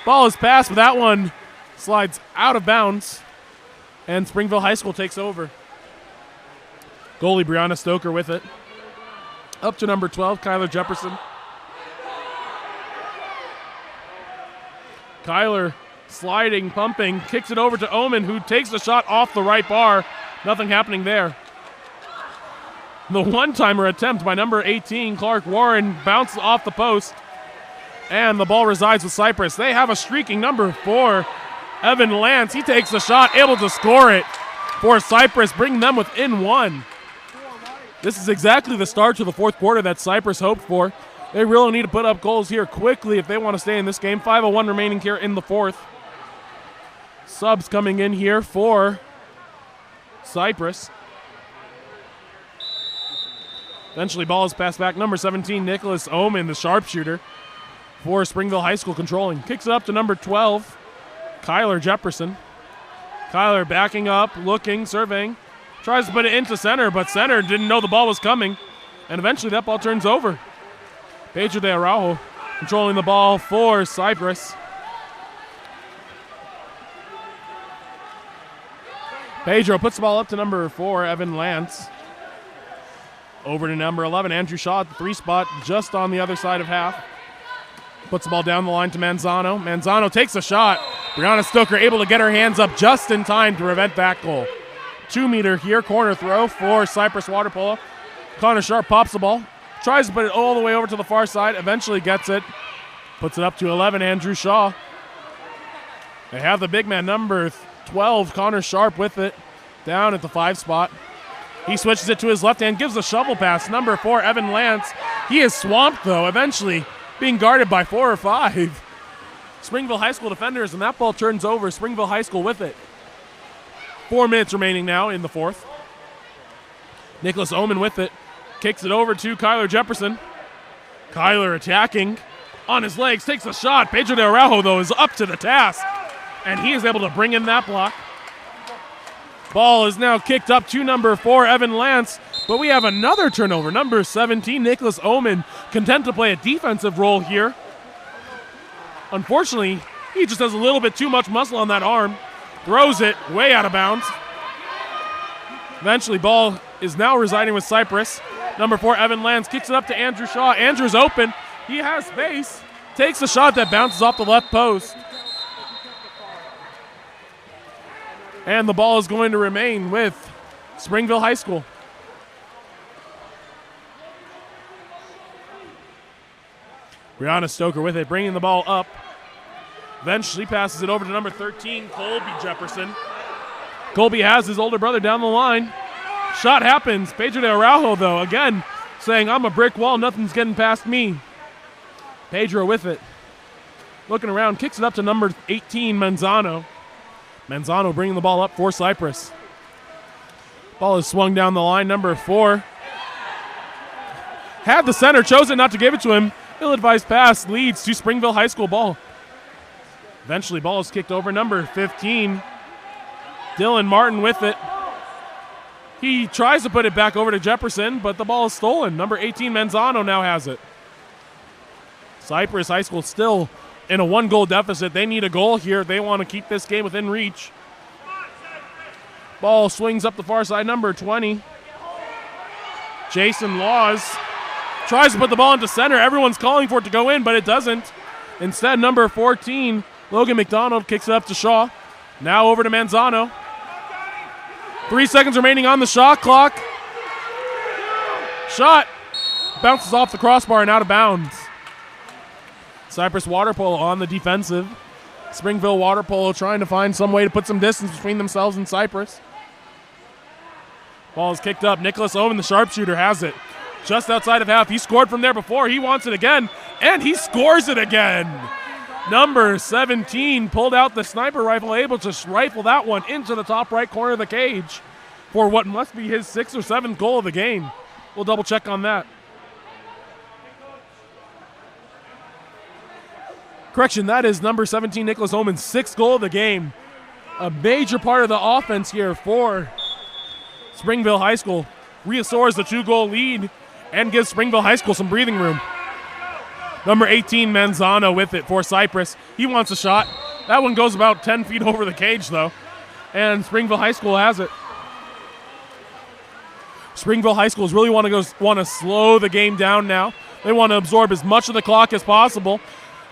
Ball is passed, but that one slides out of bounds. And Springville High School takes over. Goalie Brianna Stoker with it. Up to number 12, Kyler Jefferson. Kyler sliding, pumping, kicks it over to Omen, who takes the shot off the right bar. Nothing happening there. The one-timer attempt by number 18, Clark Warren, bounces off the post. And the ball resides with Cyprus. They have a streaking number 4, Evan Lance. He takes the shot, able to score it for Cyprus, bringing them within 1. This is exactly the start to the fourth quarter that Cyprus hoped for. They really need to put up goals here quickly if they want to stay in this game. 5:01 remaining here in the fourth. Subs coming in here for Cyprus. Eventually, ball is passed back. Number 17, Nicholas Omen, the sharpshooter for Springville High School, controlling. Kicks it up to number 12, Kyler Jefferson. Kyler backing up, looking, surveying. Tries to put it into center, but center didn't know the ball was coming. And eventually that ball turns over. Pedro de Araujo controlling the ball for Cyprus. Pedro puts the ball up to number 4, Evan Lance. Over to number 11, Andrew Shaw at the 3 spot, just on the other side of half. Puts the ball down the line to Manzano. Manzano takes a shot. Brianna Stoker able to get her hands up just in time to prevent that goal. 2-meter here, corner throw for Cyprus water polo. Connor Sharp pops the ball. Tries to put it all the way over to the far side. Eventually gets it. Puts it up to 11, Andrew Shaw. They have the big man, number 12, Connor Sharp, with it. Down at the 5 spot. He switches it to his left hand, gives a shovel pass. Number 4, Evan Lance. He is swamped, though, eventually being guarded by 4 or 5 Springville High School defenders, and that ball turns over. Springville High School with it. 4 minutes remaining now in the fourth. Nicholas Omen with it. Kicks it over to Kyler Jefferson. Kyler attacking on his legs, takes a shot. Pedro de Araujo, though, is up to the task, and he is able to bring in that block. Ball is now kicked up to number 4, Evan Lance, but we have another turnover. Number 17, Nicholas Omen, content to play a defensive role here. Unfortunately, he just has a little bit too much muscle on that arm. Throws it way out of bounds. Eventually, ball is now residing with Cyprus. Number 4, Evan Lance, kicks it up to Andrew Shaw. Andrew's open. He has space. Takes a shot that bounces off the left post. And the ball is going to remain with Springville High School. Brianna Stoker with it, bringing the ball up. Eventually passes it over to number 13, Colby Jefferson. Colby has his older brother down the line. Shot happens. Pedro de Araujo, though, again saying, I'm a brick wall, nothing's getting past me. Pedro with it. Looking around, kicks it up to number 18, Manzano. Manzano bringing the ball up for Cyprus. Ball is swung down the line. Number 4 had the center, chosen not to give it to him. Ill-advised pass leads to Springville High School ball. Eventually, ball is kicked over. Number 15, Dylan Martin with it. He tries to put it back over to Jefferson, but the ball is stolen. Number 18, Manzano, now has it. Cyprus High School still in a 1-goal deficit. They need a goal here. They want to keep this game within reach. Ball swings up the far side. Number 20, Jason Laws, tries to put the ball into center. Everyone's calling for it to go in, but it doesn't. Instead, number 14, Logan McDonald, kicks it up to Shaw. Now over to Manzano. 3 seconds remaining on the shot clock. Shot bounces off the crossbar and out of bounds. Cyprus Water Polo on the defensive. Springville Water Polo trying to find some way to put some distance between themselves and Cyprus. Ball is kicked up. Nicholas Owen, the sharpshooter, has it. Just outside of half. He scored from there before. He wants it again, and he scores it again. Number 17 pulled out the sniper rifle, able to rifle that one into the top right corner of the cage for what must be his 6th or 7th goal of the game. We'll double check on that. Correction, that is number 17, Nicholas Oman's 6th goal of the game. A major part of the offense here for Springville High School. Reassures the 2-goal lead and gives Springville High School some breathing room. Number 18, Manzano with it for Cyprus. He wants a shot. That one goes about 10 feet over the cage, though. And Springville High School has it. Springville High Schools really want to slow the game down now. They want to absorb as much of the clock as possible.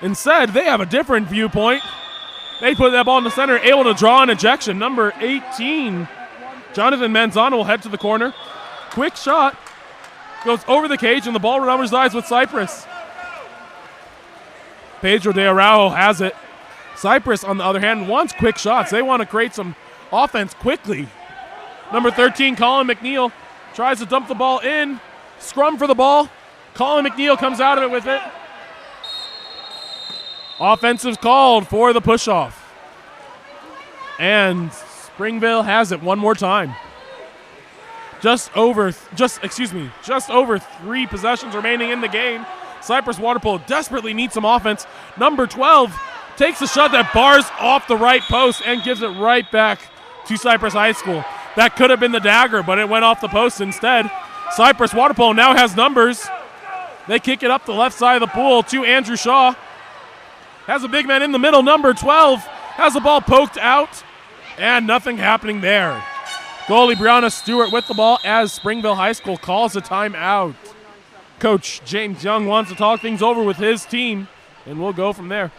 Instead, they have a different viewpoint. They put that ball in the center, able to draw an ejection. Number 18, Jonathan Manzano will head to the corner. Quick shot. Goes over the cage, and the ball resides with Cyprus. Pedro de Araujo has it. Cyprus, on the other hand, wants quick shots. They want to create some offense quickly. Number 13, Colin McNeil, tries to dump the ball in. Scrum for the ball. Colin McNeil comes out of it with it. Offensive called for the push-off. And Springville has it one more time. Just over 3 possessions remaining in the game. Cyprus Water Polo desperately needs some offense. Number 12 takes a shot that bars off the right post and gives it right back to Cyprus High School. That could have been the dagger, but it went off the post instead. Cyprus Water Polo now has numbers. They kick it up the left side of the pool to Andrew Shaw. Has a big man in the middle. Number 12 has the ball poked out, and nothing happening there. Goalie Brianna Stewart with the ball as Springville High School calls a timeout. Coach James Young wants to talk things over with his team, and we'll go from there.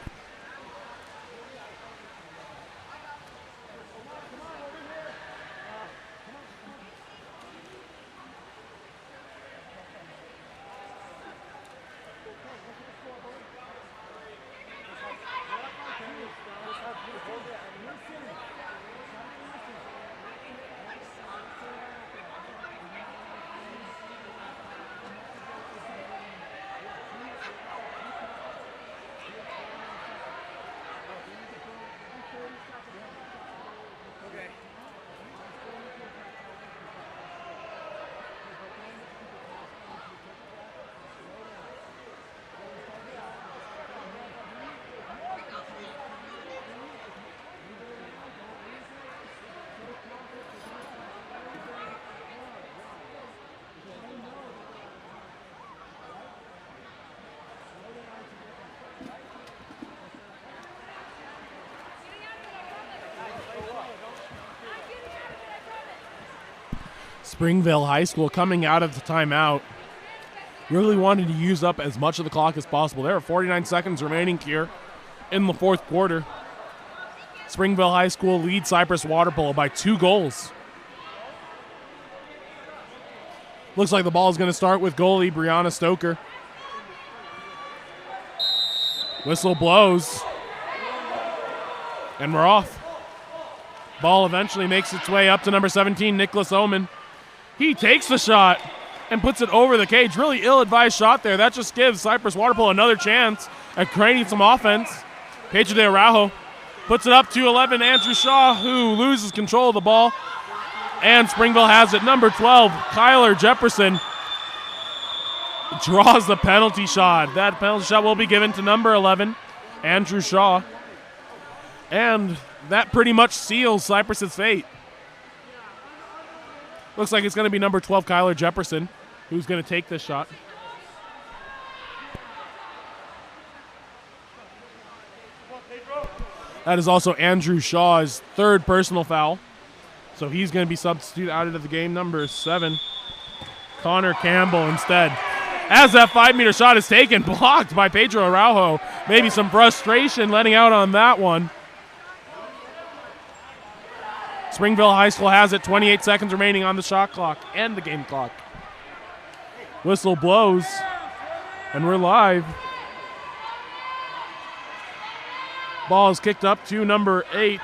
Springville High School coming out of the timeout. Really wanted to use up as much of the clock as possible. There are 49 seconds remaining here in the fourth quarter. Springville High School leads Cyprus Water Polo by 2 goals. Looks like the ball is going to start with goalie Brianna Stoker. Whistle blows. And we're off. Ball eventually makes its way up to number 17, Nicholas Oman. He takes the shot and puts it over the cage. Really ill-advised shot there. That just gives Cyprus Water Polo another chance at creating some offense. Pedro de Araujo puts it up to 11, Andrew Shaw, who loses control of the ball. And Springville has it. Number 12, Kyler Jefferson, draws the penalty shot. That penalty shot will be given to number 11, Andrew Shaw. And that pretty much seals Cyprus's fate. Looks like it's going to be number 12, Kyler Jefferson, who's going to take this shot. That is also Andrew Shaw's 3rd personal foul. So he's going to be substituted out of the game. Number 7, Connor Campbell instead. As that 5-meter shot is taken, blocked by Pedro Araujo. Maybe some frustration letting out on that one. Springville High School has it. 28 seconds remaining on the shot clock and the game clock. Whistle blows, and we're live. Ball is kicked up to number 8,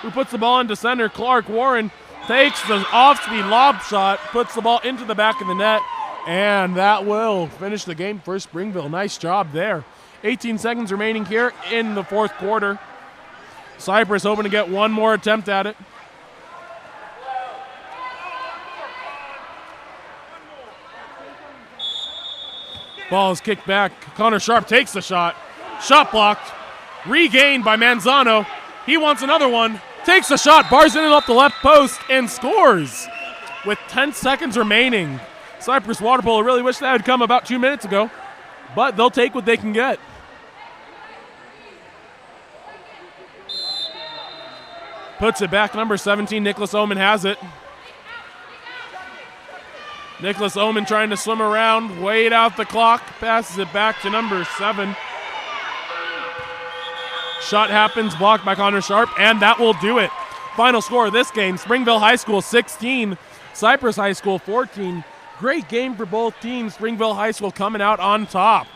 who puts the ball into center. Clark Warren takes the off-speed lob shot, puts the ball into the back of the net, and that will finish the game for Springville. Nice job there. 18 seconds remaining here in the fourth quarter. Cyprus hoping to get one more attempt at it. Ball is kicked back. Connor Sharp takes the shot. Shot blocked. Regained by Manzano. He wants another one. Takes the shot. Bars in and off the left post and scores with 10 seconds remaining. Cyprus Water Polo really wish that had come about 2 minutes ago, but they'll take what they can get. Puts it back. Number 17, Nicholas Oman has it. Nicholas Oman trying to swim around, wait out the clock, passes it back to number 7. Shot happens, blocked by Connor Sharp, and that will do it. Final score of this game, Springville High School 16, Cyprus High School 14. Great game for both teams. Springville High School coming out on top.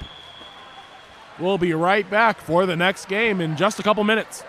We'll be right back for the next game in just a couple minutes.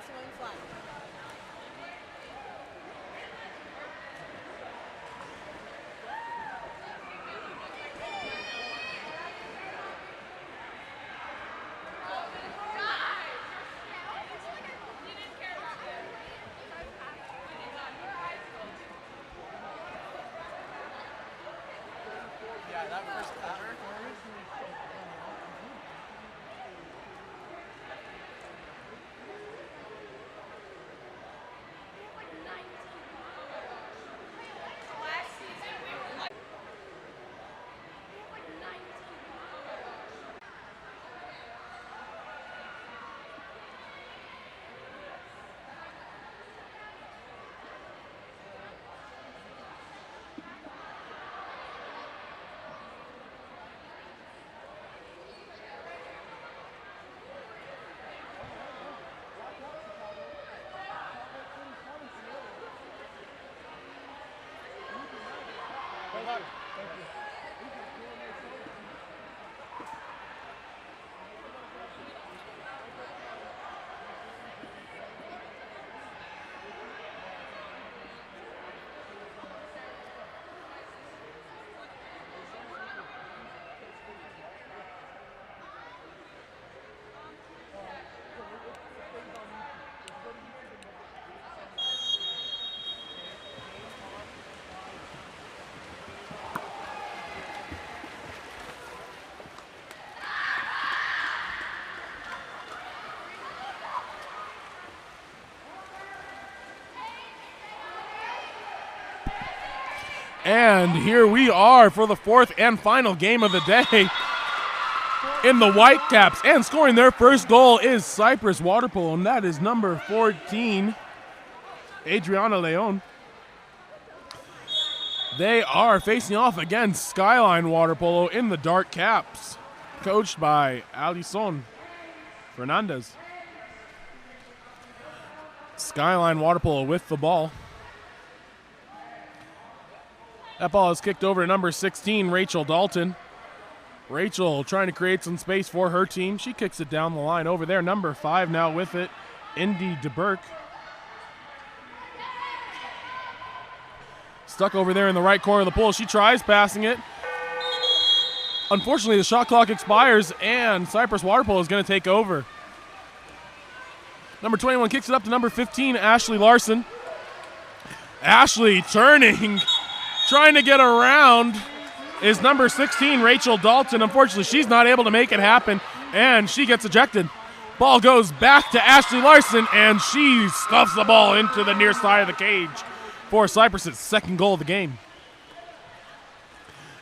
swing flag. And here we are for the fourth and final game of the day in the Whitecaps. And scoring their first goal is Cyprus Water Polo, and that is number 14, Adriana Leon. They are facing off against Skyline Water Polo in the dark caps, coached by Alison Fernandez. Skyline Water Polo with the ball. That ball is kicked over to number 16, Rachel Dalton. Rachel trying to create some space for her team. She kicks it down the line over there. Number 5 now with it, Indy DeBurke. Stuck over there in the right corner of the pool. She tries passing it. Unfortunately, the shot clock expires, and Cyprus Water Polo is going to take over. Number 21 kicks it up to number 15, Ashley Larson. Ashley turning, trying to get around is number 16, Rachel Dalton. Unfortunately, she's not able to make it happen, and she gets ejected. Ball goes back to Ashley Larson, and she stuffs the ball into the near side of the cage for Cyprus' second goal of the game.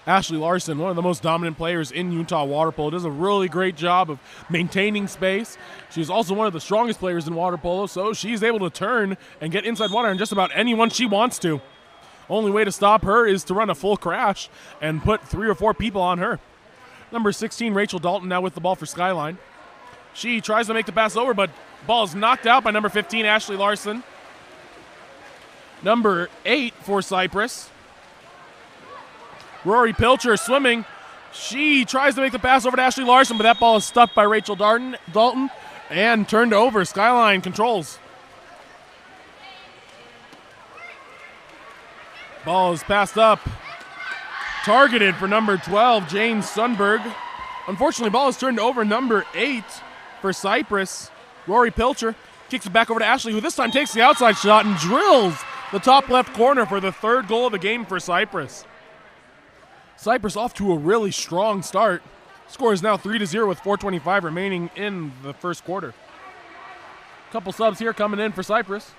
Ashley Larson, one of the most dominant players in Utah water polo, does a really great job of maintaining space. She's also one of the strongest players in water polo, so she's able to turn and get inside water on just about anyone she wants to. Only way to stop her is to run a full crash and put 3 or 4 people on her. Number 16, Rachel Dalton, now with the ball for Skyline. She tries to make the pass over, but ball is knocked out by number 15, Ashley Larson. Number 8 for Cyprus, Rory Pilcher swimming. She tries to make the pass over to Ashley Larson, but that ball is stuffed by Rachel Dalton and turned over. Skyline controls. Ball is passed up. Targeted for number 12, Jane Sundberg. Unfortunately, ball is turned over. Number 8 for Cyprus, Rory Pilcher. Kicks it back over to Ashley, who this time takes the outside shot and drills the top left corner for the third goal of the game for Cyprus. Cyprus off to a really strong start. Score is now 3-0 with 4:25 remaining in the first quarter. Couple subs here coming in for Cyprus.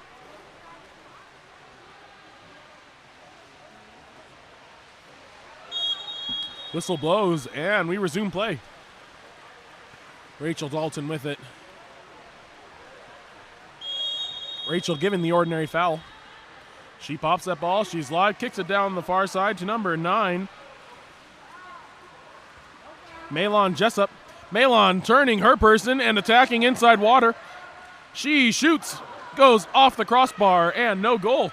Whistle blows, and we resume play. Rachel Dalton with it. Rachel given the ordinary foul. She pops that ball. She's live, kicks it down the far side to number 9, Maylon Jessup. Maylon turning her person and attacking inside water. She shoots, goes off the crossbar, and no goal.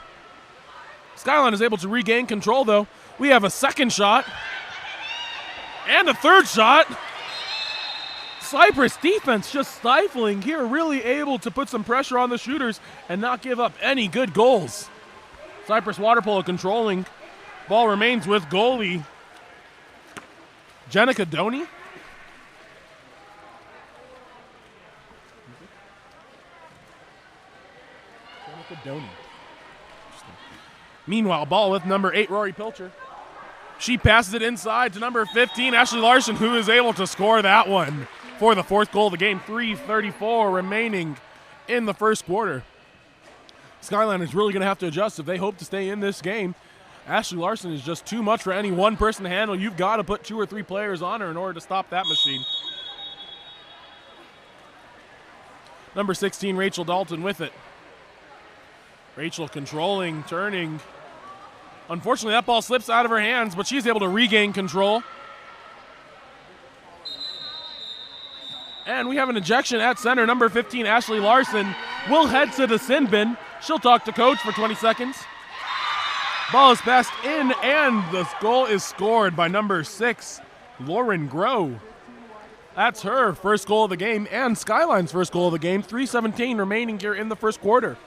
Skyline is able to regain control, though. We have a second shot and a third shot. Cyprus defense just stifling here, really able to put some pressure on the shooters and not give up any good goals. Cyprus water polo controlling. Ball remains with goalie Jenica Doney. Meanwhile, ball with number 8, Rory Pilcher. She passes it inside to number 15, Ashley Larson, who is able to score that one for the 4th goal of the game. 3:34 remaining in the first quarter. Skyline is really going to have to adjust if they hope to stay in this game. Ashley Larson is just too much for any one person to handle. You've got to put 2 or 3 players on her in order to stop that machine. Number 16, Rachel Dalton with it. Rachel controlling, turning. Unfortunately, that ball slips out of her hands, but she's able to regain control. And we have an ejection at center. Number 15, Ashley Larson, will head to the sin bin. She'll talk to coach for 20 seconds. Ball is passed in, and the goal is scored by number 6, Lauren Groh. That's her first goal of the game and Skyline's first goal of the game. 3:17 remaining here in the first quarter.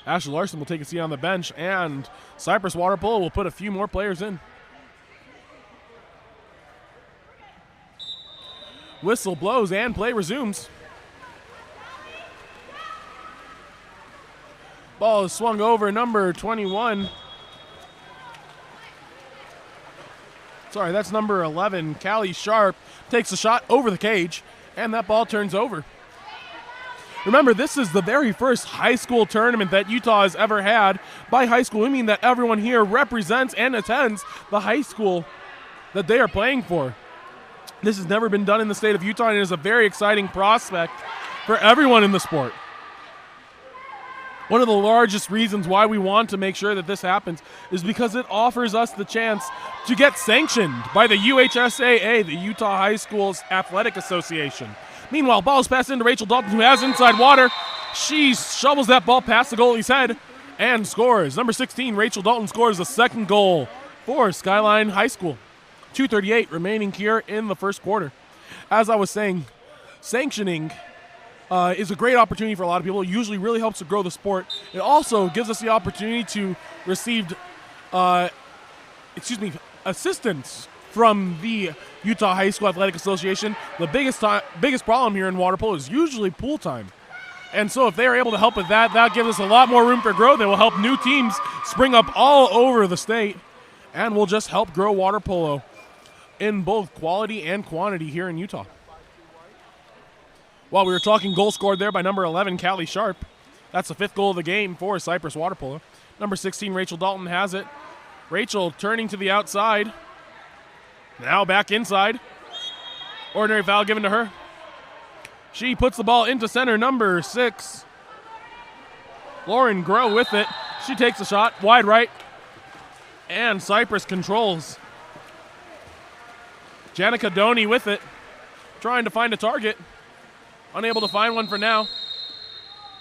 Ashley Larson will take a seat on the bench, and Cyprus water polo will put a few more players in. Whistle blows and play resumes. Ball is swung over number 21. Sorry, that's number 11. Callie Sharp takes a shot over the cage, and that ball turns over. Remember, this is the very first high school tournament that Utah has ever had. By high school, we mean that everyone here represents and attends the high school that they are playing for. This has never been done in the state of Utah, and it is a very exciting prospect for everyone in the sport. One of the largest reasons why we want to make sure that this happens is because it offers us the chance to get sanctioned by the UHSAA, the Utah High Schools Athletic Association. Meanwhile, ball is passed into Rachel Dalton, who has inside water. She shovels that ball past the goalie's head and scores. Number 16, Rachel Dalton, scores the second goal for Skyline High School. 2:38 remaining here in the first quarter. As I was saying, sanctioning is a great opportunity for a lot of people. It usually really helps to grow the sport. It also gives us the opportunity to receive assistance from the Utah High School Athletic Association. The biggest problem here in water polo is usually pool time. And so if they are able to help with that, that gives us a lot more room for growth. It will help new teams spring up all over the state, and will just help grow water polo in both quality and quantity here in Utah. While we were talking, goal scored there by number 11, Callie Sharp. That's the 5th goal of the game for Cyprus water polo. Number 16, Rachel Dalton, has it. Rachel turning to the outside. Now back inside. Ordinary foul given to her. She puts the ball into center. Number 6, Lauren Groh with it. She takes a shot wide right, and Cyprus controls. Jenica Doney with it, trying to find a target. Unable to find one for now.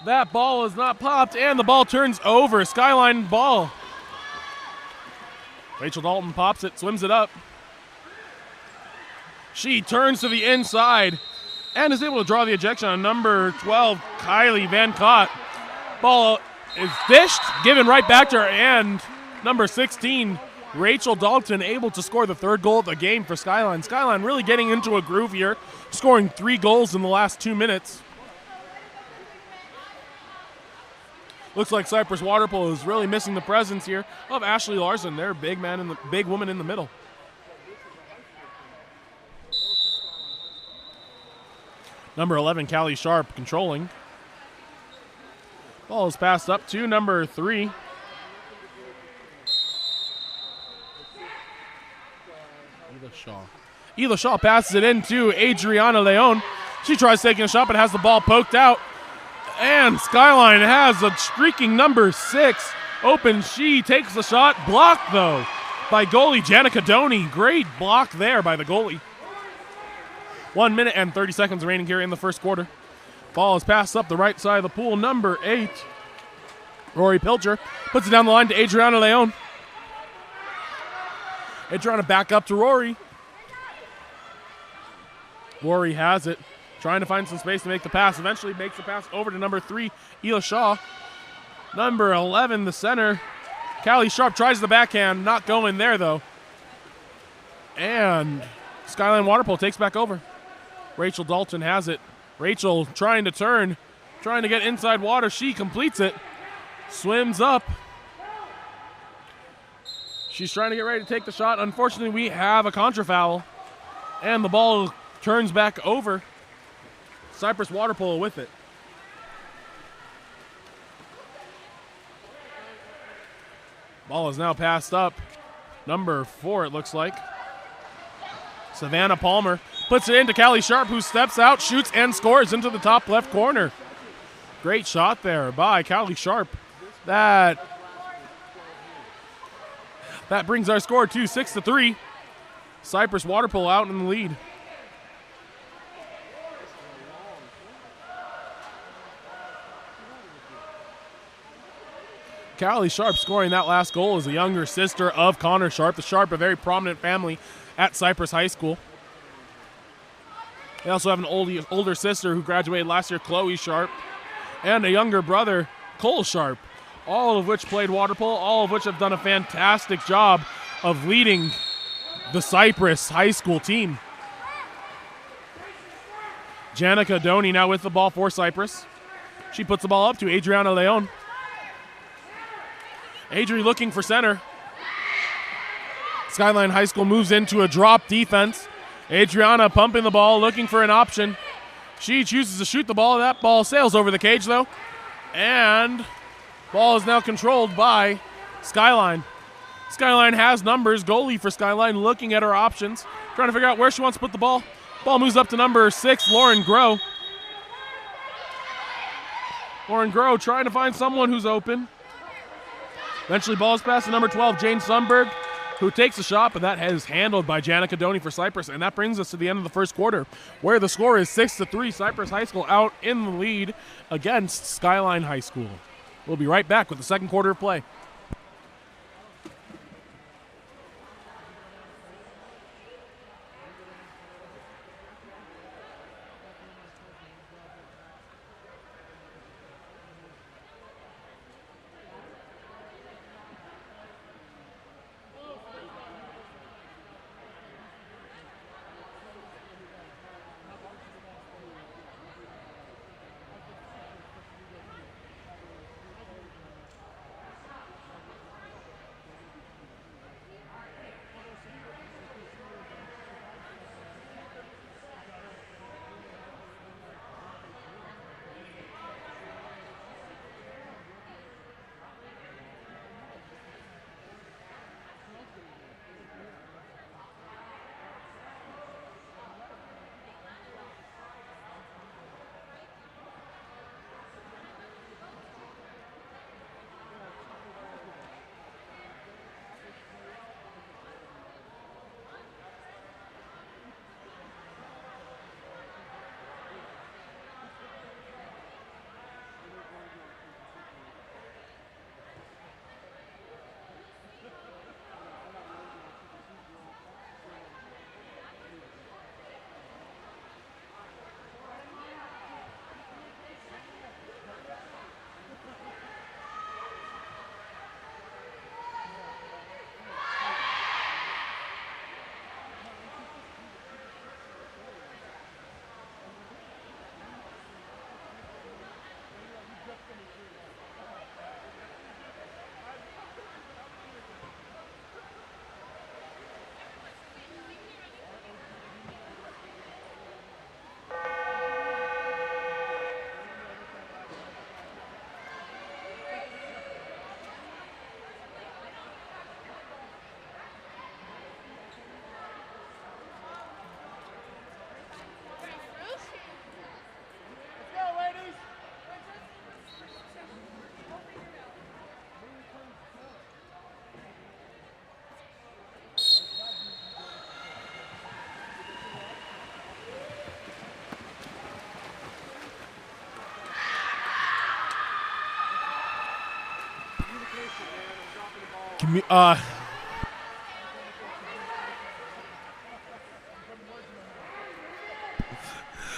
That ball is not popped, and the ball turns over. Skyline ball. Rachel Dalton pops it, swims it up. She turns to the inside and is able to draw the ejection on number 12, Kylie Van Cott. Ball is dished, given right back to her, and number 16, Rachel Dalton, able to score the 3rd goal of the game for Skyline. Skyline really getting into a groove here, scoring 3 goals in the last 2 minutes. Looks like Cyprus water polo is really missing the presence here of Ashley Larson, their big woman in the middle. Number 11, Callie Sharp, controlling. Ball is passed up to number 3. Ela Shaw passes it into Adriana Leon. She tries taking a shot, but has the ball poked out. And Skyline has a streaking number 6 open. She takes the shot, blocked though by goalie Jenica Doney. Great block there by the goalie. 1 minute and 30 seconds remaining here in the first quarter. Ball is passed up the right side of the pool. Number 8, Rory Pilcher, puts it down the line to Adriana Leon. They're trying to back up to Rory. Rory has it. Trying to find some space to make the pass. Eventually makes the pass over to number 3, Ela Shaw. Number 11, the center, Callie Sharp, tries the backhand. Not going there, though. And Skyline Waterpolo takes back over. Rachel Dalton has it. Rachel trying to turn, trying to get inside water. She completes it. Swims up. She's trying to get ready to take the shot. Unfortunately, we have a contra foul. And the ball turns back over. Cyprus Waterpolo with it. Ball is now passed up. Number 4, it looks like. Savannah Palmer puts it into Callie Sharp, who steps out, shoots, and scores into the top left corner. Great shot there by Callie Sharp. That brings our score to 6-3. Cyprus Waterpolo out in the lead. Callie Sharp scoring that last goal is the younger sister of Connor Sharp. The Sharp, a very prominent family at Cyprus High School. They also have an older sister who graduated last year, Chloe Sharp, and a younger brother, Cole Sharp, all of which played water polo, all of which have done a fantastic job of leading the Cyprus High School team. Janica Doney now with the ball for Cyprus. She puts the ball up to Adriana Leon. Adri looking for center. Skyline High School moves into a drop defense. Adriana pumping the ball, looking for an option. She chooses to shoot the ball. That ball sails over the cage, though. And ball is now controlled by Skyline. Skyline has numbers. Goalie for Skyline looking at her options, trying to figure out where she wants to put the ball. Ball moves up to number 6, Lauren Groh. Lauren Groh trying to find someone who's open. Eventually ball is passed to number 12, Jane Sundberg, who takes a shot, but that is handled by Janica Doney for Cyprus. And that brings us to the end of the first quarter, where the score is 6-3. Cyprus High School out in the lead against Skyline High School. We'll be right back with the second quarter of play.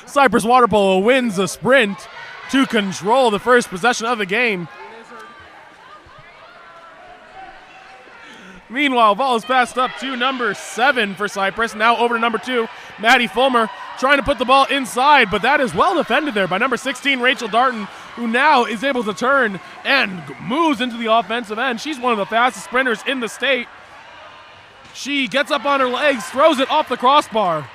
Cyprus Water Polo wins the sprint to control the first possession of the game. Meanwhile, ball is passed up to number 7 for Cyprus. Now over to number 2, Maddie Fulmer, trying to put the ball inside, but that is well defended there by number 16, Rachel Darton, who now is able to turn and moves into the offensive end. She's one of the fastest sprinters in the state. She gets up on her legs, throws it off the crossbar,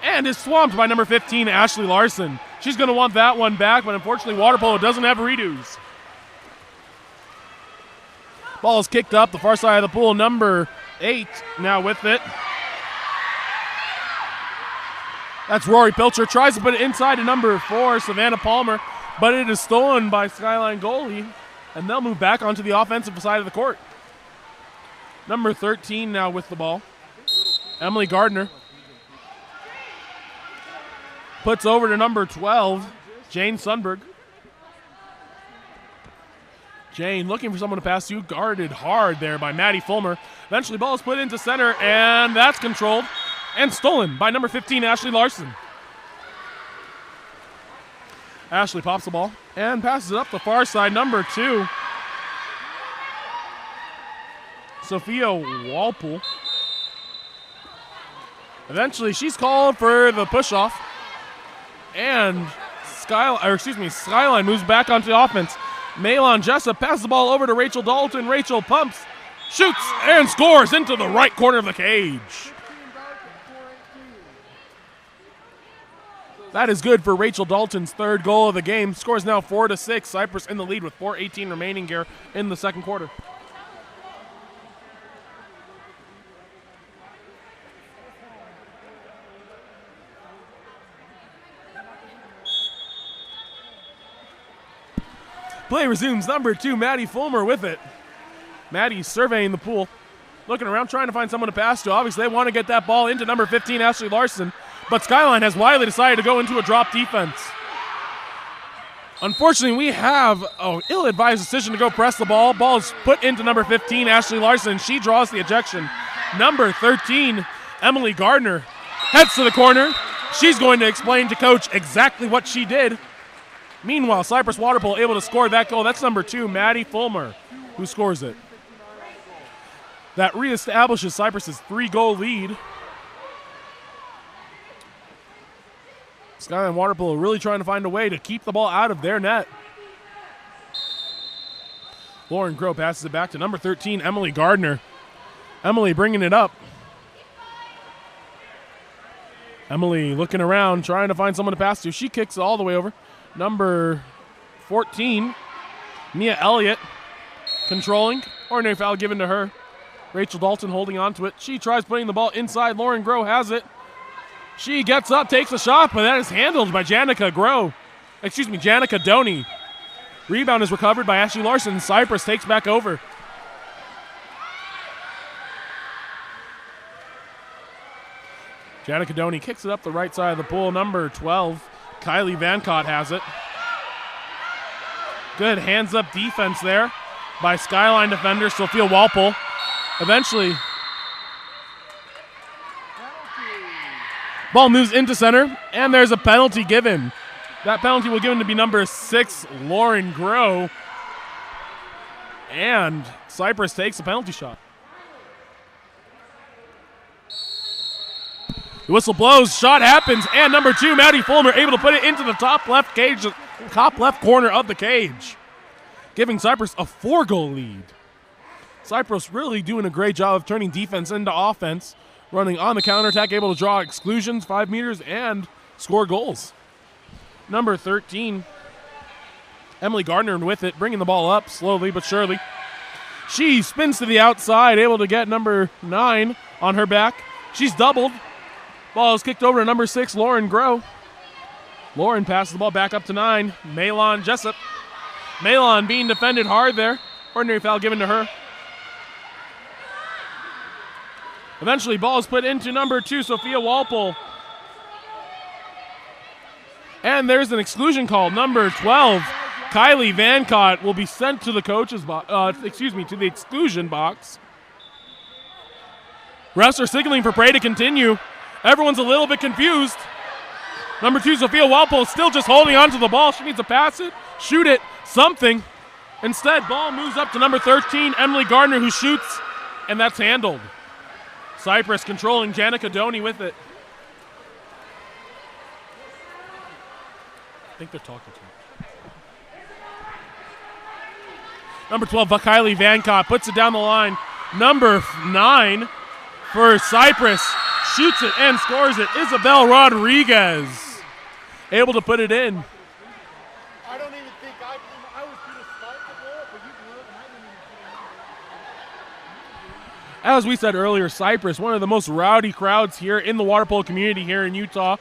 and is swamped by number 15, Ashley Larson. She's going to want that one back, but unfortunately, Water Polo doesn't have redos. Ball is kicked up the far side of the pool. Number 8 now with it. That's Rory Pilcher. Tries to put it inside to number 4, Savannah Palmer, but it is stolen by Skyline goalie, and they'll move back onto the offensive side of the court. Number 13 now with the ball. Emily Gardner. Puts over to number 12, Jane Sundberg. Jane looking for someone to pass to, guarded hard there by Maddie Fulmer. Eventually ball is put into center, and that's controlled and stolen by number 15, Ashley Larson. Ashley pops the ball and passes it up the far side. Number 2, Sophia Walpole. Eventually she's called for the push-off, and Skyline moves back onto the offense. Malon Jessup passes the ball over to Rachel Dalton. Rachel pumps, shoots, and scores into the right corner of the cage. That is good for Rachel Dalton's 3rd goal of the game. Scores now 4-6. Cyprus in the lead with 4:18 remaining here in the second quarter. Play resumes. Number 2, Maddie Fulmer with it. Maddie surveying the pool, looking around, trying to find someone to pass to. Obviously, they want to get that ball into number 15, Ashley Larson, but Skyline has wisely decided to go into a drop defense. Unfortunately, we have an ill-advised decision to go press the ball. Ball is put into number 15, Ashley Larson. She draws the ejection. Number 13, Emily Gardner, heads to the corner. She's going to explain to coach exactly what she did. Meanwhile, Cyprus Water Polo able to score that goal. That's number 2, Maddie Fulmer, who scores it. That reestablishes Cyprus's 3-goal lead. Skyline Water Polo really trying to find a way to keep the ball out of their net. Lauren Crow passes it back to number 13, Emily Gardner. Emily bringing it up. Emily looking around, trying to find someone to pass to. She kicks it all the way over. Number 14, Mia Elliott, controlling. Ordinary foul given to her. Rachel Dalton holding on to it. She tries putting the ball inside. Lauren Groh has it. She gets up, takes a shot, but that is handled by Janica Doney. Rebound is recovered by Ashley Larson. Cyprus takes back over. Janica Doney kicks it up the right side of the pool. Number 12, Kylie Vancott has it. Good hands-up defense there by Skyline defender Sophia Walpole. Eventually, ball moves into center, and there's a penalty given. That penalty will given to be number 6, Lauren Groh. And Cyprus takes a penalty shot. The whistle blows, shot happens, and number 2, Maddie Fulmer, able to put it into the top left corner of the cage, giving Cyprus a 4-goal lead. Cyprus really doing a great job of turning defense into offense, running on the counterattack, able to draw exclusions 5 meters and score goals. Number 13, Emily Gardner with it, bringing the ball up slowly but surely. She spins to the outside, able to get number 9 on her back. She's doubled. Ball is kicked over to number 6, Lauren Groh. Lauren passes the ball back up to 9, Malon Jessup. Malon being defended hard there. Ordinary foul given to her. Eventually, ball is put into number 2, Sophia Walpole. And there's an exclusion call. Number 12, Kylie Vancott, will be sent to the coach's to the exclusion box. Refs are signaling for play to continue. Everyone's a little bit confused. Number 2, Sophia Walpole, still just holding on to the ball. She needs to pass it, shoot it, something. Instead, ball moves up to number 13, Emily Gardner, who shoots, and that's handled. Cyprus controlling Janica Doney with it. I think they're talking to her. Number 12, Kylie Vancott puts it down the line. Number 9 for Cyprus shoots it and scores it. Isabel Rodriguez able to put it in. I don't even think I was going to start the ball, but you blew it and I didn't even As we said earlier, Cyprus, one of the most rowdy crowds here in the water polo community here in Utah.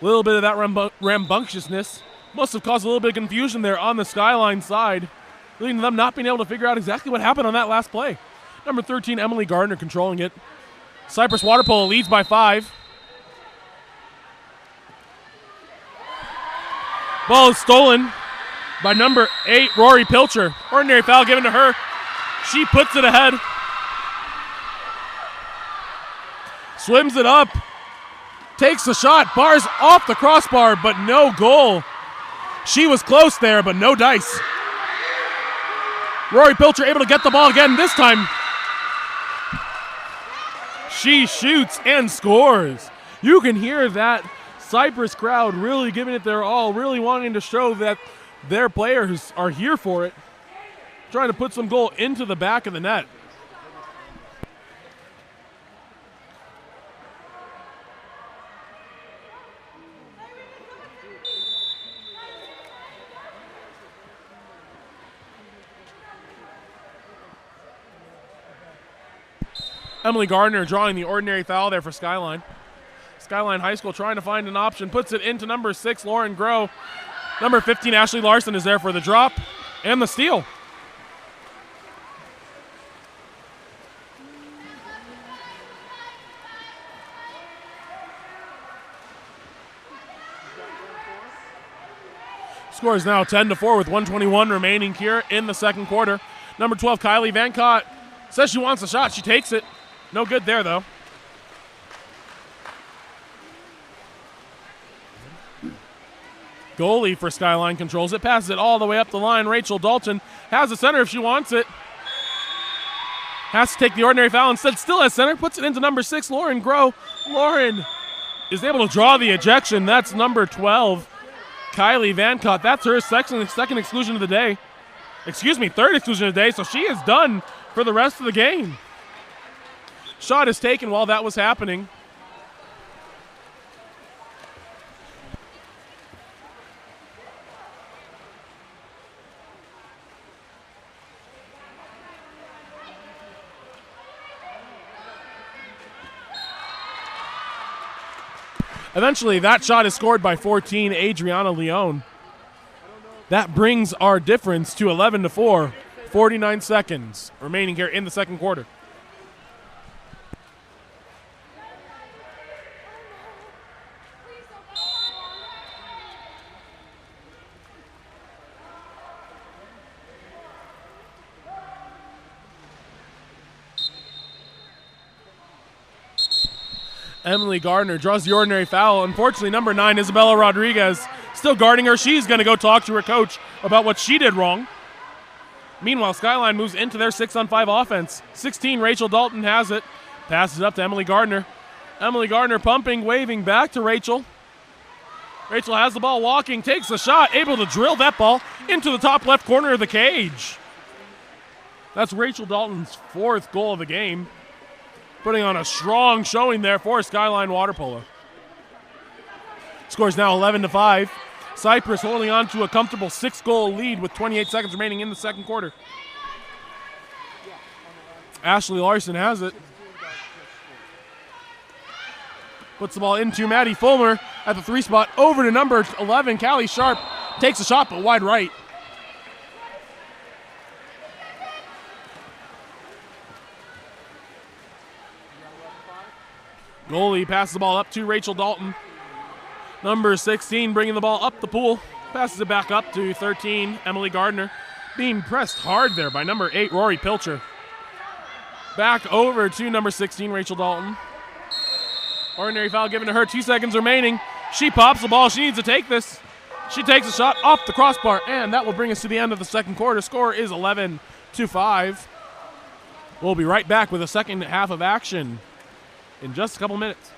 A little bit of that rambunctiousness must have caused a little bit of confusion there on the Skyline side, leading to them not being able to figure out exactly what happened on that last play. Number 13, Emily Gardner controlling it. Cyprus water polo leads by 5. Ball is stolen by number 8, Rory Pilcher. Ordinary foul given to her. She puts it ahead. Swims it up. Takes the shot. Bars off the crossbar, but no goal. She was close there, but no dice. Rory Pilcher able to get the ball again. This time, she shoots and scores. You can hear that Cyprus crowd really giving it their all, really wanting to show that their players are here for it, trying to put some goal into the back of the net. Emily Gardner drawing the ordinary foul there for Skyline. Skyline High School trying to find an option, puts it into number 6, Lauren Groh. Number 15, Ashley Larson is there for the drop and the steal. Score is now 10-4 with 1:21 remaining here in the second quarter. Number 12, Kylie Vancott says she wants a shot. She takes it. No good there, though. Goalie for Skyline controls it, passes it all the way up the line. Rachel Dalton has the center if she wants it. Has to take the ordinary foul instead. Still has center, puts it into number 6, Lauren Groh. Lauren is able to draw the ejection. That's number 12, Kylie Vancott. That's her second exclusion of the day. Excuse me, third exclusion of the day, so she is done for the rest of the game. Shot is taken while that was happening. Eventually, that shot is scored by 14, Adriana Leone. That brings our difference to 11-4. 49 seconds remaining here in the second quarter. Emily Gardner draws the ordinary foul. Unfortunately, number 9, Isabella Rodriguez, still guarding her. She's going to go talk to her coach about what she did wrong. Meanwhile, Skyline moves into their 6-on-5 offense. 16, Rachel Dalton has it. Passes up to Emily Gardner. Emily Gardner pumping, waving back to Rachel. Rachel has the ball walking, takes the shot, able to drill that ball into the top left corner of the cage. That's Rachel Dalton's 4th goal of the game, putting on a strong showing there for Skyline Water Polo. Scores now 11-5. Cyprus holding on to a comfortable 6-goal lead with 28 seconds remaining in the second quarter. Ashley Larson has it. Puts the ball into Maddie Fulmer at the 3 spot. Over to number 11, Callie Sharp. Takes a shot, but wide right. Goalie passes the ball up to Rachel Dalton. Number 16 bringing the ball up the pool. Passes it back up to 13, Emily Gardner. Being pressed hard there by number 8, Rory Pilcher. Back over to number 16, Rachel Dalton. Ordinary foul given to her, 2 seconds remaining. She pops the ball. She needs to take this. She takes a shot off the crossbar, and that will bring us to the end of the second quarter. Score is 11-5. We'll be right back with the second half of action in just a couple minutes.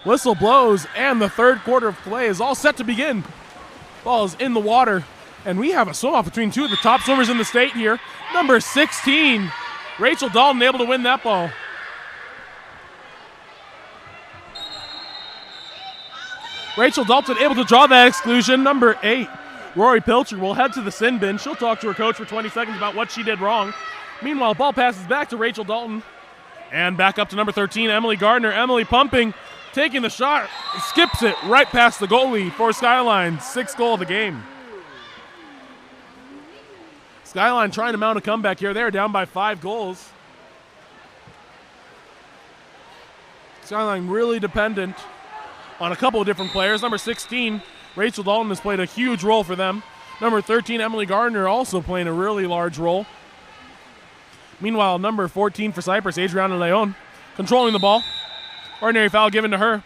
Whistle blows, and the third quarter of play is all set to begin. Ball is in the water, and we have a swim-off between two of the top swimmers in the state here. Number 16, Rachel Dalton, able to win that ball. Rachel Dalton able to draw that exclusion. Number 8, Rory Pilcher, will head to the sin bin. She'll talk to her coach for 20 seconds about what she did wrong. Meanwhile, ball passes back to Rachel Dalton, and back up to number 13, Emily Gardner. Emily pumping, taking the shot, skips it right past the goalie for Skyline. Sixth goal of the game. Skyline trying to mount a comeback here. They're down by 5 goals. Skyline really dependent on a couple of different players. Number 16, Rachel Dalton, has played a huge role for them. Number 13, Emily Gardner, also playing a really large role. Meanwhile, number 14 for Cyprus, Adriana Leon, controlling the ball. Ordinary foul given to her.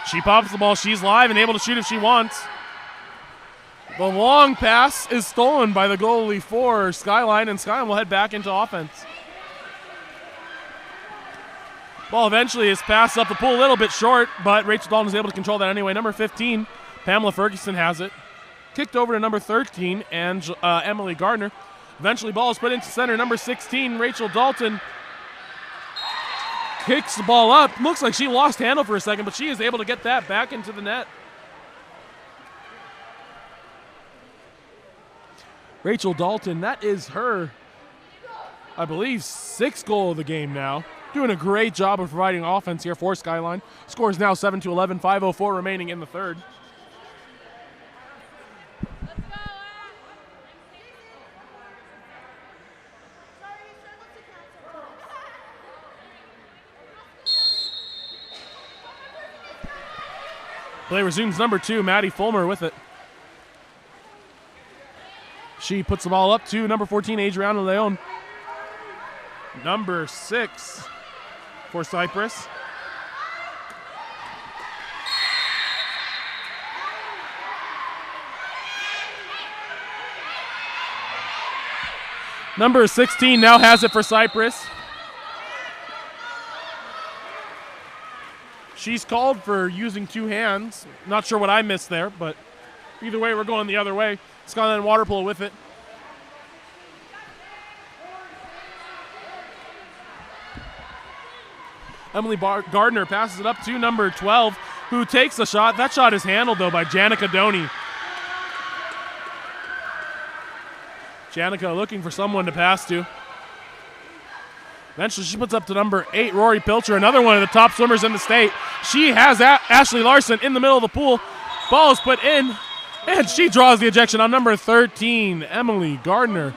She pops the ball. She's live and able to shoot if she wants. The long pass is stolen by the goalie for Skyline, and Skyline will head back into offense. Ball eventually is passed up the pool a little bit short, but Rachel Dalton is able to control that anyway. Number 15, Pamela Ferguson, has it. Kicked over to number 13, and Emily Gardner. Eventually, ball is put into center. Number 16, Rachel Dalton, kicks the ball up. Looks like she lost handle for a second, but she is able to get that back into the net. Rachel Dalton, that is her, I believe, 6th goal of the game now. Doing a great job of providing offense here for Skyline. Score is now 7-11, 5:04 remaining in the third. Play resumes. Number 2, Maddie Fulmer with it. She puts the ball up to number 14, Adriana Leon. Number 6 for Cyprus. Number 16 now has it for Cyprus. She's called for using 2 hands. Not sure what I missed there, but either way, we're going the other way. Skyline water polo with it. Emily Gardner passes it up to number 12, who takes the shot. That shot is handled, though, by Janica Doney. Janica looking for someone to pass to. Eventually, she puts up to number 8, Rory Pilcher, another one of the top swimmers in the state. She has Ashley Larson in the middle of the pool. Ball is put in, and she draws the ejection on number 13, Emily Gardner.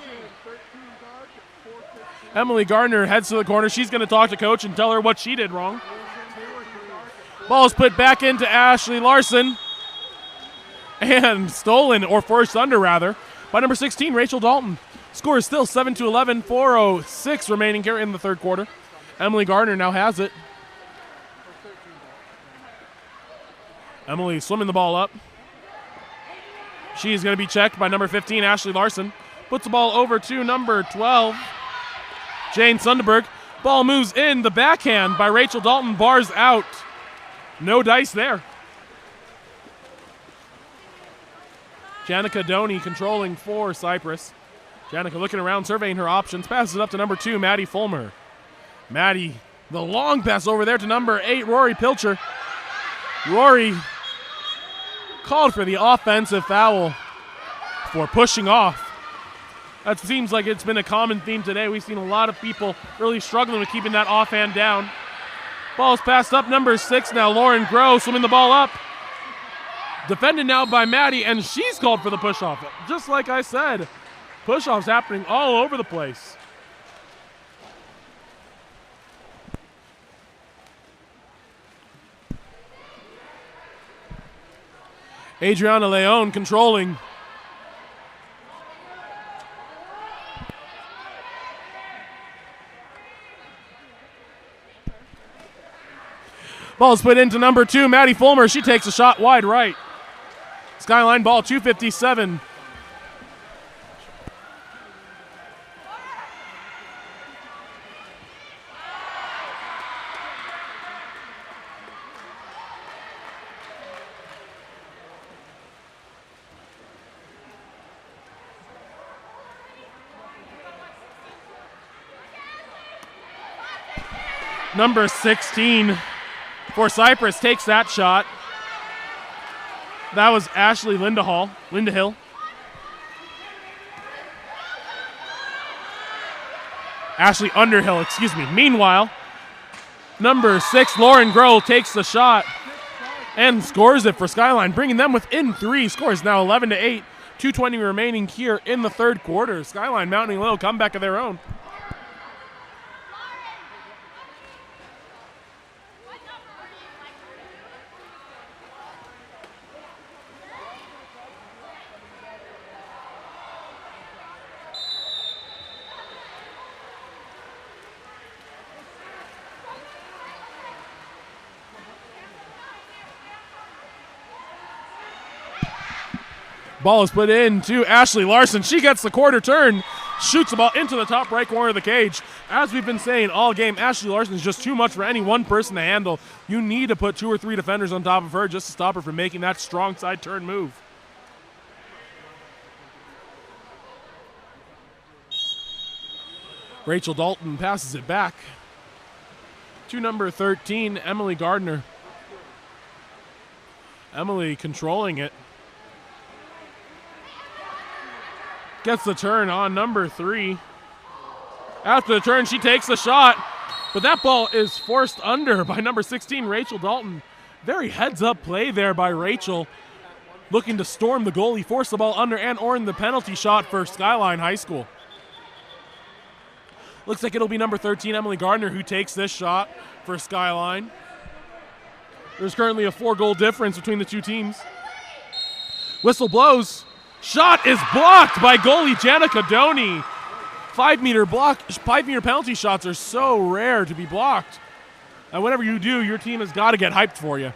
Emily Gardner heads to the corner. She's going to talk to coach and tell her what she did wrong. Ball is put back into Ashley Larson, and stolen, or forced under rather, by number 16, Rachel Dalton. Score is still 7-11, 4:06 remaining here in the third quarter. Emily Gardner now has it. Emily swimming the ball up. She's going to be checked by number 15, Ashley Larson. Puts the ball over to number 12, Jane Sunderberg. Ball moves in. The backhand by Rachel Dalton bars out. No dice there. Janica Doney controlling for Cyprus. Janica looking around, surveying her options. Passes it up to number 2, Maddie Fulmer. Maddie, the long pass over there to number 8, Rory Pilcher. Rory called for the offensive foul for pushing off. That seems like it's been a common theme today. We've seen a lot of people really struggling with keeping that offhand down. Ball's passed up, number 6 now, Lauren Groh swimming the ball up. Defended now by Maddie, and she's called for the push-off. Just like I said, push-offs happening all over the place. Adriana Leon controlling. Ball's put into number 2, Maddie Fulmer. She takes a shot wide right. Skyline ball, 2:57. Number 16 for Cyprus takes that shot. That was Ashley Lindahill. Ashley Underhill, excuse me. Meanwhile, number 6, Lauren Groh, takes the shot and scores it for Skyline, bringing them within 3. Scores now 11-8. 2:20 remaining here in the third quarter. Skyline mounting a little comeback of their own. Ball is put in to Ashley Larson. She gets the quarter turn, shoots the ball into the top right corner of the cage. As we've been saying all game, Ashley Larson is just too much for any one person to handle. You need to put 2 or 3 defenders on top of her just to stop her from making that strong side turn move. Rachel Dalton passes it back to number 13, Emily Gardner. Emily controlling it. Gets the turn on number 3. After the turn, she takes the shot, but that ball is forced under by number 16, Rachel Dalton. Very heads-up play there by Rachel, looking to storm the goalie, force the ball under, and earn the penalty shot for Skyline High School. Looks like it'll be number 13, Emily Gardner, who takes this shot for Skyline. There's currently a 4-goal difference between the two teams. Whistle blows. Shot is blocked by goalie Janica Doney. 5-meter penalty shots are so rare to be blocked. And whenever you do, your team has got to get hyped for you.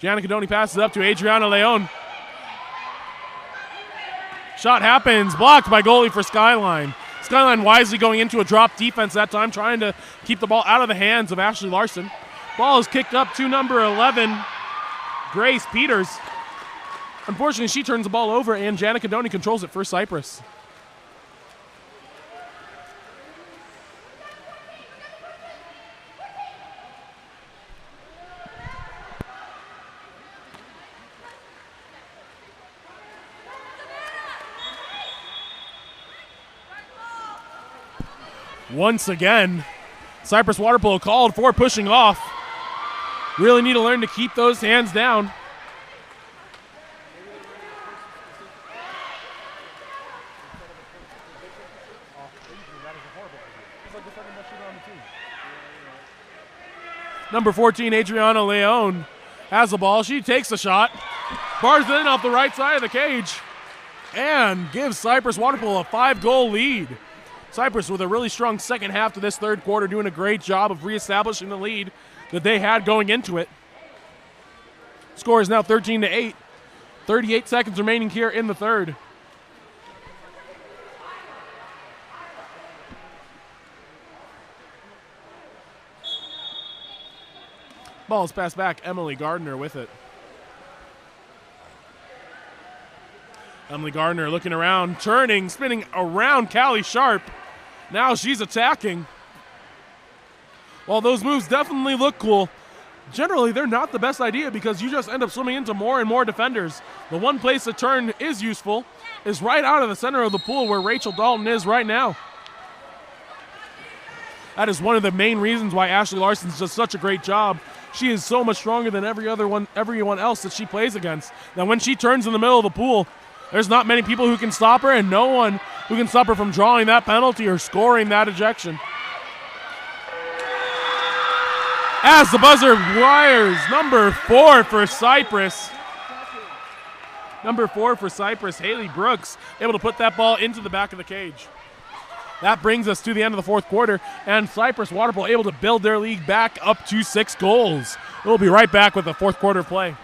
Janica Doney passes up to Adriana Leon. Shot happens, blocked by goalie for Skyline. Skyline wisely going into a drop defense that time, trying to keep the ball out of the hands of Ashley Larson. Ball is kicked up to number 11, Grace Peters. Unfortunately, she turns the ball over, and Janica Doney controls it for Cyprus. Once again, Cyprus water polo called for pushing off. Really need to learn to keep those hands down. Number 14, Adriana Leon, has the ball. She takes the shot, bars it in off the right side of the cage, and gives Cyprus water polo a 5-goal lead. Cyprus with a really strong second half to this third quarter, doing a great job of reestablishing the lead that they had going into it. Score is now 13-8. 38 seconds remaining here in the third. Ball is passed back. Emily Gardner with it. Emily Gardner looking around, turning, spinning around Callie Sharp. Now she's attacking. While those moves definitely look cool, generally they're not the best idea because you just end up swimming into more and more defenders. The one place to turn is useful is right out of the center of the pool where Rachel Dalton is right now. That is one of the main reasons why Ashley Larson does such a great job. She is so much stronger than everyone else that she plays against. Now when she turns in the middle of the pool, there's not many people who can stop her and no one who can stop her from drawing that penalty or scoring that ejection. As the buzzer wires, number 4 for Cyprus. Number 4 for Cyprus, Haley Brooks, able to put that ball into the back of the cage. That brings us to the end of the fourth quarter, and Cyprus water polo able to build their lead back up to 6 goals. We'll be right back with the fourth quarter play.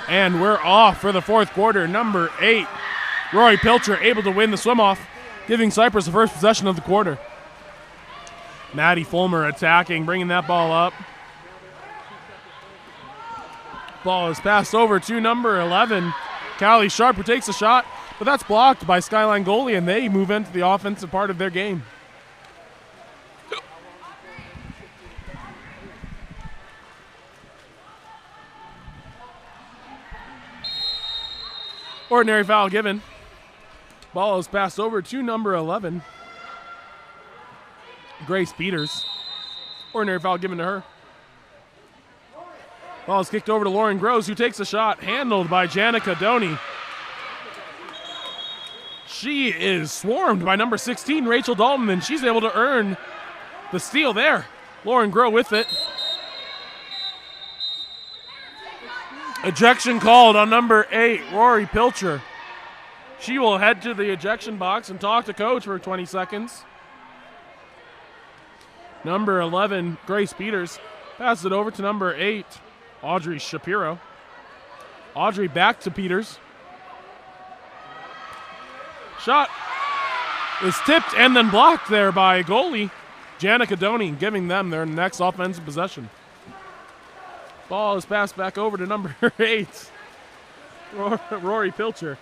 And we're off for the fourth quarter. Number 8, Rory Pilcher, able to win the swim-off, giving Cyprus the first possession of the quarter. Maddie Fulmer attacking, bringing that ball up. Ball is passed over to number 11, Callie Sharp, who takes a shot, but that's blocked by Skyline goalie, and they move into the offensive part of their game. Ordinary foul given. Ball is passed over to number 11, Grace Peters. Ordinary foul given to her. Ball is kicked over to Lauren Groves, who takes a shot, handled by Janica Doney. She is swarmed by number 16, Rachel Dalton, and she's able to earn the steal there. Lauren Grow with it. Ejection called on number 8, Rory Pilcher. She will head to the ejection box and talk to coach for 20 seconds. Number 11, Grace Peters, passes it over to number 8, Audrey Shapiro. Audrey back to Peters. Shot is tipped and then blocked there by goalie Janica Doney, giving them their next offensive possession. Ball is passed back over to number 8, Rory Pilcher.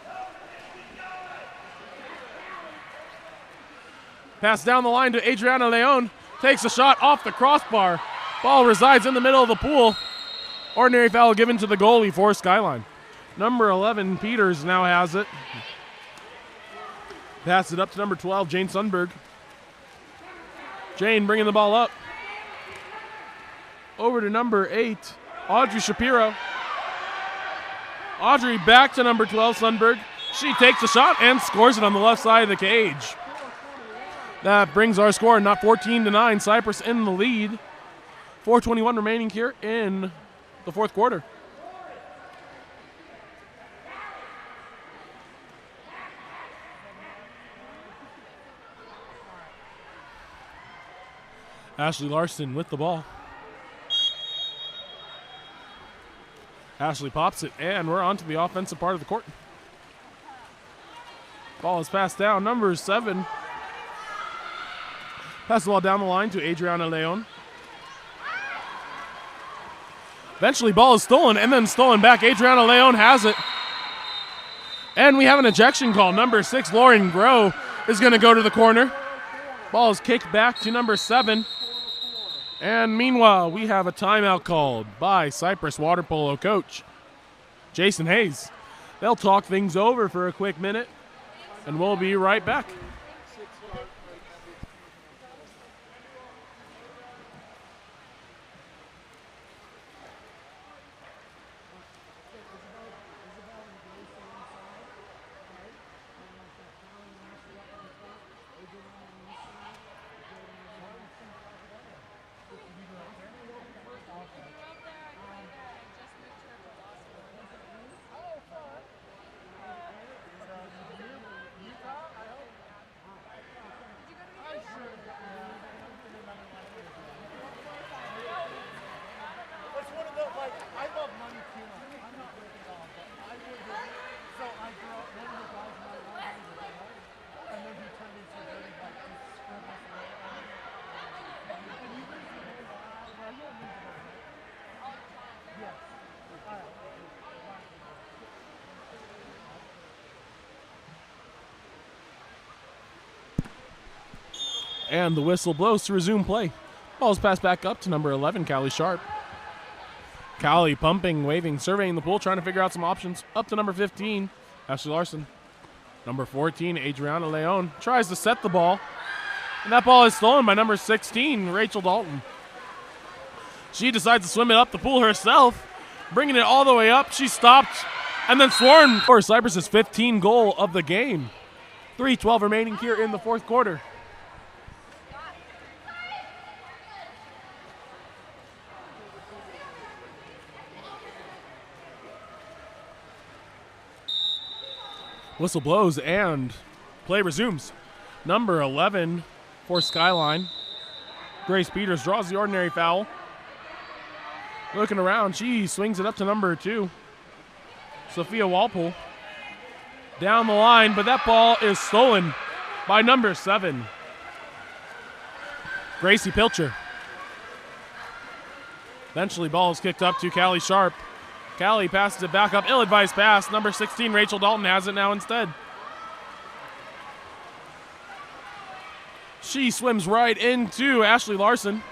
Pass down the line to Adriana Leon. Takes a shot off the crossbar. Ball resides in the middle of the pool. Ordinary foul given to the goalie for Skyline. Number 11, Peters, now has it. Pass it up to number 12, Jane Sundberg. Jane bringing the ball up. Over to number 8, Audrey Shapiro. Audrey back to number 12, Sundberg. She takes a shot and scores it on the left side of the cage. That brings our score not 14-9. Cyprus in the lead. 4:21 remaining here in the fourth quarter. Ashley Larson with the ball. Ashley pops it, and we're on to the offensive part of the court. Ball is passed down. Number 7. Pass the ball down the line to Adriana Leon. Eventually, ball is stolen and then stolen back. Adriana Leon has it. And we have an ejection call. Number 6, Lauren Grow, is going to go to the corner. Ball is kicked back to number 7. And meanwhile, we have a timeout called by Cyprus water polo coach Jason Hayes. They'll talk things over for a quick minute, and we'll be right back. And the whistle blows to resume play. Ball's passed back up to number 11, Callie Sharp. Callie pumping, waving, surveying the pool, trying to figure out some options. Up to number 15, Ashley Larson. Number 14, Adriana Leon, tries to set the ball. And that ball is stolen by number 16, Rachel Dalton. She decides to swim it up the pool herself, bringing it all the way up. She stopped and then swarmed for Cyprus's 15th goal of the game. 3:12 remaining here in the fourth quarter. Whistle blows and play resumes. Number 11 for Skyline, Grace Peters, draws the ordinary foul. Looking around, she swings it up to number 2, Sophia Walpole down the line, but that ball is stolen by number 7, Gracie Pilcher. Eventually, ball is kicked up to Callie Sharp. Callie passes it back up. Ill-advised pass. Number 16, Rachel Dalton, has it now instead. She swims right into Ashley Larson.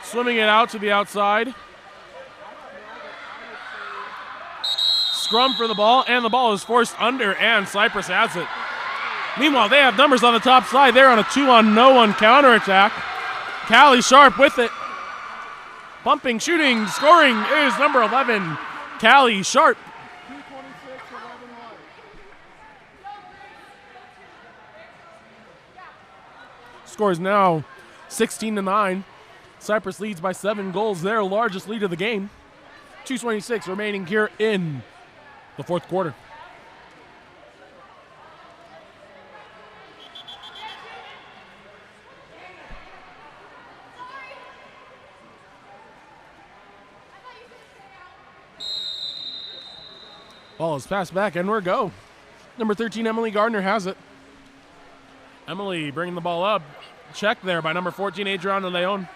Swimming it out to the outside. Scrum for the ball, and the ball is forced under, and Cyprus has it. Meanwhile, they have numbers on the top side. They're on a 2-on-no-one counterattack. Callie Sharp with it. Bumping, shooting, scoring is number 11, Callie Sharp. Score is now 16-9. Cyprus leads by 7 goals, their largest lead of the game. 2:26 remaining here in the fourth quarter. Ball is passed back, and we're go. Number 13, Emily Gardner, has it. Emily bringing the ball up. Checked there by number 14, Adriana Leon.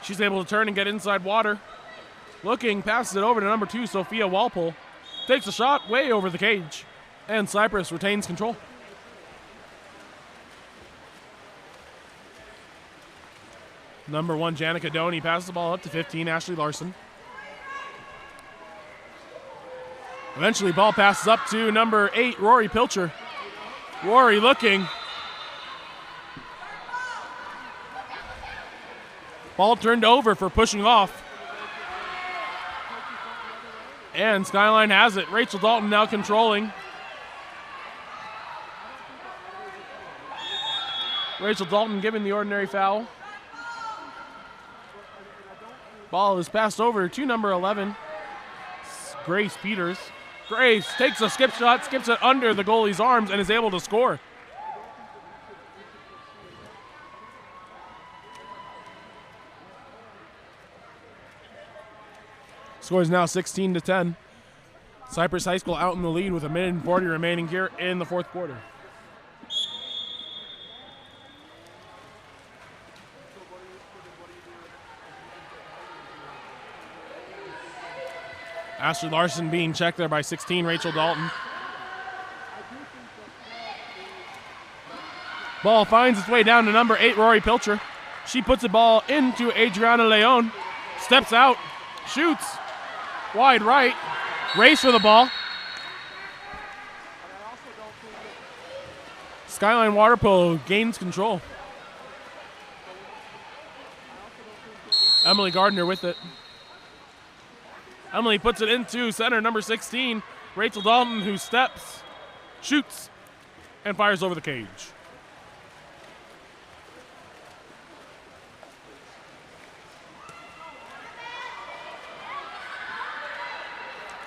She's able to turn and get inside water. Looking, passes it over to number 2, Sophia Walpole. Takes a shot way over the cage, and Cyprus retains control. Number 1, Janica Doney, passes the ball up to 15, Ashley Larson. Eventually, ball passes up to number 8, Rory Pilcher. Rory looking. Ball turned over for pushing off. And Skyline has it. Rachel Dalton now controlling. Rachel Dalton giving the ordinary foul. Ball is passed over to number 11, Grace Peters. Grace takes a skip shot, skips it under the goalie's arms, and is able to score. Score is now 16-10. Cyprus High School out in the lead with 1:40 remaining here in the fourth quarter. Ashley Larson being checked there by 16, Rachel Dalton. Ball finds its way down to number 8, Rory Pilcher. She puts the ball into Adriana Leon. Steps out, shoots, wide right, race for the ball. Skyline Water Polo gains control. Emily Gardner with it. Emily puts it into center, number 16, Rachel Dalton, who steps, shoots, and fires over the cage.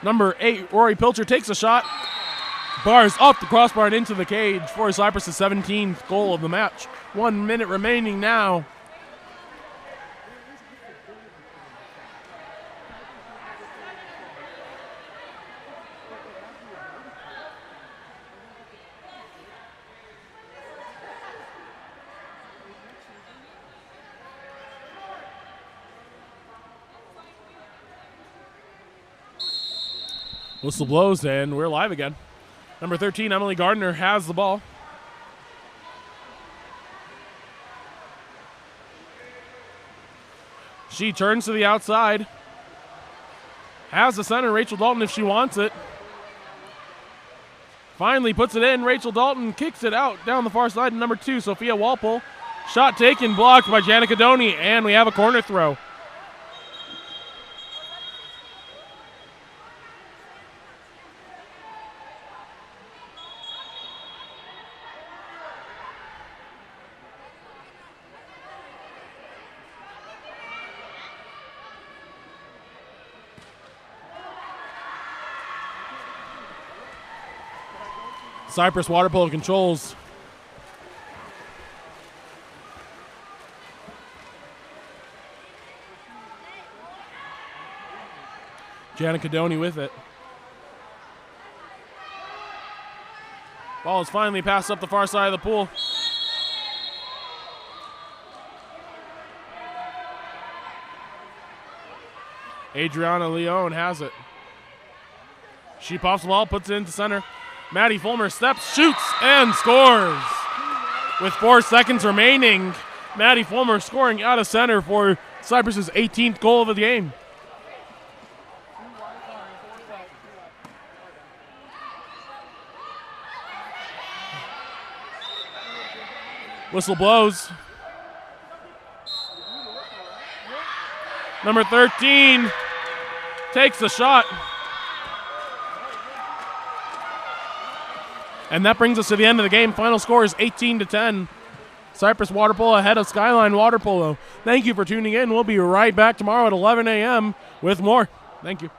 Number 8, Rory Pilcher takes a shot, bars off the crossbar and into the cage for Cyprus' 17th goal of the match. 1 minute remaining now. Whistle blows, and we're live again. Number 13, Emily Gardner, has the ball. She turns to the outside. Has the center, Rachel Dalton, if she wants it. Finally puts it in. Rachel Dalton kicks it out down the far side to number 2, Sophia Walpole. Shot taken, blocked by Janica Doney, and we have a corner throw. Cyprus Water Polo controls. Janica Doney with it. Ball is finally passed up the far side of the pool. Adriana Leone has it. She pops the ball, puts it into center. Maddie Fulmer steps, shoots, and scores. With 4 seconds remaining, Maddie Fulmer scoring out of center for Cyprus's 18th goal of the game. Whistle blows. Number 13 takes the shot. And that brings us to the end of the game. Final score is 18-10. Cyprus Water Polo ahead of Skyline Water Polo. Thank you for tuning in. We'll be right back tomorrow at 11 a.m. with more. Thank you.